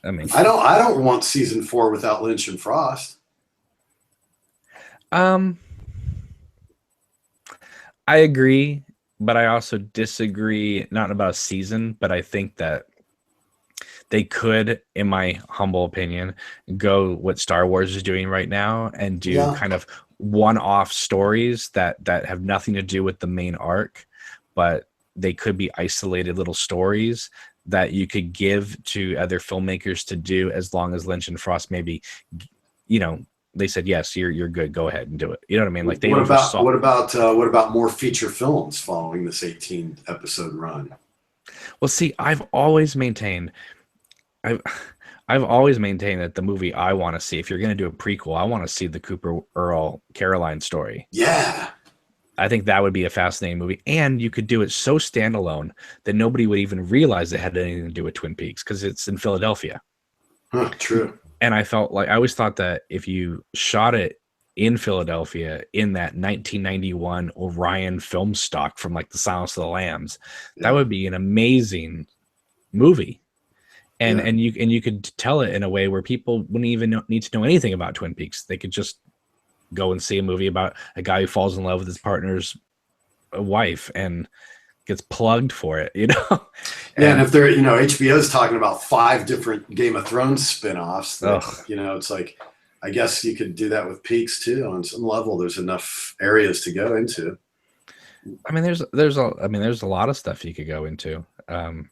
I mean, I don't want season 4 without Lynch and Frost. I agree, but I also disagree, not about a season, but I think that they could, in my humble opinion, go what Star Wars is doing right now and do kind of one-off stories that have nothing to do with the main arc, but they could be isolated little stories that you could give to other filmmakers to do, as long as Lynch and Frost maybe, they said, yes, you're good, go ahead and do it. You know what I mean? Like what about more feature films following this 18 episode run? Well, see, I've always maintained that the movie I want to see, if you're going to do a prequel, I want to see the Cooper Earl Caroline story. Yeah. I think that would be a fascinating movie. And you could do it so standalone that nobody would even realize it had anything to do with Twin Peaks because it's in Philadelphia. Huh, true. And I always thought that if you shot it in Philadelphia in that 1991 Orion film stock from like The Silence of the Lambs, that would be an amazing movie. And you could tell it in a way where people wouldn't even need to know anything about Twin Peaks. They could just go and see a movie about a guy who falls in love with his partner's wife, and gets plugged for it, Yeah, and if they're, HBO's talking about 5 different Game of Thrones spinoffs, that, it's like, I guess you could do that with Peaks too. On some level, there's enough areas to go into. I mean, there's a lot of stuff you could go into. Hell,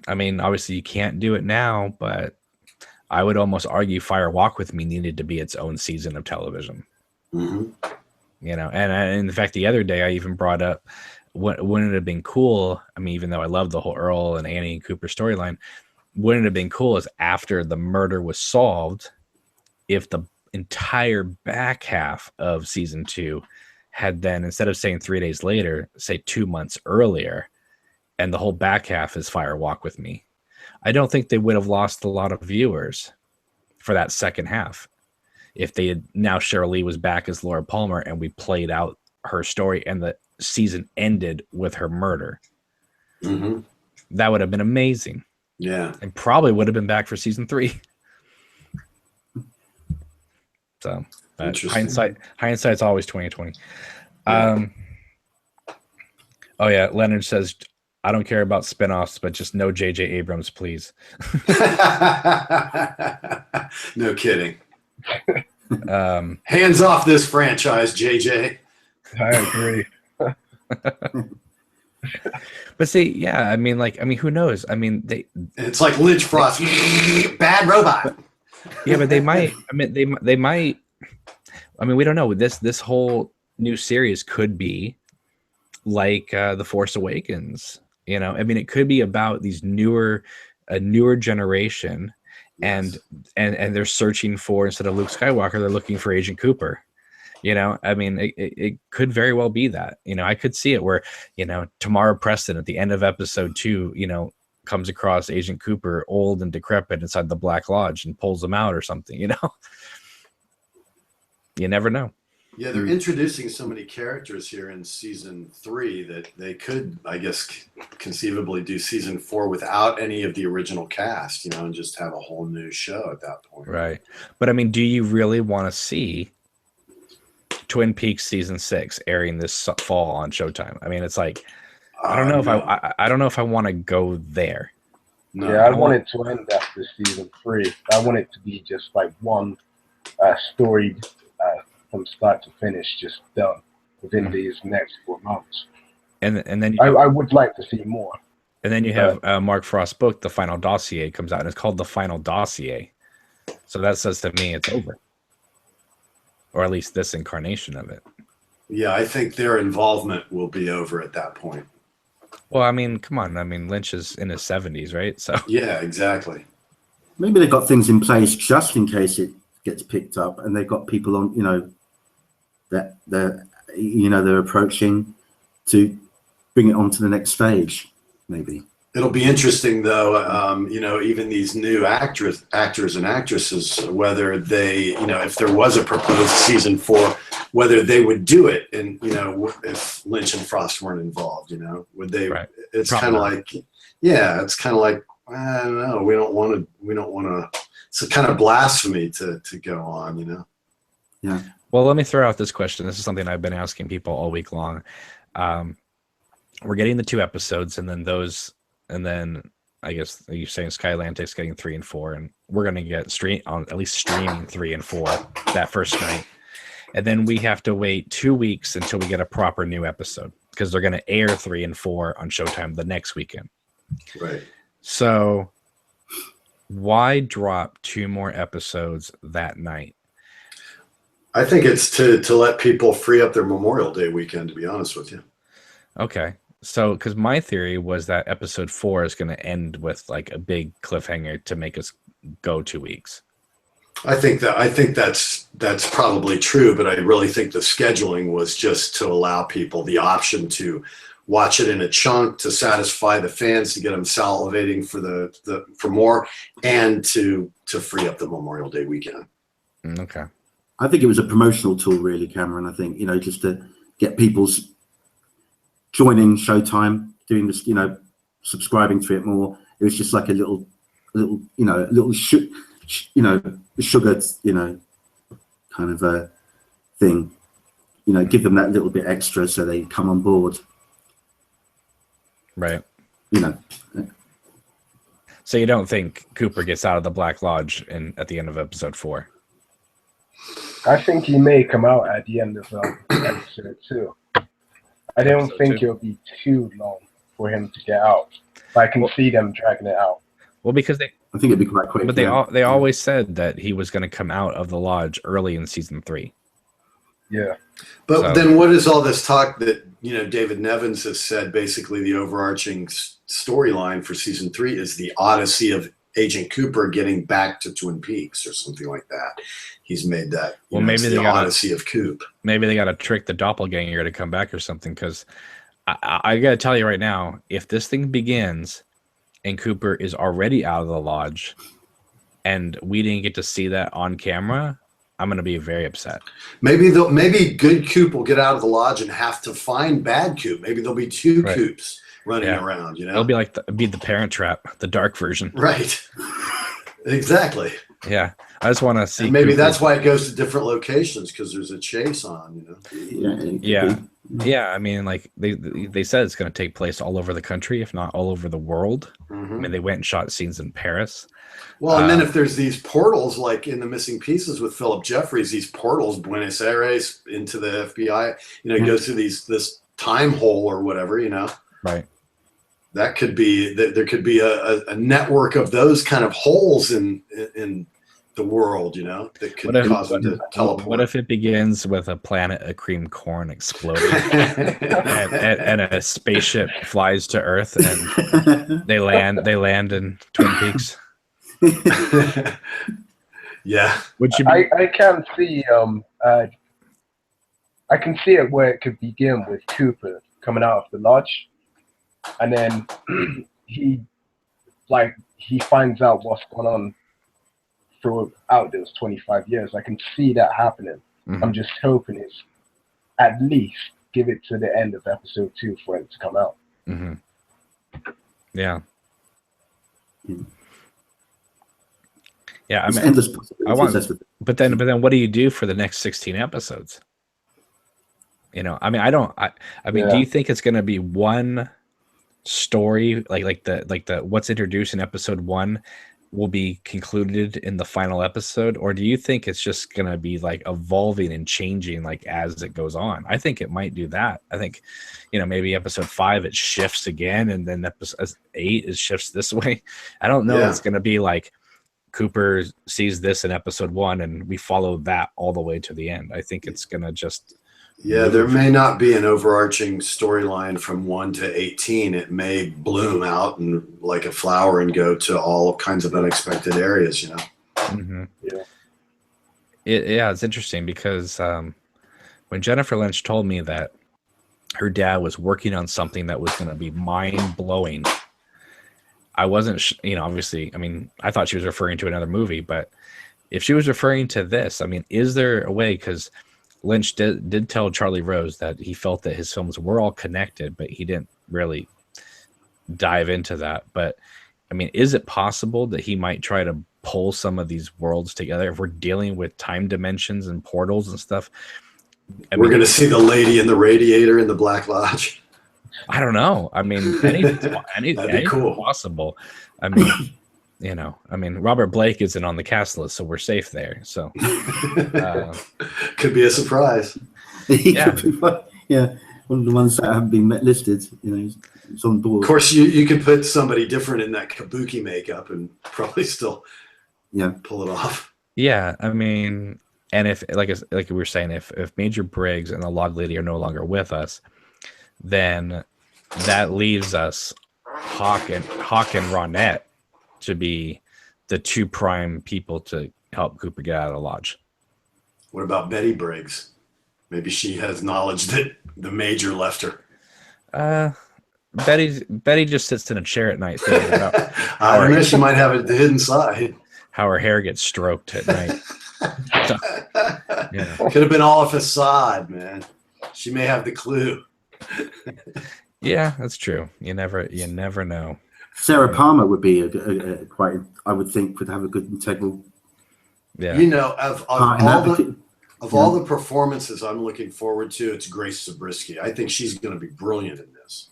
obviously you can't do it now, but I would almost argue Fire Walk with Me needed to be its own season of television. Mm-hmm. And in fact, the other day I even brought up, wouldn't it have been cool? Even though I love the whole Earl and Annie and Cooper storyline, wouldn't it have been cool is after the murder was solved, if the entire back half of season 2 had then, instead of saying 3 days later, say 2 months earlier, and the whole back half is Fire Walk with Me. I don't think they would have lost a lot of viewers for that second half if they had, now Cheryl Lee was back as Laura Palmer and we played out her story and the season ended with her murder. Mm-hmm. That would have been amazing. Yeah. And probably would have been back for season 3. So hindsight's always 2020. Yeah. Oh yeah, Leonard says, I don't care about spinoffs, but just no J.J. Abrams, please. No kidding. Hands off this franchise, JJ. I agree. But see, yeah, who knows? It's like Lynch Frost, bad robot. Yeah, but they might. They might. We don't know. This whole new series could be like The Force Awakens. It could be about these a newer generation. Yes. And they're searching for, instead of Luke Skywalker, they're looking for Agent Cooper. It could very well be that. I could see it where, Tamara Preston at the end of episode 2, comes across Agent Cooper old and decrepit inside the Black Lodge and pulls him out or something. You never know. Yeah, they're introducing so many characters here in season 3 that they could, I guess, conceivably do season 4 without any of the original cast, and just have a whole new show at that point. Right. But do you really want to see Twin Peaks season 6 airing this fall on Showtime? It's like, I don't know if I don't know if I want to go there. No, yeah, I want it to end after season 3. I want it to be just like one story from start to finish, just done within these next 4 months. And then I would like to see more. And then you have Mark Frost's book, The Final Dossier, comes out, and it's called The Final Dossier. So that says to me it's over, or at least this incarnation of it. Yeah, I think their involvement will be over at that point. Well, come on. Lynch is in his 70s, right? So yeah, exactly. Maybe they've got things in place just in case it gets picked up, and they've got people on, that they're approaching to bring it on to the next stage. Maybe it'll be interesting, though. Even these new actors and actresses, whether they, if there was a proposed season 4, whether they would do it, and if Lynch and Frost weren't involved, would they? Right. It's kind of like, it's kind of like, I don't know. We don't want to. It's a kind of blasphemy to go on, Yeah. Well, let me throw out this question. This is something I've been asking people all week long. We're getting the 2 episodes, and then I guess you're saying Skylantic's getting 3 and 4, and we're going to get at least streaming 3 and 4 that first night. And then we have to wait 2 weeks until we get a proper new episode, because they're going to air 3 and 4 on Showtime the next weekend. Right. So why drop 2 more episodes that night? I think it's to let people free up their Memorial Day weekend, to be honest with you. Okay. So, because my theory was that episode 4 is going to end with like a big cliffhanger to make us go 2 weeks. I think that's probably true, but I really think the scheduling was just to allow people the option to watch it in a chunk, to satisfy the fans, to get them salivating for more, and to free up the Memorial Day weekend. Okay. I think it was a promotional tool, really, Cameron. I think, just to get people's joining Showtime, doing this, subscribing to it more. It was just like a little sugar, kind of a thing. give them that little bit extra so they come on board. Right. So you don't think Cooper gets out of the Black Lodge at the end of episode 4? I think he may come out at the end of episode 2. I don't think it'll be too long for him to get out. But I can see them dragging it out. Well, because I think it'd be quite quick. But they always said that he was going to come out of the lodge early in season 3. Yeah. But then what is all this talk that, David Nevins has said basically the overarching storyline for season 3 is the odyssey of Agent Cooper getting back to Twin Peaks or something like that. He's made that. Well, maybe the odyssey of Coop. Maybe they got to trick the doppelganger to come back or something. Because I got to tell you right now, if this thing begins and Cooper is already out of the lodge and we didn't get to see that on camera, I'm going to be very upset. Maybe good Coop will get out of the lodge and have to find bad Coop. Maybe there'll be 2 Coops running around, It'll be like the Parent Trap, the dark version. Right. Exactly. Yeah. I just want to see. And maybe Cooper. That's why it goes to different locations, because there's a chase on, Yeah. I mean, like they said it's going to take place all over the country, if not all over the world. Mm-hmm. I mean, they went and shot scenes in Paris. Well, and then if there's these portals, like in The Missing Pieces with Philip Jeffries, these portals, Buenos Aires into the FBI, it goes through this time hole or whatever, Right. That could be there could be a network of those kind of holes in the world, that could cause them to teleport. What if it begins with a planet of cream corn exploding and a spaceship flies to Earth and they land in Twin Peaks? Yeah. I can see I can see it where it could begin with Cooper coming out of the lodge, and then he finds out what's going on throughout those 25 years. I can see that happening. Mm-hmm. I'm just hoping it's at least give it to the end of episode 2 for it to come out. Mm-hmm. Yeah. Yeah, I mean, but then what do you do for the next 16 episodes? I mean, do you think it's going to be one story like the what's introduced in episode 1 will be concluded in the final episode, or do you think it's just going to be like evolving and changing like as it goes on? I think it might do that. I think maybe episode 5 it shifts again, and then episode 8 it shifts this way. I don't know. It's going to be like Cooper sees this in episode 1 and we follow that all the way to the end. I think it's going to just there may not be an overarching storyline from 1 to 18. It may bloom out and like a flower and go to all kinds of unexpected areas, Mm-hmm. It's interesting because when Jennifer Lynch told me that her dad was working on something that was going to be mind-blowing, I wasn't, obviously, I mean, I thought she was referring to another movie, but if she was referring to this, I mean, is there a way, because Lynch did tell Charlie Rose that he felt that his films were all connected, but he didn't really dive into that. But I mean, is it possible that he might try to pull some of these worlds together if we're dealing with time dimensions and portals and stuff? We're going to see the lady in the radiator in the Black Lodge. I don't know. I mean, anything cool. Possible. I mean, Robert Blake isn't on the cast list, so we're safe there. So could be a surprise. Yeah, one of the ones that haven't been listed. It's on board. Of course, you could put somebody different in that kabuki makeup and probably still pull it off. Yeah, I mean, and if like we were saying, if Major Briggs and the Log Lady are no longer with us, then that leaves us Hawk and Ronette to be the 2 prime people to help Cooper get out of the lodge. What about Betty Briggs? Maybe she has knowledge that the Major left her. Betty just sits in a chair at night thinking about I don't know, she might have a hidden side. How her hair gets stroked at night. So, Could have been all a facade, man. She may have the clue. Yeah, that's true. You never know. Sarah Palmer would be a quite, I would think, would have a good integral. Yeah. Of Of all the performances I'm looking forward to, it's Grace Zabriskie. I think she's going to be brilliant in this.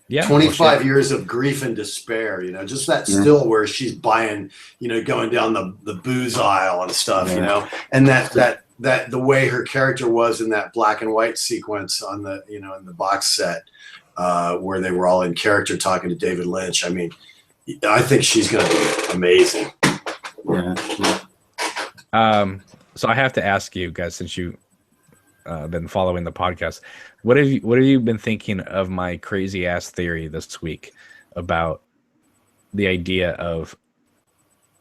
Yeah, 25 years of grief and despair, just that still where she's buying, going down the booze aisle and stuff, and that the way her character was in that black and white sequence on the, in the box set, where they were all in character talking to David Lynch. I mean, I think she's going to be amazing. Yeah. So I have to ask you guys, since you been following the podcast, what have you been thinking of my crazy ass theory this week about the idea of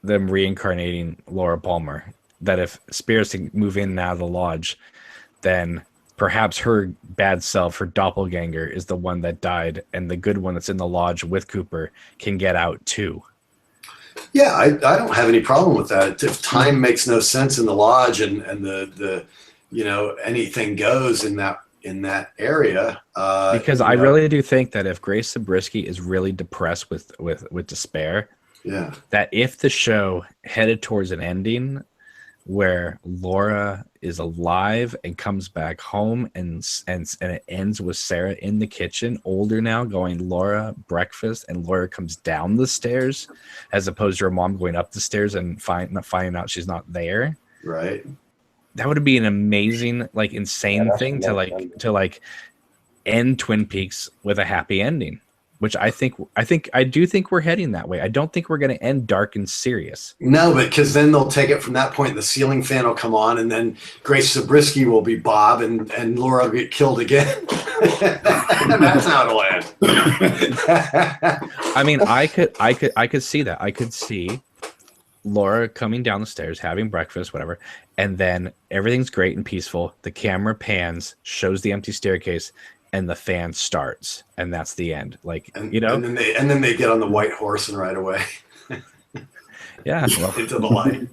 them reincarnating Laura Palmer? That if spirits can move in and out of the lodge, then perhaps her bad self, her doppelganger, is the one that died, and the good one that's in the lodge with Cooper can get out too. Yeah, I don't have any problem with that. If time makes no sense in the lodge and the anything goes in that area. Because I really do think that if Grace Zabriskie is really depressed with despair, that if the show headed towards an ending where Laura is alive and comes back home and it ends with Sarah in the kitchen, older now, going, Laura, breakfast, and Laura comes down the stairs as opposed to her mom going up the stairs and finding out she's not there. Right. That would be an amazing, insane thing to end Twin Peaks with a happy ending, which I do think we're heading that way. I don't think we're going to end dark and serious. No, but because then they'll take it from that point. The ceiling fan will come on, and then Grace Zabriskie will be Bob, and Laura will get killed again. And that's how it'll end. I mean, I could see that. I could see Laura coming down the stairs, having breakfast, whatever, and then everything's great and peaceful. The camera pans, shows the empty staircase, and the fan starts, and that's the end. And then they get on the white horse and ride away. Yeah, into the light.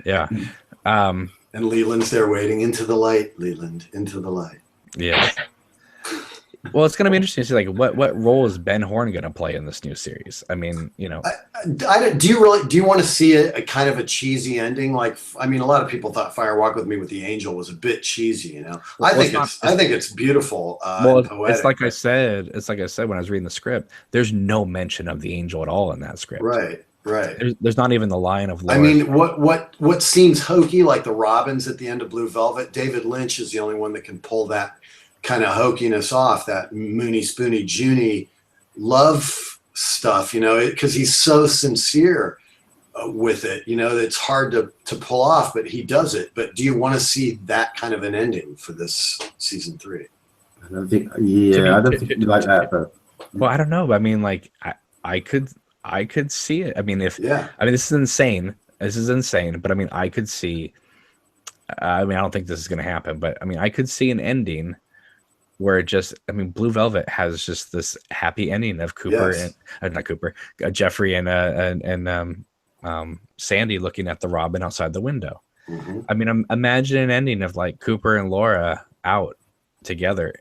Yeah, and Leland's there waiting. Into the light, Leland. Into the light. Yeah. Well, it's going to be interesting to see what role is Ben Horn going to play in this new series. I mean, do you want to see a kind of a cheesy ending? A lot of people thought Fire Walk with Me with the Angel was a bit cheesy. I think it's beautiful. It's like I said when I was reading the script. There's no mention of the angel at all in that script. Right. There's not even the line of Laura. I mean, what seems hokey, like the Robins at the end of Blue Velvet, David Lynch is the only one that can pull that kind of hokiness off, that Moony Spoony Junie love stuff, because he's so sincere with it. It's hard to pull off, but he does it. But do you want to see that kind of an ending for this season 3? I don't think you like that, but well, I don't know. I mean, I could see it. I mean, this is insane. But I mean, I could see. I don't think this is going to happen, but I mean, I could see an ending where Blue Velvet has just this happy ending of Cooper and not Cooper, Jeffrey and Sandy looking at the Robin outside the window. Mm-hmm. I mean, imagine an ending of Cooper and Laura out together,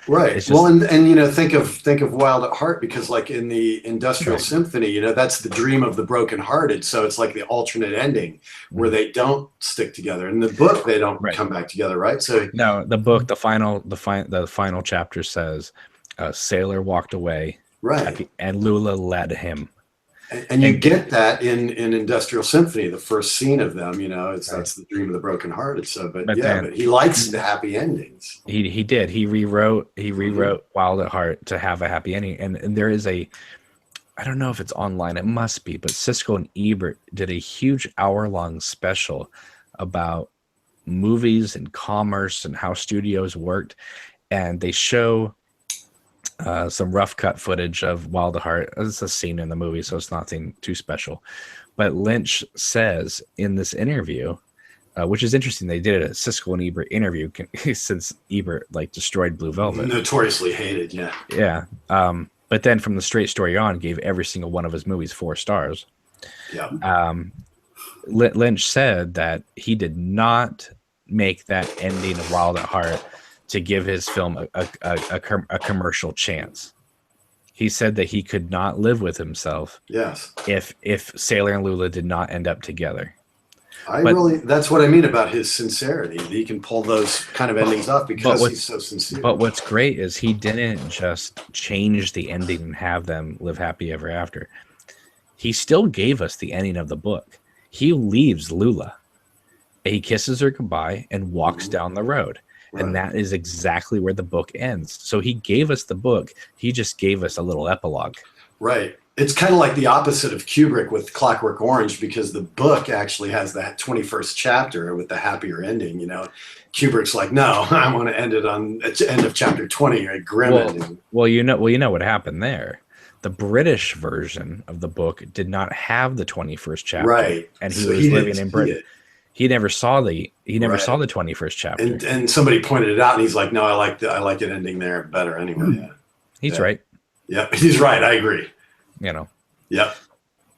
Right. Just, well, and think of Wild at Heart, because in the Industrial Symphony, that's the dream of the brokenhearted. So it's like the alternate ending where they don't stick together. In the book, they don't come back together, right? So no, the book, the final chapter says, Sailor walked away, right, and Lula led him. And you get that in Industrial Symphony, the first scene of them, that's the dream of the brokenhearted. So, but he likes the happy endings. He did. He rewrote Wild at Heart to have a happy ending. And there is I don't know if it's online, it must be, but Siskel and Ebert did a huge hour-long special about movies and commerce and how studios worked. And they show some rough cut footage of Wild at Heart. It's a scene in the movie, so it's nothing too special. But Lynch says in this interview, which is interesting, they did a Siskel and Ebert interview since Ebert destroyed Blue Velvet. Notoriously hated, yeah. Yeah. But then from the straight story on, gave every single one of his movies 4 stars. Yeah. Lynch said that he did not make that ending of Wild at Heart to give his film a commercial chance. He said that he could not live with himself. Yes. If Sailor and Lula did not end up together. That's what I mean about his sincerity. He can pull those kind of endings off because he's so sincere. But what's great is he didn't just change the ending and have them live happy ever after. He still gave us the ending of the book. He leaves Lula. He kisses her goodbye and walks down the road. Right. And that is exactly where the book ends. So he gave us the book. He just gave us a little epilogue. Right. It's kind of like the opposite of Kubrick with Clockwork Orange, because the book actually has that 21st chapter with the happier ending. You know, Kubrick's like, no, I want to end it on the end of chapter 20, a grim ending. Well, you know what happened there. The British version of the book did not have the 21st chapter, right? And he was living in Britain. He never saw the 21st chapter. And somebody pointed it out, and he's like, no, I like it ending there better anyway. Yeah. He's right. Yeah, he's right. I agree. You know. Yep.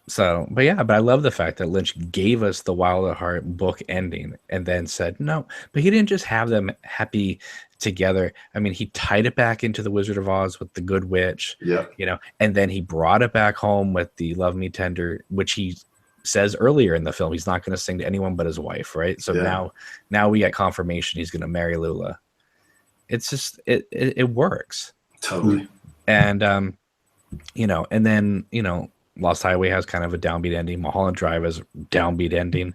So, but I love the fact that Lynch gave us the Wild at Heart book ending and then said no, but he didn't just have them happy together. I mean, he tied it back into the Wizard of Oz with the Good Witch. Yeah. You know, and then he brought it back home with the Love Me Tender, which he says earlier in the film he's not going to sing to anyone but his wife, right? So now we get confirmation he's going to marry Lula. It's just it works totally. And you know, and then, you know, Lost Highway has kind of a downbeat ending. Mulholland Drive has a downbeat ending.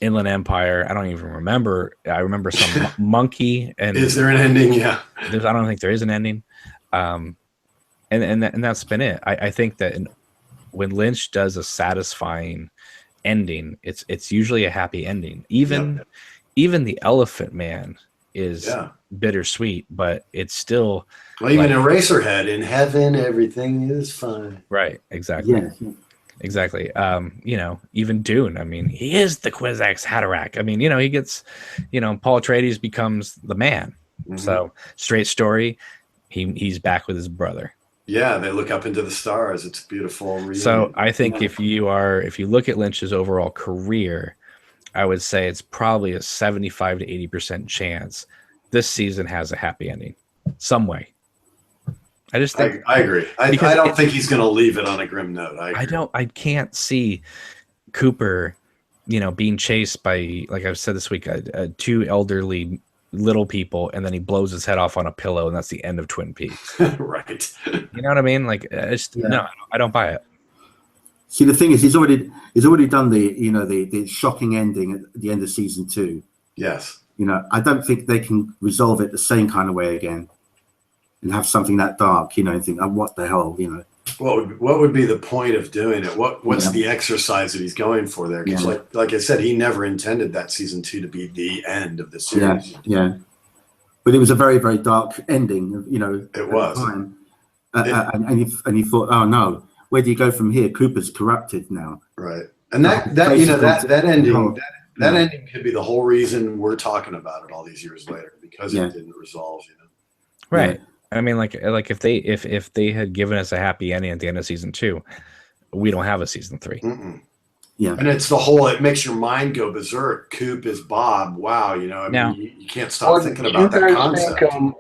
Inland Empire, I don't even remember. I remember some monkey. And is there an ending? Yeah. I don't think there is an ending. And that's been it. I think that when Lynch does a satisfying ending, it's usually a happy ending. Even The Elephant Man is bittersweet, but it's still even Eraserhead, in heaven everything is fine. Right, exactly. Yeah. Exactly. You know, even Dune, I mean, he is the Kwisatz Haderach. I mean, you know, he gets, you know, Paul Atreides becomes the man. Mm-hmm. So straight story, he's back with his brother. Yeah, they look up into the stars. It's beautiful. Really. So I think if you look at Lynch's overall career, I would say it's probably a 75 to 80% chance this season has a happy ending some way. I just think I agree. I don't think he's going to leave it on a grim note. I can't see Cooper, you know, being chased by, like I've said this week, two elderly little people, and then he blows his head off on a pillow, and that's the end of Twin Peaks. Right. You know what I mean? Like, no, I don't buy it. See, the thing is, he's already done the shocking ending at the end of season 2. Yes. You know, I don't think they can resolve it the same kind of way again, and have something that dark, you know, and think, oh, what the hell, you know. What would be the point of doing it? What's the exercise that he's going for there? Because like I said, he never intended that season 2 to be the end of the series. Yeah. But it was a very, very dark ending, you know. It was. And you thought, oh no, where do you go from here? Cooper's corrupted now. Right. And that ending that ending could be the whole reason we're talking about it all these years later, because it didn't resolve, you know. Right. Yeah. I mean, like if they had given us a happy ending at the end of season 2, we don't have a season 3. Mm-mm. Yeah, and it's it makes your mind go berserk. Coop is Bob. Wow, you know, I mean, you can't stop thinking about that concept. Do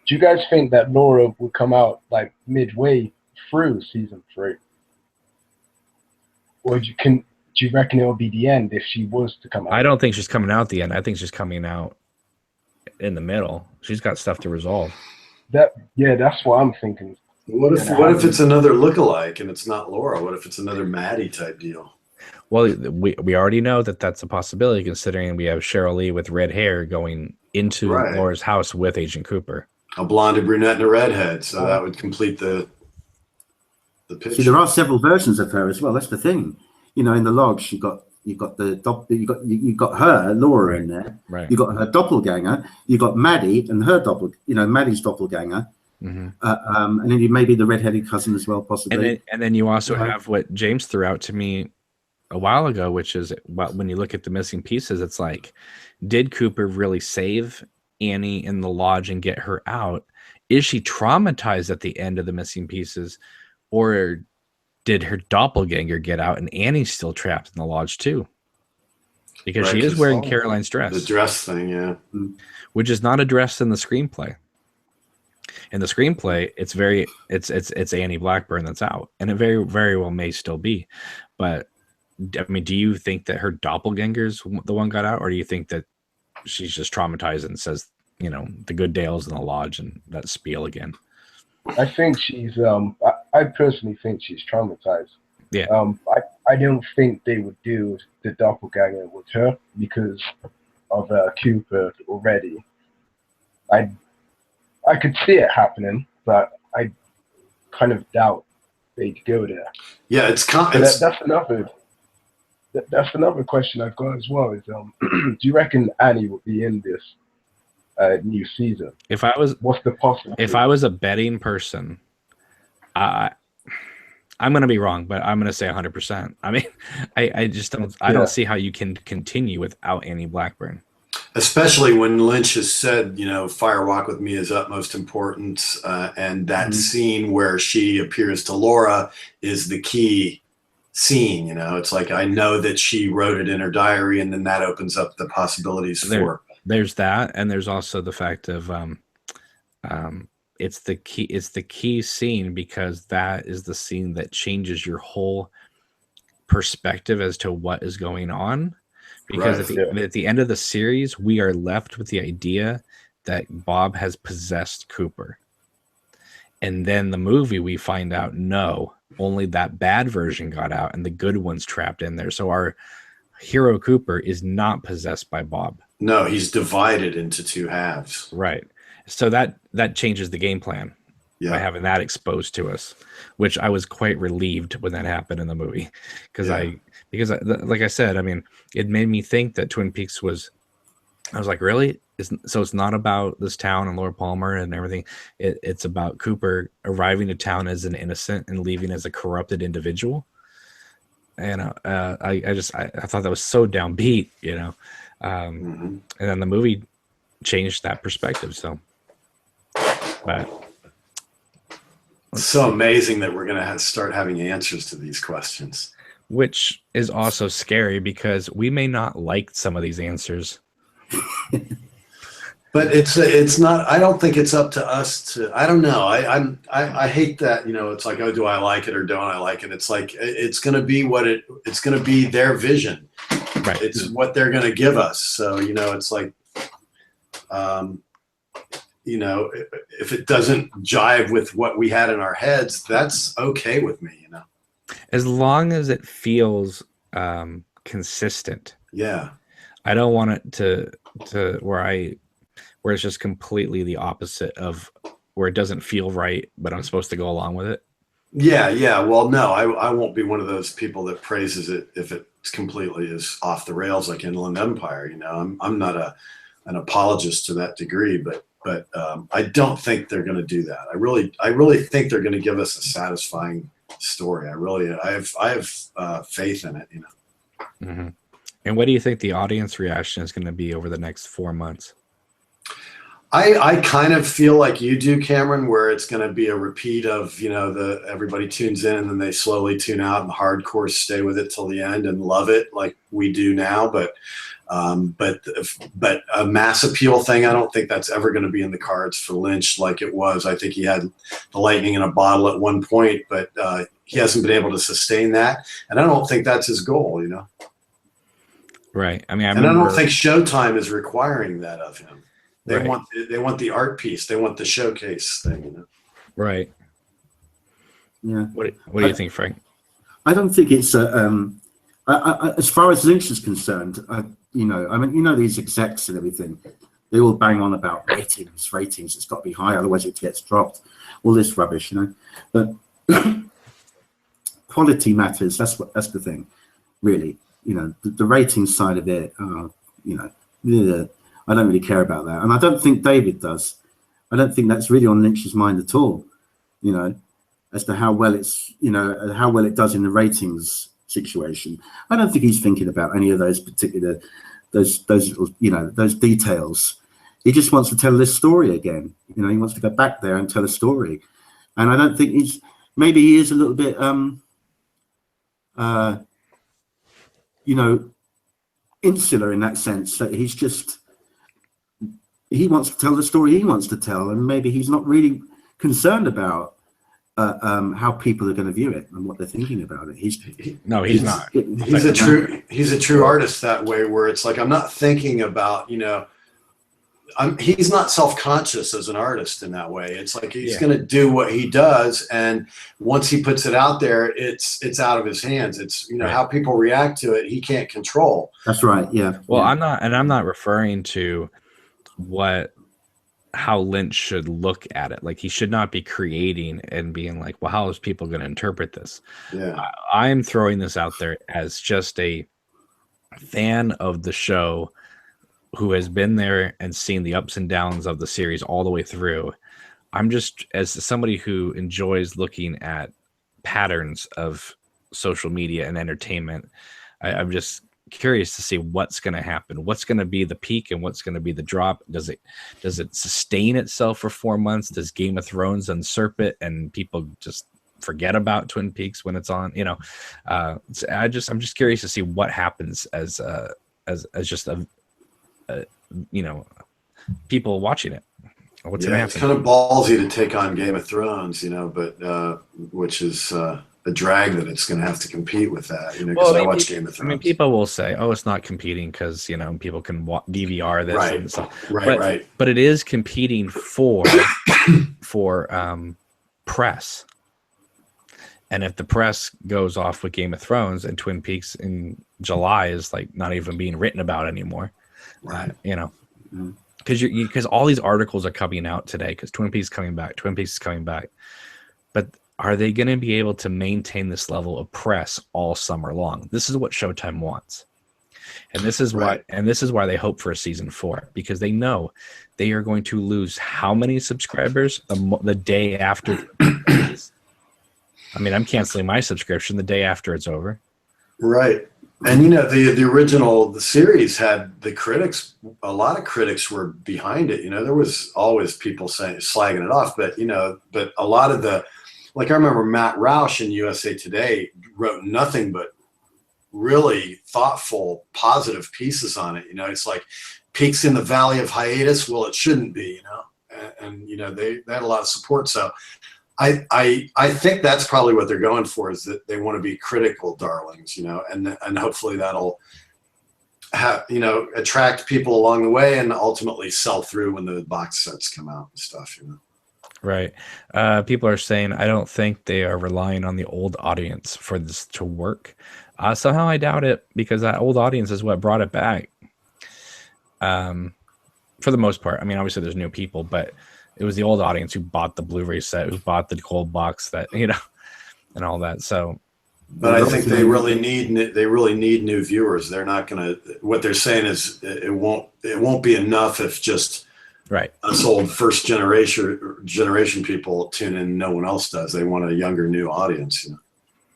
you guys think that Laura would come out like midway through season 3, or do you reckon it'll be the end if she was to come out? I don't think she's coming out at the end. I think she's coming out in the middle. She's got stuff to resolve. That's what I'm thinking. What if it's another lookalike and it's not Laura? What if it's another Maddie type deal? Well, we already know that that's a possibility, considering we have Cheryl Lee with red hair going into Laura's house with Agent Cooper. A blonde, a brunette, and a redhead. So that would complete the picture. See, there are several versions of her as well. That's the thing. You know, in the logs, you got her, Laura, in there. Right. You got her doppelganger. You got Maddie and her Maddie's doppelganger. Mm-hmm. And then you maybe the redheaded cousin as well, possibly. And then you also have what James threw out to me a while ago, which is when you look at the missing pieces, it's like, did Cooper really save Annie in the lodge and get her out? Is she traumatized at the end of the missing pieces, or did her doppelganger get out and Annie's still trapped in the lodge too? Because she is wearing Caroline's dress. The dress thing, yeah. Which is not addressed in the screenplay. In the screenplay, it's Annie Blackburn that's out, and it very, very well may still be. But I mean, do you think that her doppelganger's the one got out, or do you think that she's just traumatized and says, the good Dale's in the lodge and that spiel again? I think she's. I personally think she's traumatized. Yeah. I don't think they would do the doppelganger with her because of Cooper already. I could see it happening, but I kind of doubt they'd go there. Yeah, that's another question I've got as well. Is do you reckon Annie will be in this new season? What's the possibility? If I was a betting person, I'm going to be wrong, but I'm going to say 100%. I mean, I just don't. I don't see how you can continue without Annie Blackburn. Especially when Lynch has said, Fire Walk with Me is utmost important, and that scene where she appears to Laura is the key scene. It's like, I know that she wrote it in her diary, and then that opens up the possibilities for. There's that, and there's also the fact of it's the key scene because that is the scene that changes your whole perspective as to what is going on. Because at the end of the series, we are left with the idea that Bob has possessed Cooper. And then the movie, we find out, no, only that bad version got out and the good one's trapped in there. So our hero Cooper is not possessed by Bob. No, he's divided into two halves. Right. So that changes the game plan by having that exposed to us, which I was quite relieved when that happened in the movie. Because like I said, I mean, it made me think that Twin Peaks I was like, really? So it's not about this town and Laura Palmer and everything. It's about Cooper arriving to town as an innocent and leaving as a corrupted individual. And I thought that was so downbeat, and then the movie changed that perspective. So, but it's so amazing that we're going to start having answers to these questions. Which is also scary because we may not like some of these answers. But it's not. I don't think it's up to us to. I don't know. I hate that. It's like, oh, do I like it or don't I like it? It's like it's going to be it's going to be their vision. Right. It's what they're going to give us. So it's like, if it doesn't jive with what we had in our heads, that's okay with me. As long as it feels consistent. Yeah. I don't want it to where it's just completely the opposite of where it doesn't feel right, but I'm supposed to go along with it. Yeah. Well, no, I won't be one of those people that praises it if it completely is off the rails like Inland Empire. I'm not an apologist to that degree, but I don't think they're going to do that. I really think they're going to give us a satisfying story. I have faith in it. Mm-hmm. And what do you think the audience reaction is going to be over the next 4 months? I kind of feel like you do, Cameron, where it's going to be a repeat of, everybody tunes in and then they slowly tune out and the hardcore stay with it till the end and love it like we do now. But a mass appeal thing, I don't think that's ever going to be in the cards for Lynch like it was. I think he had the lightning in a bottle at one point, but he hasn't been able to sustain that. And I don't think that's his goal, Right. I mean, I don't think Showtime is requiring that of him. They want the art piece. They want the showcase thing. Right. Yeah. What do you think, Frank? I don't think it's as far as Lynch is concerned. These execs and everything, they all bang on about ratings. It's got to be high, otherwise it gets dropped. All this rubbish, But quality matters. That's the thing, really. The rating side of it. I don't really care about that, and I don't think David does. I don't think that's really on Lynch's mind at all. As to how well it does in the ratings situation. I don't think he's thinking about any of those particular those details. He just wants to tell this story again. He wants to go back there and tell a story, and I don't think maybe he is a little bit insular in that sense, that he wants to tell the story he wants to tell, and maybe he's not really concerned about how people are going to view it and what they're thinking about it. He's not. He's a true artist that way, where it's like, I'm not thinking about, he's not self-conscious as an artist in that way. It's like he's going to do what he does, and once he puts it out there, it's out of his hands. It's how people react to it, he can't control. That's right. Yeah. Well, yeah. I'm not referring to how Lynch should look at it. Like, he should not be creating and being like, well, how is people going to interpret this? Yeah. I'm throwing this out there as just a fan of the show who has been there and seen the ups and downs of the series all the way through. I'm just, as somebody who enjoys looking at patterns of social media and entertainment, I'm just curious to see what's going to happen. What's going to be the peak and what's going to be the drop? Does it sustain itself for 4 months? Does Game of Thrones usurp it and people just forget about Twin Peaks when it's on? I'm just curious to see what happens as just people watching it. What's going to happen? It's kind of ballsy to take on Game of Thrones, but which is a drag that it's going to have to compete with that, because I watch Game of Thrones. I mean, people will say, "Oh, it's not competing because people can DVR this." Right, and stuff. right. But it is competing for press. And if the press goes off with Game of Thrones and Twin Peaks in July is like not even being written about anymore, right? Because all these articles are coming out today because Twin Peaks is coming back, but are they going to be able to maintain this level of press all summer long? This is what Showtime wants. And this is why they hope for a season 4, because they know they are going to lose how many subscribers the day after. I mean, I'm canceling my subscription the day after it's over. Right. And the series had the critics, a lot of critics were behind it. There was always people slagging it off, but but a lot of I remember Matt Roush in USA Today wrote nothing but really thoughtful, positive pieces on it. It's like Peaks in the Valley of Hiatus. Well, it shouldn't be, and they had a lot of support. So I think that's probably what they're going for, is that they want to be critical darlings, and hopefully that'll attract people along the way and ultimately sell through when the box sets come out and stuff, Right. People are saying, I don't think they are relying on the old audience for this to work. Somehow I doubt it, because that old audience is what brought it back. For the most part. I mean, obviously there's new people, but it was the old audience who bought the Blu-ray set, who bought the gold box, that, and all that. So, but I think they really need new viewers. They're not going to, what they're saying is it won't be enough if just right, us old first generation people tune in. No one else does. They want a younger, new audience.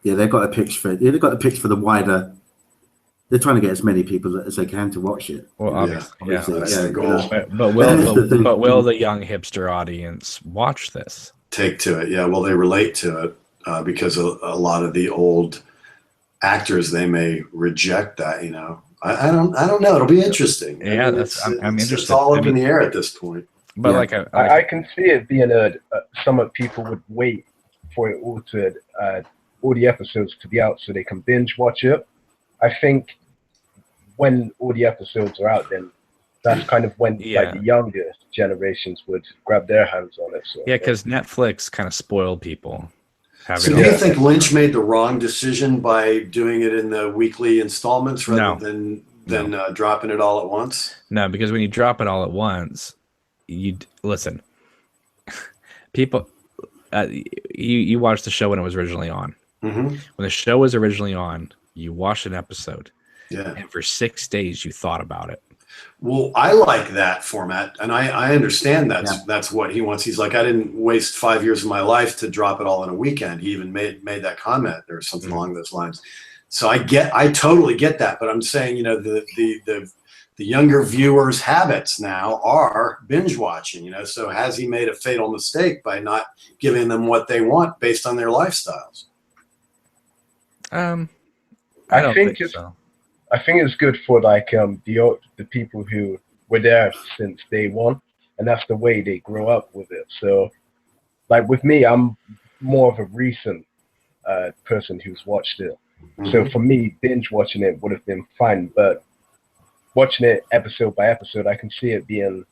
Yeah, they've got a pitch for the wider. They're trying to get as many people as they can to watch it. Well, obviously, yeah. That's the goal. But will the young hipster audience watch this? Take to it, yeah. Will they relate to it? Because a lot of the old actors, they may reject that. I don't know. It'll be interesting. Yeah, I'm interested. It's all up in the air at this point. But I can see it being some of people would wait for it all the episodes to be out so they can binge watch it. I think when all the episodes are out, then that's kind of when the younger generations would grab their hands on it. So, because Netflix kind of spoiled people. So do you think Lynch made the wrong decision by doing it in the weekly installments rather than dropping it all at once? No, because when you drop it all at once, listen. People, you watched the show when it was originally on. Mm-hmm. When the show was originally on, you watched an episode, and for 6 days you thought about it. Well, I like that format, and I understand that's what he wants. He's like, I didn't waste 5 years of my life to drop it all in a weekend. He even made that comment or something along those lines. So I totally get that, but I'm saying, the younger viewers' habits now are binge watching. So has he made a fatal mistake by not giving them what they want based on their lifestyles? I don't think so. I think it's good for the people who were there since day one, and that's the way they grow up with it. So, like with me, I'm more of a recent person who's watched it. So for me, binge watching it would have been fine, but watching it episode by episode, I can see it being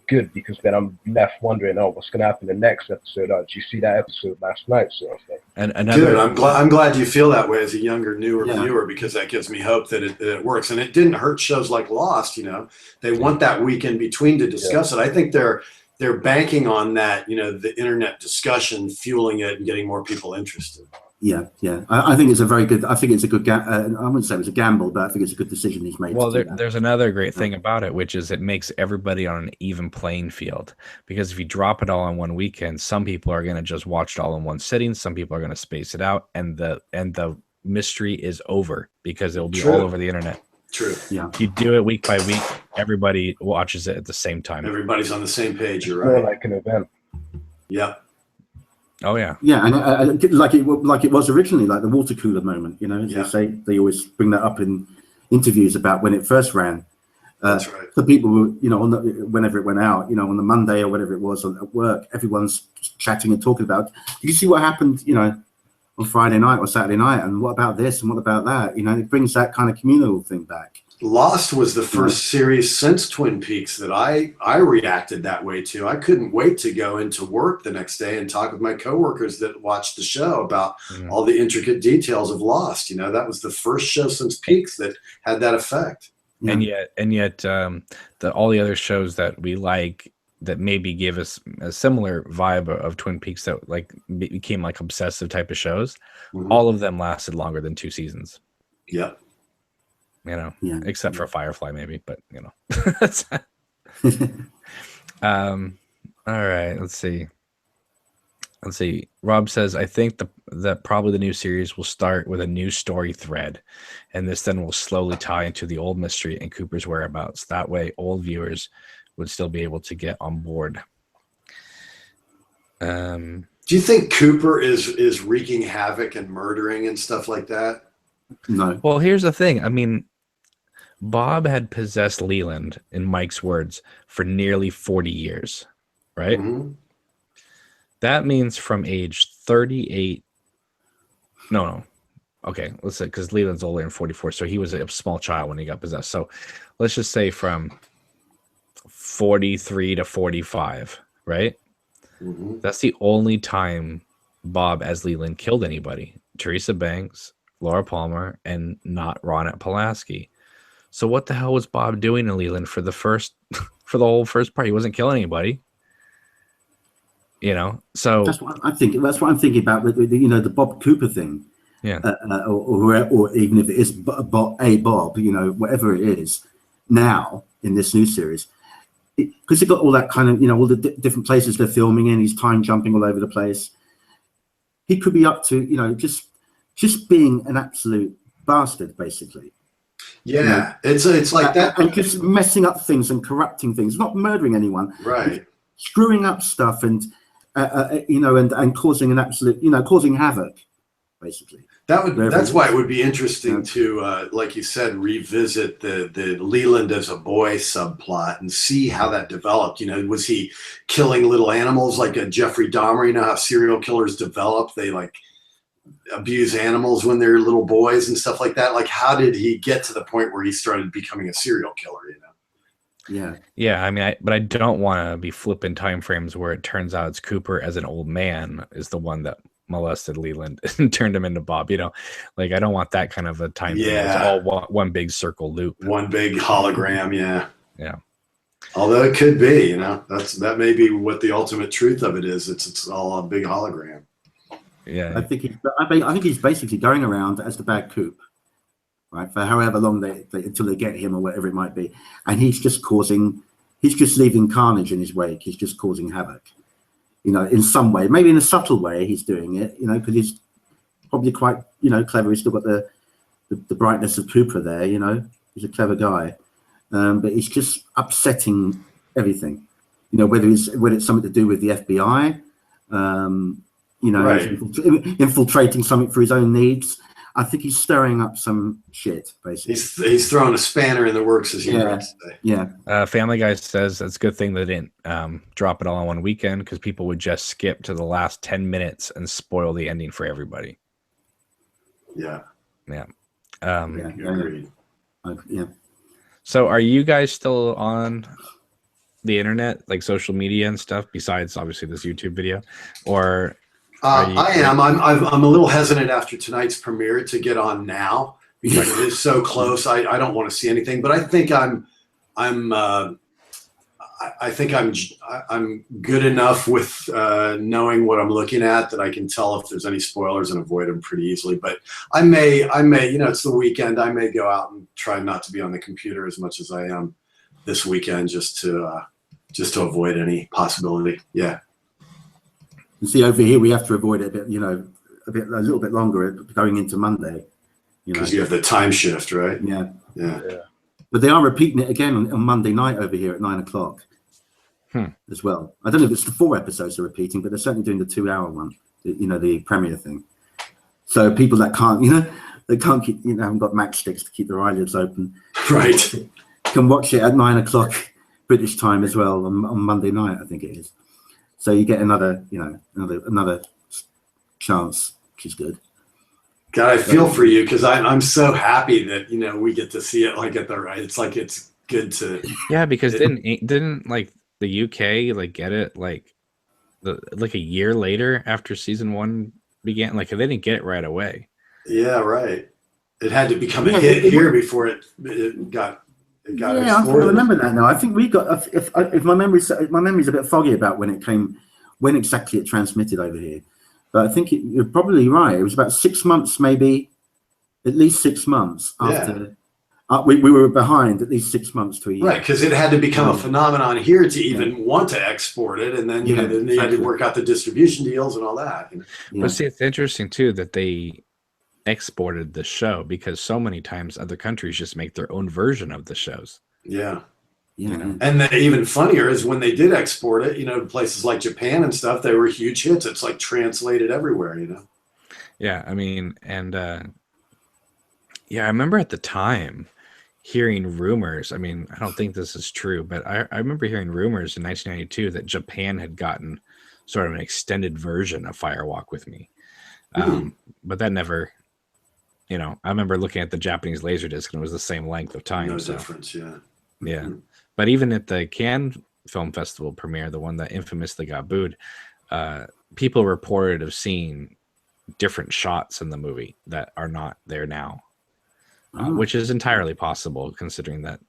good, because then I'm left wondering, oh, what's going to happen in the next episode? Oh, did you see that episode last night? Sort of thing. And another, good. I'm glad you feel that way as a younger, newer viewer, because that gives me hope that it works. And it didn't hurt shows like Lost. They want that week in between to discuss it. I think they're banking on that. The internet discussion fueling it and getting more people interested. Yeah. I think it's a very good. I think it's a good. I wouldn't say it was a gamble, but I think it's a good decision he's made. Well, there's another great thing about it, which is it makes everybody on an even playing field. Because if you drop it all on one weekend, some people are going to just watch it all in one sitting. Some people are going to space it out, and the mystery is over because it will be all over the internet. True. Yeah. If you do it week by week, everybody watches it at the same time. Everybody's on the same page. You're More right. like an event. Yeah. Oh yeah. Yeah, and like it was originally, like the water cooler moment. As they say, they always bring that up in interviews about when it first ran. That's right. The people were, whenever it went out, on the Monday or whatever it was at work, everyone's chatting and talking about. Did you see what happened, on Friday night or Saturday night? And what about this and what about that? It brings that kind of communal thing back. Lost was the first series since Twin Peaks that I reacted that way to. I couldn't wait to go into work the next day and talk with my coworkers that watched the show about all the intricate details of Lost. That was the first show since Peaks that had that effect. Yeah. And yet, all the other shows that we like that maybe give us a similar vibe of Twin Peaks that like became like obsessive type of shows, all of them lasted longer than 2 seasons. Yep. Except for Firefly, maybe, but all right, let's see. Rob says, I think that probably the new series will start with a new story thread, and this then will slowly tie into the old mystery and Cooper's whereabouts. That way, old viewers would still be able to get on board. Do you think Cooper is wreaking havoc and murdering and stuff like that? No. Well, here's the thing. I mean, Bob had possessed Leland, in Mike's words, for nearly 40 years, right? That means from age 38. No. Okay, let's say, because Leland's older than 44, so he was a small child when he got possessed. So let's just say from 43 to 45, right? That's the only time Bob as Leland killed anybody. Teresa Banks, Laura Palmer, and not Ronette Pulaski. So what the hell was Bob doing to Leland for the whole first part? He wasn't killing anybody. So that's what I'm thinking. That's what I'm thinking about with the Bob Cooper thing. Yeah. Or even if it is Bob, whatever it is now in this new series, because they've got all that kind of all the different places they're filming in. He's time jumping all over the place. He could be up to just being an absolute bastard, basically. Yeah, it's like that, and just messing up things and corrupting things, not murdering anyone, right? Screwing up stuff and and causing an absolute, causing havoc, basically. That's why it would be interesting to, like you said, revisit the Leland as a boy subplot and see how that developed. Was he killing little animals like a Jeffrey Dahmer? You know how serial killers develop? They like abuse animals when they're little boys and stuff like that. Like, how did he get to the point where he started becoming a serial killer? Yeah. I mean, but I don't want to be flipping time frames where it turns out it's Cooper as an old man is the one that molested Leland and turned him into Bob. Like I don't want that kind of a time frame. It's all one big circle loop, one big hologram. Yeah. Although it could be, that may be what the ultimate truth of it is. It's all a big hologram. Yeah, I think he's basically going around as the bad Coop, right? For however long they until they get him or whatever it might be, and he's just leaving carnage in his wake. He's just causing havoc, in some way, maybe in a subtle way. He's doing it, because he's probably quite, clever. He's still got the brightness of Cooper there, He's a clever guy, but he's just upsetting everything, whether it's something to do with the FBI. Right. Infiltrating something for his own needs, I think he's stirring up some shit, basically. He's throwing a spanner in the works, as you might say. Yeah. Family Guy says it's a good thing they didn't drop it all on one weekend because people would just skip to the last 10 minutes and spoil the ending for everybody. Yeah. Yeah. Agreed. Yeah. So are you guys still on the internet, like social media and stuff, besides obviously this YouTube video? Or I am. I'm a little hesitant after tonight's premiere to get on now because it is so close. I don't want to see anything, but I think I'm good enough with knowing what I'm looking at that I can tell if there's any spoilers and avoid them pretty easily. But I may, it's the weekend. I may go out and try not to be on the computer as much as I am this weekend, just to avoid any possibility. Yeah. You see, over here we have to avoid it a bit, a little bit longer going into Monday. Because you have the time shift, right? Yeah. Yeah. But they are repeating it again on Monday night over here at 9:00 as well. I don't know if it's the 4 episodes they're repeating, but they're certainly doing the 2-hour one, the premiere thing. So people that can't, they can't keep, haven't got matchsticks to keep their eyelids open. Right. Can watch it at 9:00 British time as well on Monday night, I think it is. So you get another chance, which is good. God, I feel for you because I'm so happy that we get to see it like at the right. It's like it's good to. Yeah, because didn't like the UK like get it like a year later after season 1 began? Like they didn't get it right away. Yeah, right. It had to become a hit here before it got. Yeah, I remember that now. I think we got. If my memory's a bit foggy about when exactly it transmitted over here. But I think you're probably right. It was about 6 months, maybe, at least 6 months after. Yeah. We were behind at least 6 months to a year. Right, because it had to become a phenomenon here to even want to export it, and then then they had to work out the distribution deals and all that. But see, it's interesting too that they exported the show because so many times other countries just make their own version of the shows. Yeah. Yeah. And then even funnier is when they did export it, places like Japan and stuff, they were huge hits. It's like translated everywhere, Yeah, I mean, and I remember at the time hearing rumors. I mean, I don't think this is true, but I remember hearing rumors in 1992 that Japan had gotten sort of an extended version of Fire Walk with Me. But that never, I remember looking at the Japanese Laserdisc and it was the same length of time. No difference, yeah. Yeah. Mm-hmm. But even at the Cannes Film Festival premiere, the one that infamously got booed, people reported of seeing different shots in the movie that are not there now, which is entirely possible considering that.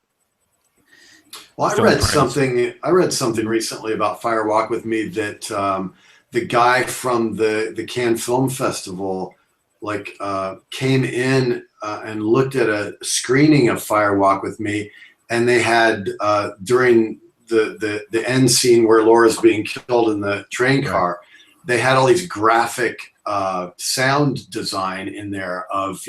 Well, I read something recently about Fire Walk with Me that the guy from the Cannes Film Festival came in and looked at a screening of Fire Walk with Me. And they had during the end scene where Laura's being killed in the train car, they had all these graphic sound design in there of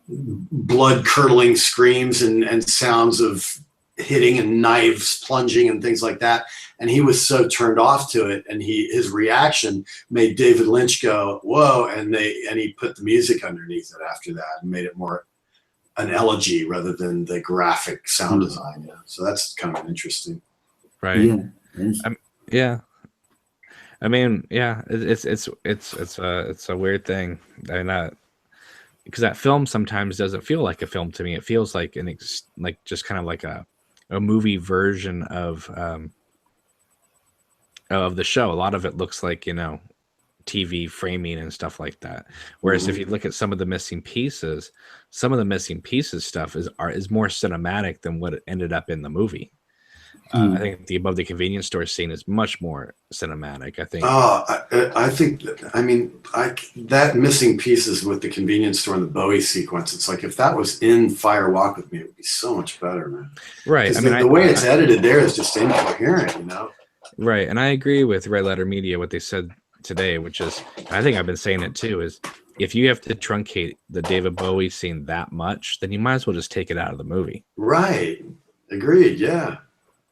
blood curdling screams and sounds of hitting and knives plunging and things like that. And he was so turned off to it, and his reaction made David Lynch go, "Whoa!" And he put the music underneath it after that and made it more an elegy rather than the graphic sound design. Yeah. So that's kind of interesting. Right. Yeah. I mean, yeah, it's a weird thing. I mean, because that film sometimes doesn't feel like a film to me. It feels like just kind of like a movie version of the show. A lot of it looks like, TV framing and stuff like that. Whereas if you look at some of the missing pieces stuff is more cinematic than what it ended up in the movie. I think the above the convenience store scene is much more cinematic. I think. I think that missing pieces with the convenience store and the Bowie sequence. It's like if that was in Fire Walk with Me, it would be so much better, man. Right. I mean, the way it's edited there is just incoherent, Right, and I agree with Red Letter Media what they said today, which is, I think I've been saying it too, is if you have to truncate the David Bowie scene that much, then you might as well just take it out of the movie. Right. Agreed. Yeah.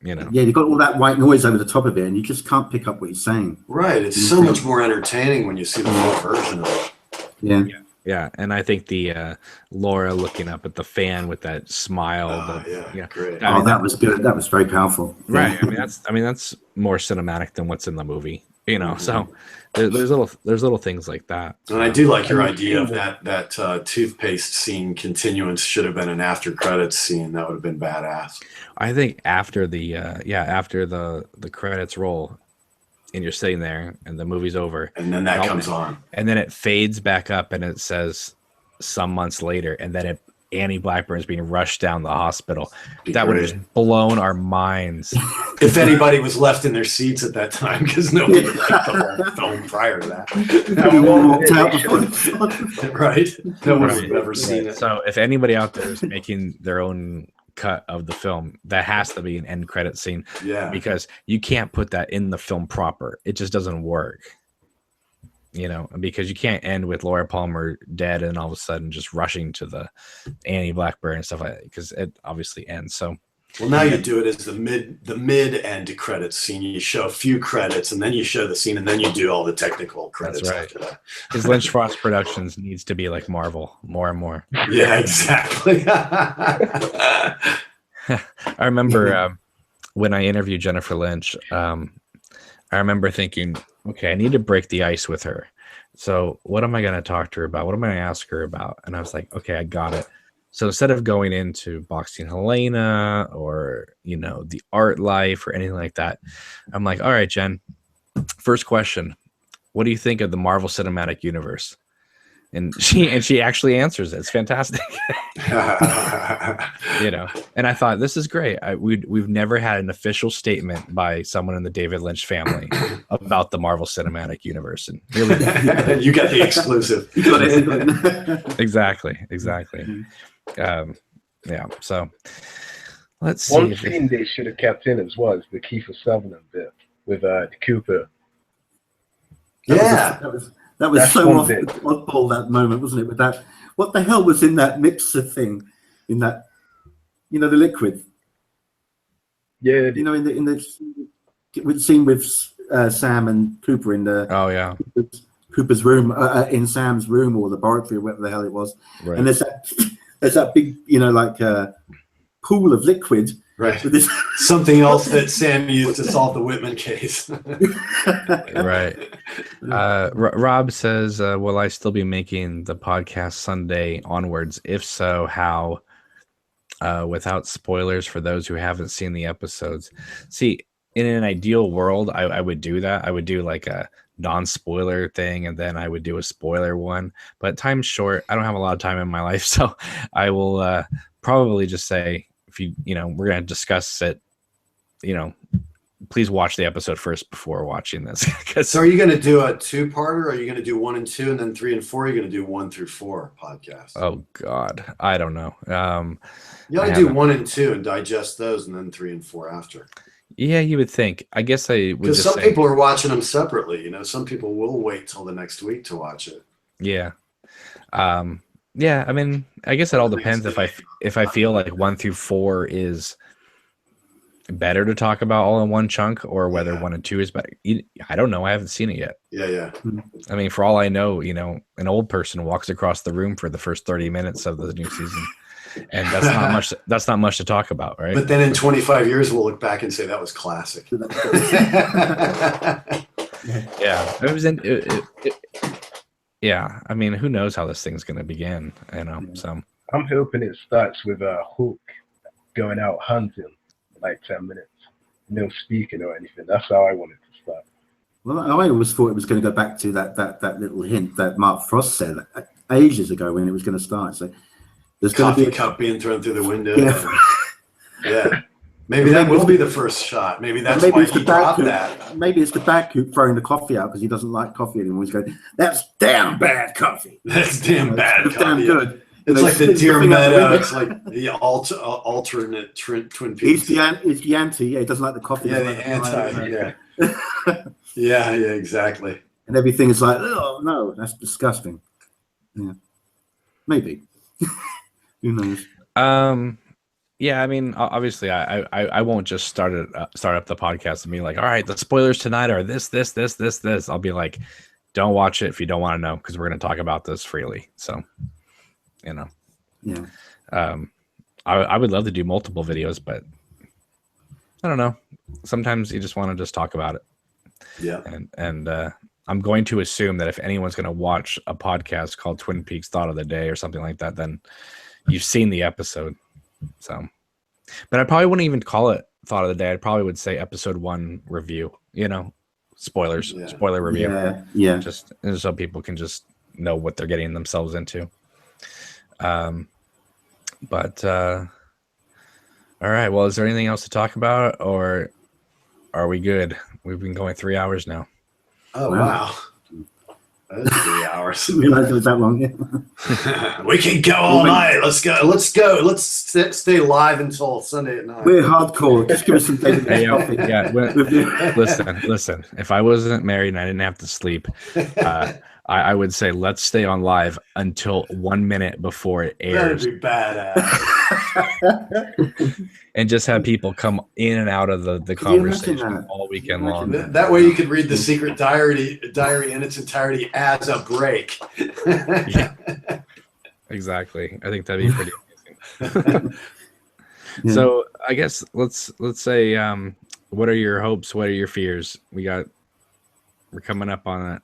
Yeah, you've got all that white noise over the top of it, and you just can't pick up what he's saying. Right. It's so much more entertaining when you see the full version of it. Yeah. Yeah, and I think the Laura looking up at the fan with that smile. Great. That was good. That was very powerful. Right. I mean that's more cinematic than what's in the movie. So there's little things like that. And I do like your idea of that toothpaste scene continuance should have been an after credits scene. That would have been badass. I think after the after the credits roll, and you're sitting there and the movie's over, and then that comes on, and then it fades back up and it says some months later, and then Annie Blackburn's being rushed down the hospital. That would have just blown our minds. If anybody was left in their seats at that time, because nobody liked the whole film prior to that. Right? No one would have ever seen it. So if anybody out there is making their own cut of the film, that has to be an end credit scene. Yeah. Because you can't put that in the film proper. It just doesn't work. Because you can't end with Laura Palmer dead and all of a sudden just rushing to the Annie Blackburn and stuff like that, because it obviously ends. So, well, now you do it as the mid end credits scene. You show a few credits and then you show the scene and then you do all the technical credits. That's right. After that. Because Lynch Frost Productions needs to be like Marvel more and more. Yeah, exactly. I remember when I interviewed Jennifer Lynch, I remember thinking, okay, I need to break the ice with her. So what am I going to talk to her about? What am I going to ask her about? And I was like, okay, I got it. So instead of going into Boxing Helena or, the art life or anything like that, I'm like, all right, Jen, first question. What do you think of the Marvel Cinematic Universe? And she actually answers it. It's fantastic. And I thought, this is great. We've never had an official statement by someone in the David Lynch family about the Marvel Cinematic Universe. And here we go. You got the exclusive. Exactly. So let's see. One scene they should have kept in as well is the Kiefer Sutherland bit with Cooper. That was so oddball, that moment, wasn't it? With that, what the hell was in that mixer thing? In that, the liquid. Yeah. In the scene with Sam and Cooper in the Cooper's room, in Sam's room or laboratory or whatever the hell it was. Right. And there's that big, pool of liquid. Right. Something else that Sam used to solve the Whitman case. Right. Rob says, will I still be making the podcast Sunday onwards? If so, how? Without spoilers for those who haven't seen the episodes. See, in an ideal world, I would do that. I would do like a non-spoiler thing, and then I would do a spoiler one. But time's short. I don't have a lot of time in my life, so I will probably just say, if we're going to discuss it, please watch the episode first before watching this. So are you going to do a two-parter, or are you going to do 1 and 2 and then 3 and 4? Are you going to do 1 through 4 podcasts? Oh God, I don't know. You ought to do 1 and 2 and digest those, and then 3 and 4 after. Yeah, you would think. I guess I would. Because some people are watching them separately. Some people will wait till the next week to watch it. Yeah. Yeah, I mean, I guess it all depends if I feel like 1 through 4 is better to talk about all in one chunk, or whether 1 and 2 is better. I don't know. I haven't seen it yet. Yeah. I mean, for all I know, an old person walks across the room for the first 30 minutes of the new season, and that's not much. That's not much to talk about, right? But then in 25 years, we'll look back and say that was classic. Yeah, it was yeah, I mean, who knows how this thing's going to begin, so. I'm hoping it starts with Hook going out hunting for like 10 minutes. No speaking or anything. That's how I want it to start. Well, I always thought it was going to go back to that little hint that Mark Frost said ages ago when it was going to start. So there's going to be a cup being thrown through the window. Yeah. Maybe that will be the first shot. Maybe that's why he dropped that. Maybe it's the bad coop throwing the coffee out because he doesn't like coffee anymore. He's going, "That's damn bad coffee. That's damn bad coffee. Damn good." It's like the Deer Meadow. It's like the alternate Twin Peaks. He's the anti. Yeah, he doesn't like the coffee. Yeah, the anti. Yeah. Yeah, exactly. And everything is like, oh no, that's disgusting. Yeah, maybe. Who knows? Yeah, I mean, obviously, I won't just start up the podcast and be like, all right, the spoilers tonight are this. I'll be like, don't watch it if you don't want to know, because we're going to talk about this freely. So, you know, Yeah. I would love to do multiple videos, but I don't know. Sometimes you just want to just talk about it. Yeah. And I'm going to assume that if anyone's going to watch a podcast called Twin Peaks Thought of the Day or something like that, then you've seen the episode. So, but I probably wouldn't even call it Thought of the Day. I probably would say episode 1 review, you know, spoilers, spoiler review. Yeah. Just so people can just know what they're getting themselves into. But all right. Well, is there anything else to talk about, or are we good? We've been going 3 hours now. Oh, wow. That is 3 hours. I didn't realize it was that long. We can go all night. Let's go. Let's go. Let's stay live until Sunday at night. We're hardcore. Just give us some David Lynch coffee. Yeah. Listen. If I wasn't married and I didn't have to sleep, I would say let's stay on live until 1 minute before it airs. That'd be badass. And just have people come in and out of the conversation all weekend long. That way you could read the secret diary in its entirety as a break. Yeah, exactly. I think that'd be pretty amazing. Yeah. So I guess let's say what are your hopes? What are your fears? We're coming up on it.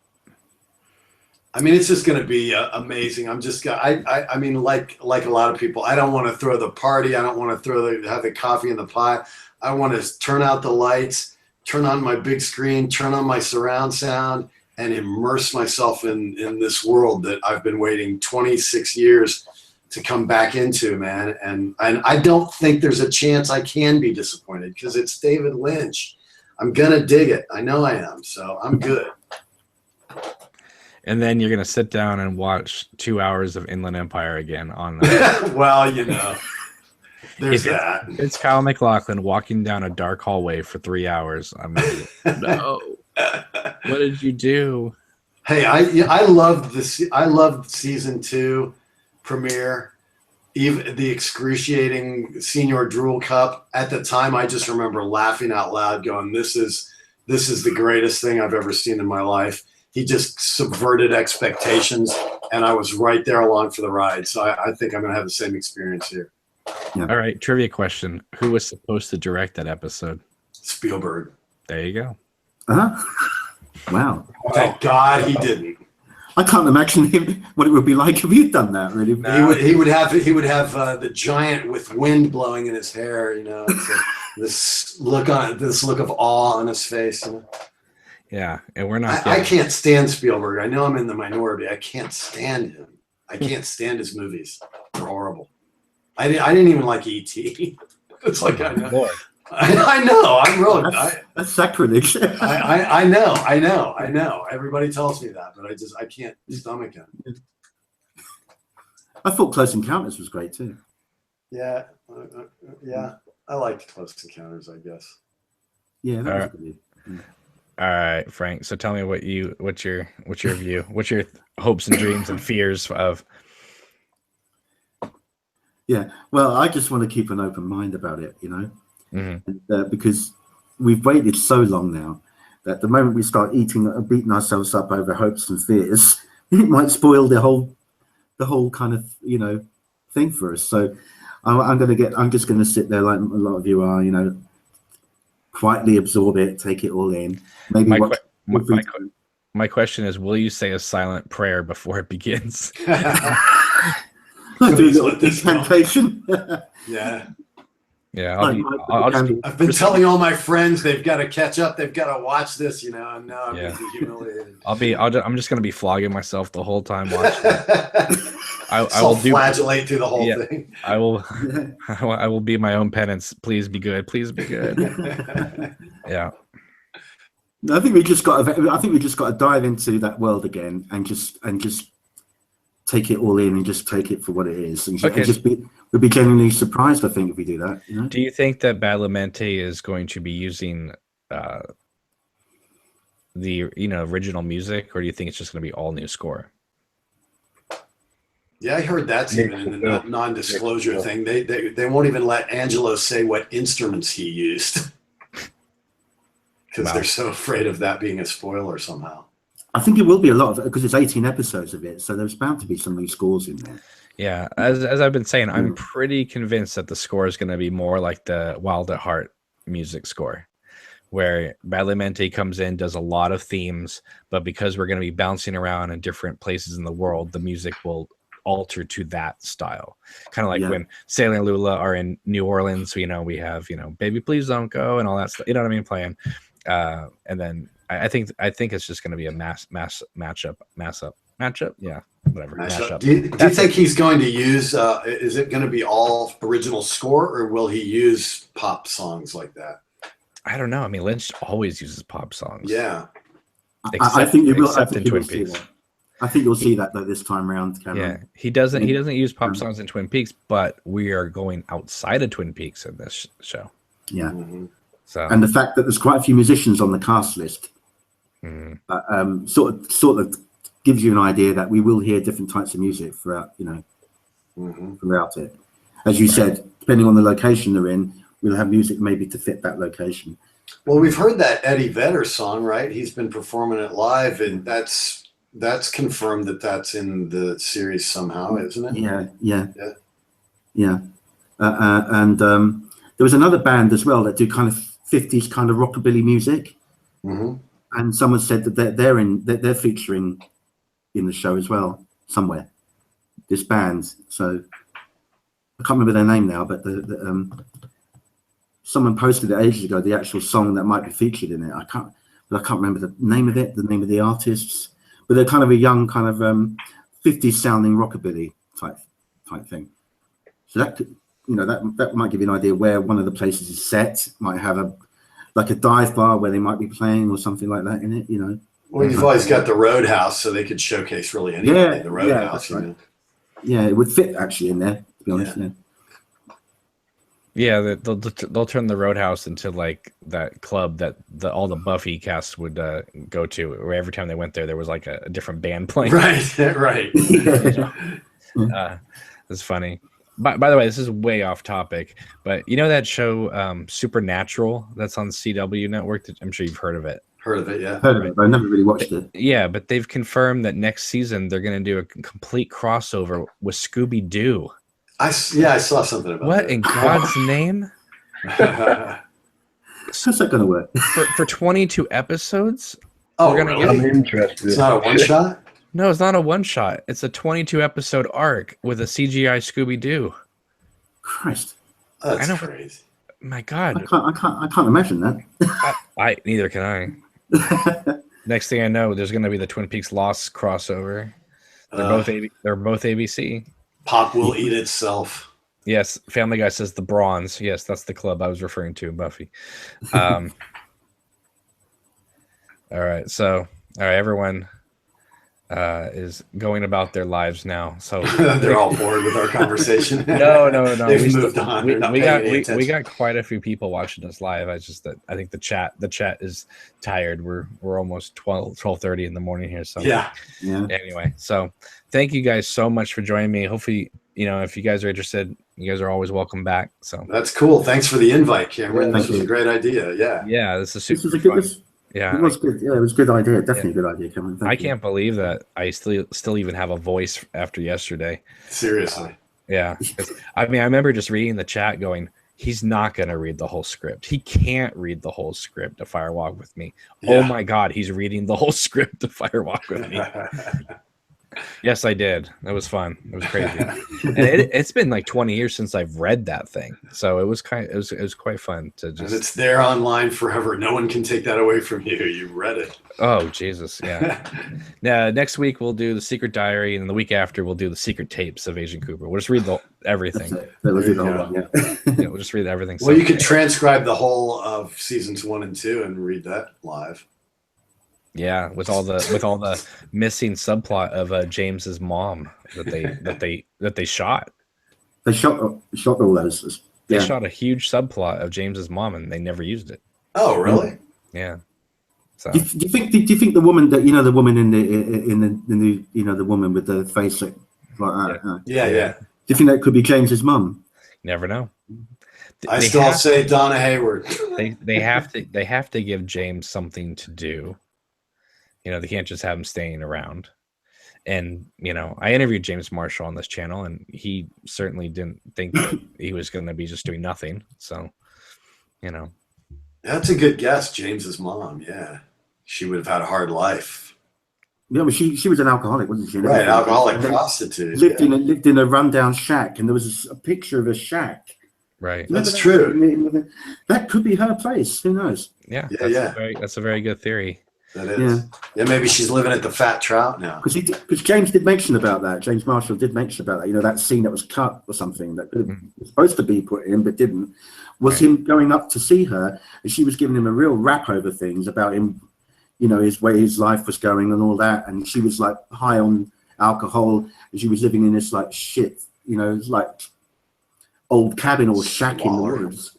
I mean, it's just going to be amazing. I mean, like a lot of people, I don't want to throw the party. I don't want to have the coffee in the pie. I want to turn out the lights, turn on my big screen, turn on my surround sound, and immerse myself in this world that I've been waiting 26 years to come back into, man. And I don't think there's a chance I can be disappointed because it's David Lynch. I'm going to dig it. I know I am. So I'm good. And then you're going to sit down and watch 2 hours of Inland Empire again on well, you know, there's that. It's Kyle MacLachlan walking down a dark hallway for 3 hours. I'm like, no. What did you do? Hey, I loved this. I loved season 2 premiere, even the excruciating Senior Drool Cup. At the time, I just remember laughing out loud, going, "This is the greatest thing I've ever seen in my life." He just subverted expectations, and I was right there along for the ride. So I think I'm going to have the same experience here. Yeah. All right, trivia question: who was supposed to direct that episode? Spielberg. There you go. Wow. Thank God he didn't. I can't imagine what it would be like if you'd done that. Really, he would have the giant with wind blowing in his hair. You know, this look of awe on his face. You know? Yeah, and we're not. I can't stand Spielberg. I know I'm in the minority. I can't stand him. I can't stand his movies. They're horrible. I didn't even like E.T. It's like I know. Lord. I know. I'm really. That's sacrilege. I know. Everybody tells me that, but I can't stomach it. I thought Close Encounters was great too. Yeah, yeah. I liked Close Encounters, I guess. Yeah, that was good. All right, Frank. So tell me what's your view? What's your hopes and dreams and fears of? Yeah, well, I just want to keep an open mind about it, you know. Mm-hmm. And, because we've waited so long now that the moment we start beating ourselves up over hopes and fears, it might spoil the whole kind of, you know, thing for us. So I'm just gonna sit there like a lot of you are, you know, quietly absorb it, take it all in. Maybe my question is, will you say a silent prayer before it begins? Do a little incantation. Yeah. Yeah, I've been telling all my friends they've got to catch up. They've got to watch this, you know. And now I'm getting humiliated. I'm just gonna be flogging myself the whole time watching. I will flagellate through the whole thing. I will be my own penance. Please be good. Please be good. Yeah. I think we just got to dive into that world again and just take it all in and just take it for what it is, and we'll be genuinely surprised, I think, if we do that. You know? Do you think that Badalamenti is going to be using the original music, or do you think it's just going to be all new score? Yeah, I heard that's even in the non-disclosure thing. They won't even let Angelo say what instruments he used because they're so afraid of that being a spoiler somehow. I think it will be a lot of, because it's 18 episodes of it, so there's bound to be some new scores in there. Yeah, as I've been saying, I'm pretty convinced that the score is going to be more like the Wild at Heart music score, where Badalamenti comes in, does a lot of themes, but because we're going to be bouncing around in different places in the world, the music will alter to that style. Kind of like when Sailor and Lula are in New Orleans, we have, Baby Please Don't Go and all that stuff, you know what I mean, playing. And then I think it's just going to be a matchup. Yeah, whatever. Mashup. Do you think he's going to use? Is it going to be all original score, or will he use pop songs like that? I don't know. I mean, Lynch always uses pop songs. Yeah, I think you will. Except in Twin Peaks. I think you'll see that though this time around, Cameron. Yeah, he doesn't use pop songs in Twin Peaks, but we are going outside of Twin Peaks in this show. Yeah. Mm-hmm. So, and the fact that there's quite a few musicians on the cast list, sort of gives you an idea that we will hear different types of music throughout, throughout it. As you said, depending on the location they're in, we'll have music maybe to fit that location. Well, we've heard that Eddie Vedder song, right? He's been performing it live, and that's confirmed that's in the series somehow, isn't it? Yeah. And there was another band as well that do kind of 50s kind of rockabilly music, and someone said that they're featuring in the show as well somewhere. This band, so I can't remember their name now, but someone posted it ages ago, the actual song that might be featured in it. I can't remember the name of it, the name of the artists, but they're kind of a young kind of 50s sounding rockabilly type thing. So that could, that might give you an idea where one of the places is set. Might have a dive bar where they might be playing or something like that in it. Well, you've always got the Roadhouse, so they could showcase really anything. Yeah, the Roadhouse. Yeah, right. Yeah, it would fit actually in there, to be honest. Yeah, they'll turn the Roadhouse into like that club that all the Buffy cast would go to, where every time they went there was like a different band playing. Right. It's funny. By the way, this is way off topic, but you know that show Supernatural that's on CW network? I'm sure you've heard of it. Heard of it, yeah. Heard of it, but I never really watched it. Yeah, but they've confirmed that next season they're going to do a complete crossover with Scooby-Doo. I saw something about what that. In God's name? How's that going to work? For 22 episodes? Oh, really? I'm interested. It's not a one-shot? No, it's not a one-shot. It's a 22-episode arc with a CGI Scooby-Doo. Christ. That's crazy. My God. I can't imagine that. I neither can I. Next thing I know, there's going to be the Twin Peaks Lost crossover. They're both ABC. Pop will eat itself. Yes, Family Guy says the Bronze. Yes, that's the club I was referring to, Buffy. All right, everyone is going about their lives now. So they're all bored with our conversation. No. They've moved on. We got quite a few people watching us live. I think the chat is tired. We're almost 12:30 in the morning here. So yeah. Anyway, so thank you guys so much for joining me. Hopefully, if you guys are interested, you guys are always welcome back. So that's cool. Thanks for the invite, Cameron. This was a great idea. Yeah. This is super fun. Yeah, it was good. Yeah, it was a good idea. Definitely a good idea, Cameron. I can't believe that I still even have a voice after yesterday. Seriously. Yeah. I mean, I remember just reading the chat going, he's not going to read the whole script. He can't read the whole script to Firewalk with Me. Yeah. Oh my God, he's reading the whole script to Firewalk with Me. Yes, I did. That was fun. It was crazy. And it's been like 20 years since I've read that thing. So it was quite fun to just. And it's there online forever. No one can take that away from you. You read it. Oh, Jesus. Yeah. Now, next week we'll do The Secret Diary, and the week after we'll do The Secret Tapes of Agent Cooper. We'll just read everything. We'll just read everything. Well, you could transcribe the whole of seasons 1 and 2 and read that live. Yeah, with all the missing subplot of James's mom that they shot. They shot all those. They shot a huge subplot of James's mom, and they never used it. Oh, really? Yeah. So do you think the woman that the woman in the the woman with the face like that? Yeah. Do you think that could be James's mum? Never know. I still say Donna Hayward. They have to give James something to do. You know, they can't just have him staying around. And, you know, I interviewed James Marshall on this channel, and he certainly didn't think that he was going to be just doing nothing. So, you know. That's a good guess. James's mom. Yeah. She would have had a hard life. Yeah, but she was an alcoholic, wasn't she? Right. Alcoholic prostitute. Lived in a rundown shack, and there was a picture of a shack. Right. That's true. That could be her place. Who knows? Yeah. That's a very good theory. That is. Yeah, maybe she's living at the Fat Trout now. Because James did mention about that. James Marshall did mention about that. You know, that scene that was cut or something that was supposed to be put in but didn't, was him going up to see her, and she was giving him a real rap over things about him, you know, his way his life was going and all that. And she was like high on alcohol, and she was living in this like shit, you know, like old cabin or shack in the woods.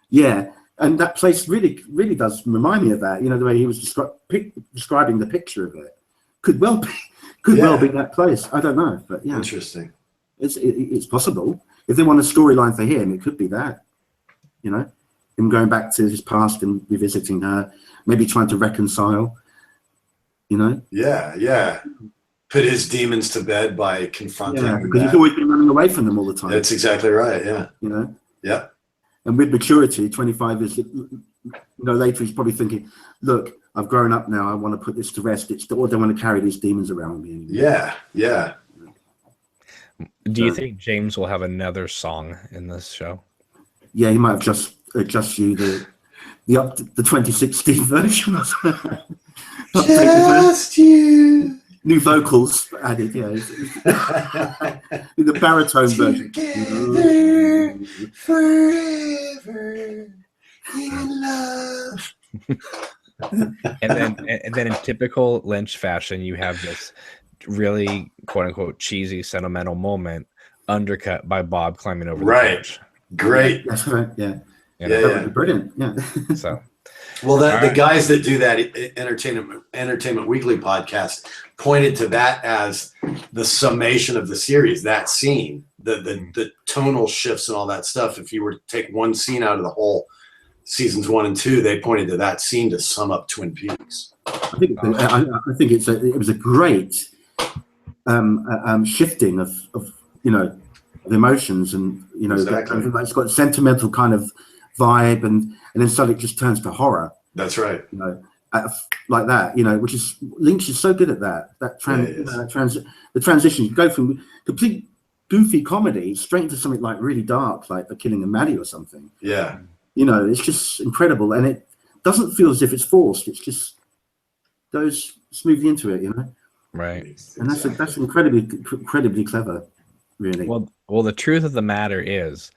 Yeah. And that place really, really does remind me of that. You know, the way he was describing the picture of it could well be that place. I don't know, but yeah, interesting. It's possible. If they want a storyline for him, it could be that. You know, him going back to his past and revisiting her, maybe trying to reconcile. You know. Yeah. Put his demons to bed by confronting. Yeah, because he's always been running away from them all the time. That's exactly right. Yeah. You know. Yeah. And with maturity, 25 years, later, he's probably thinking, look, I've grown up now. I want to put this to rest. I don't want to carry these demons around me anymore. Yeah. Do you think James will have another song in this show? Yeah, he might have just you the 2016 version. Just you. New vocals added, yeah. The baritone version. Together forever in love. and then in typical Lynch fashion, you have this really quote unquote cheesy sentimental moment undercut by Bob climbing over the couch. Great. That's right. Yeah. Yeah. Brilliant. Yeah. So. Well, the guys that do that Entertainment Weekly podcast pointed to that as the summation of the series. That scene, the tonal shifts and all that stuff. If you were to take one scene out of the whole seasons 1 and 2, they pointed to that scene to sum up Twin Peaks. I think it was a great shifting of emotions, and exactly. It's got a sentimental kind of vibe, and then suddenly it just turns to horror. That's right. You know, like that. You know, which is Lynch is so good at that. The transition. You go from complete goofy comedy straight into something like really dark, like The Killing of Maddie or something. Yeah. You know, it's just incredible, and it doesn't feel as if it's forced. It just goes smoothly into it. You know. Right. And that's incredibly clever. Really. Well, the truth of the matter is,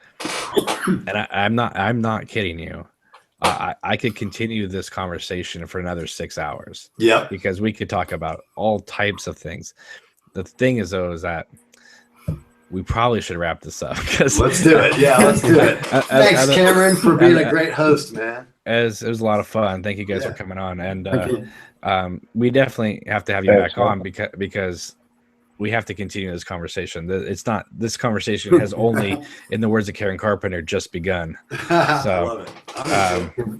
and I'm not kidding you. I could continue this conversation for another 6 hours. Yeah. Because we could talk about all types of things. The thing is, though, is that we probably should wrap this up. Let's do it. Yeah, let's do it. Thanks, Cameron, for being a great host, man. It was a lot of fun. Thank you guys for coming on, and we definitely have to have you back on because we have to continue this conversation. This conversation has only, in the words of Karen Carpenter, just begun. So I love it.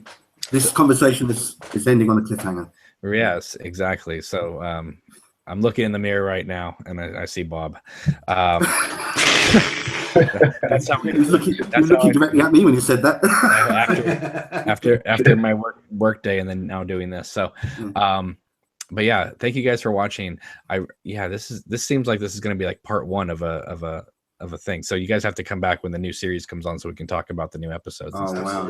This conversation is ending on a cliffhanger. Yes, exactly. So I'm looking in the mirror right now, and I see Bob. That's how he was looking directly at me when you said that. after my work day, and then now doing this. So. But yeah, thank you guys for watching. This seems like this is going to be like part 1 of a thing. So you guys have to come back when the new series comes on, so we can talk about the new episodes. Oh wow!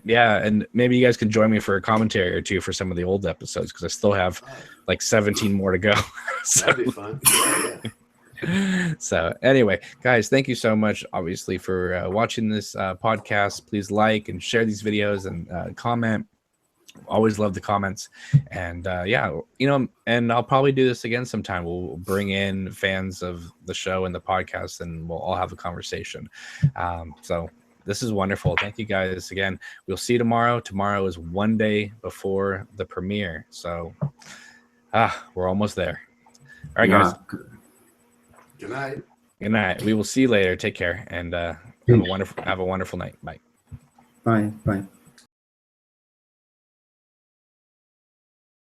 And maybe you guys can join me for a commentary or two for some of the old episodes, because I still have like 17 more to go. So, that'd be fun. Yeah. So anyway, guys, thank you so much, obviously, for watching this podcast. Please like and share these videos and comment. Always love the comments, and and I'll probably do this again sometime. We'll bring in fans of the show and the podcast, and we'll all have a conversation. So this is wonderful. Thank you guys again. We'll see you tomorrow. Tomorrow is one day before the premiere, so we're almost there. All right, guys. Good night. Good night. We will see you later. Take care, and have a wonderful night. Bye. Bye.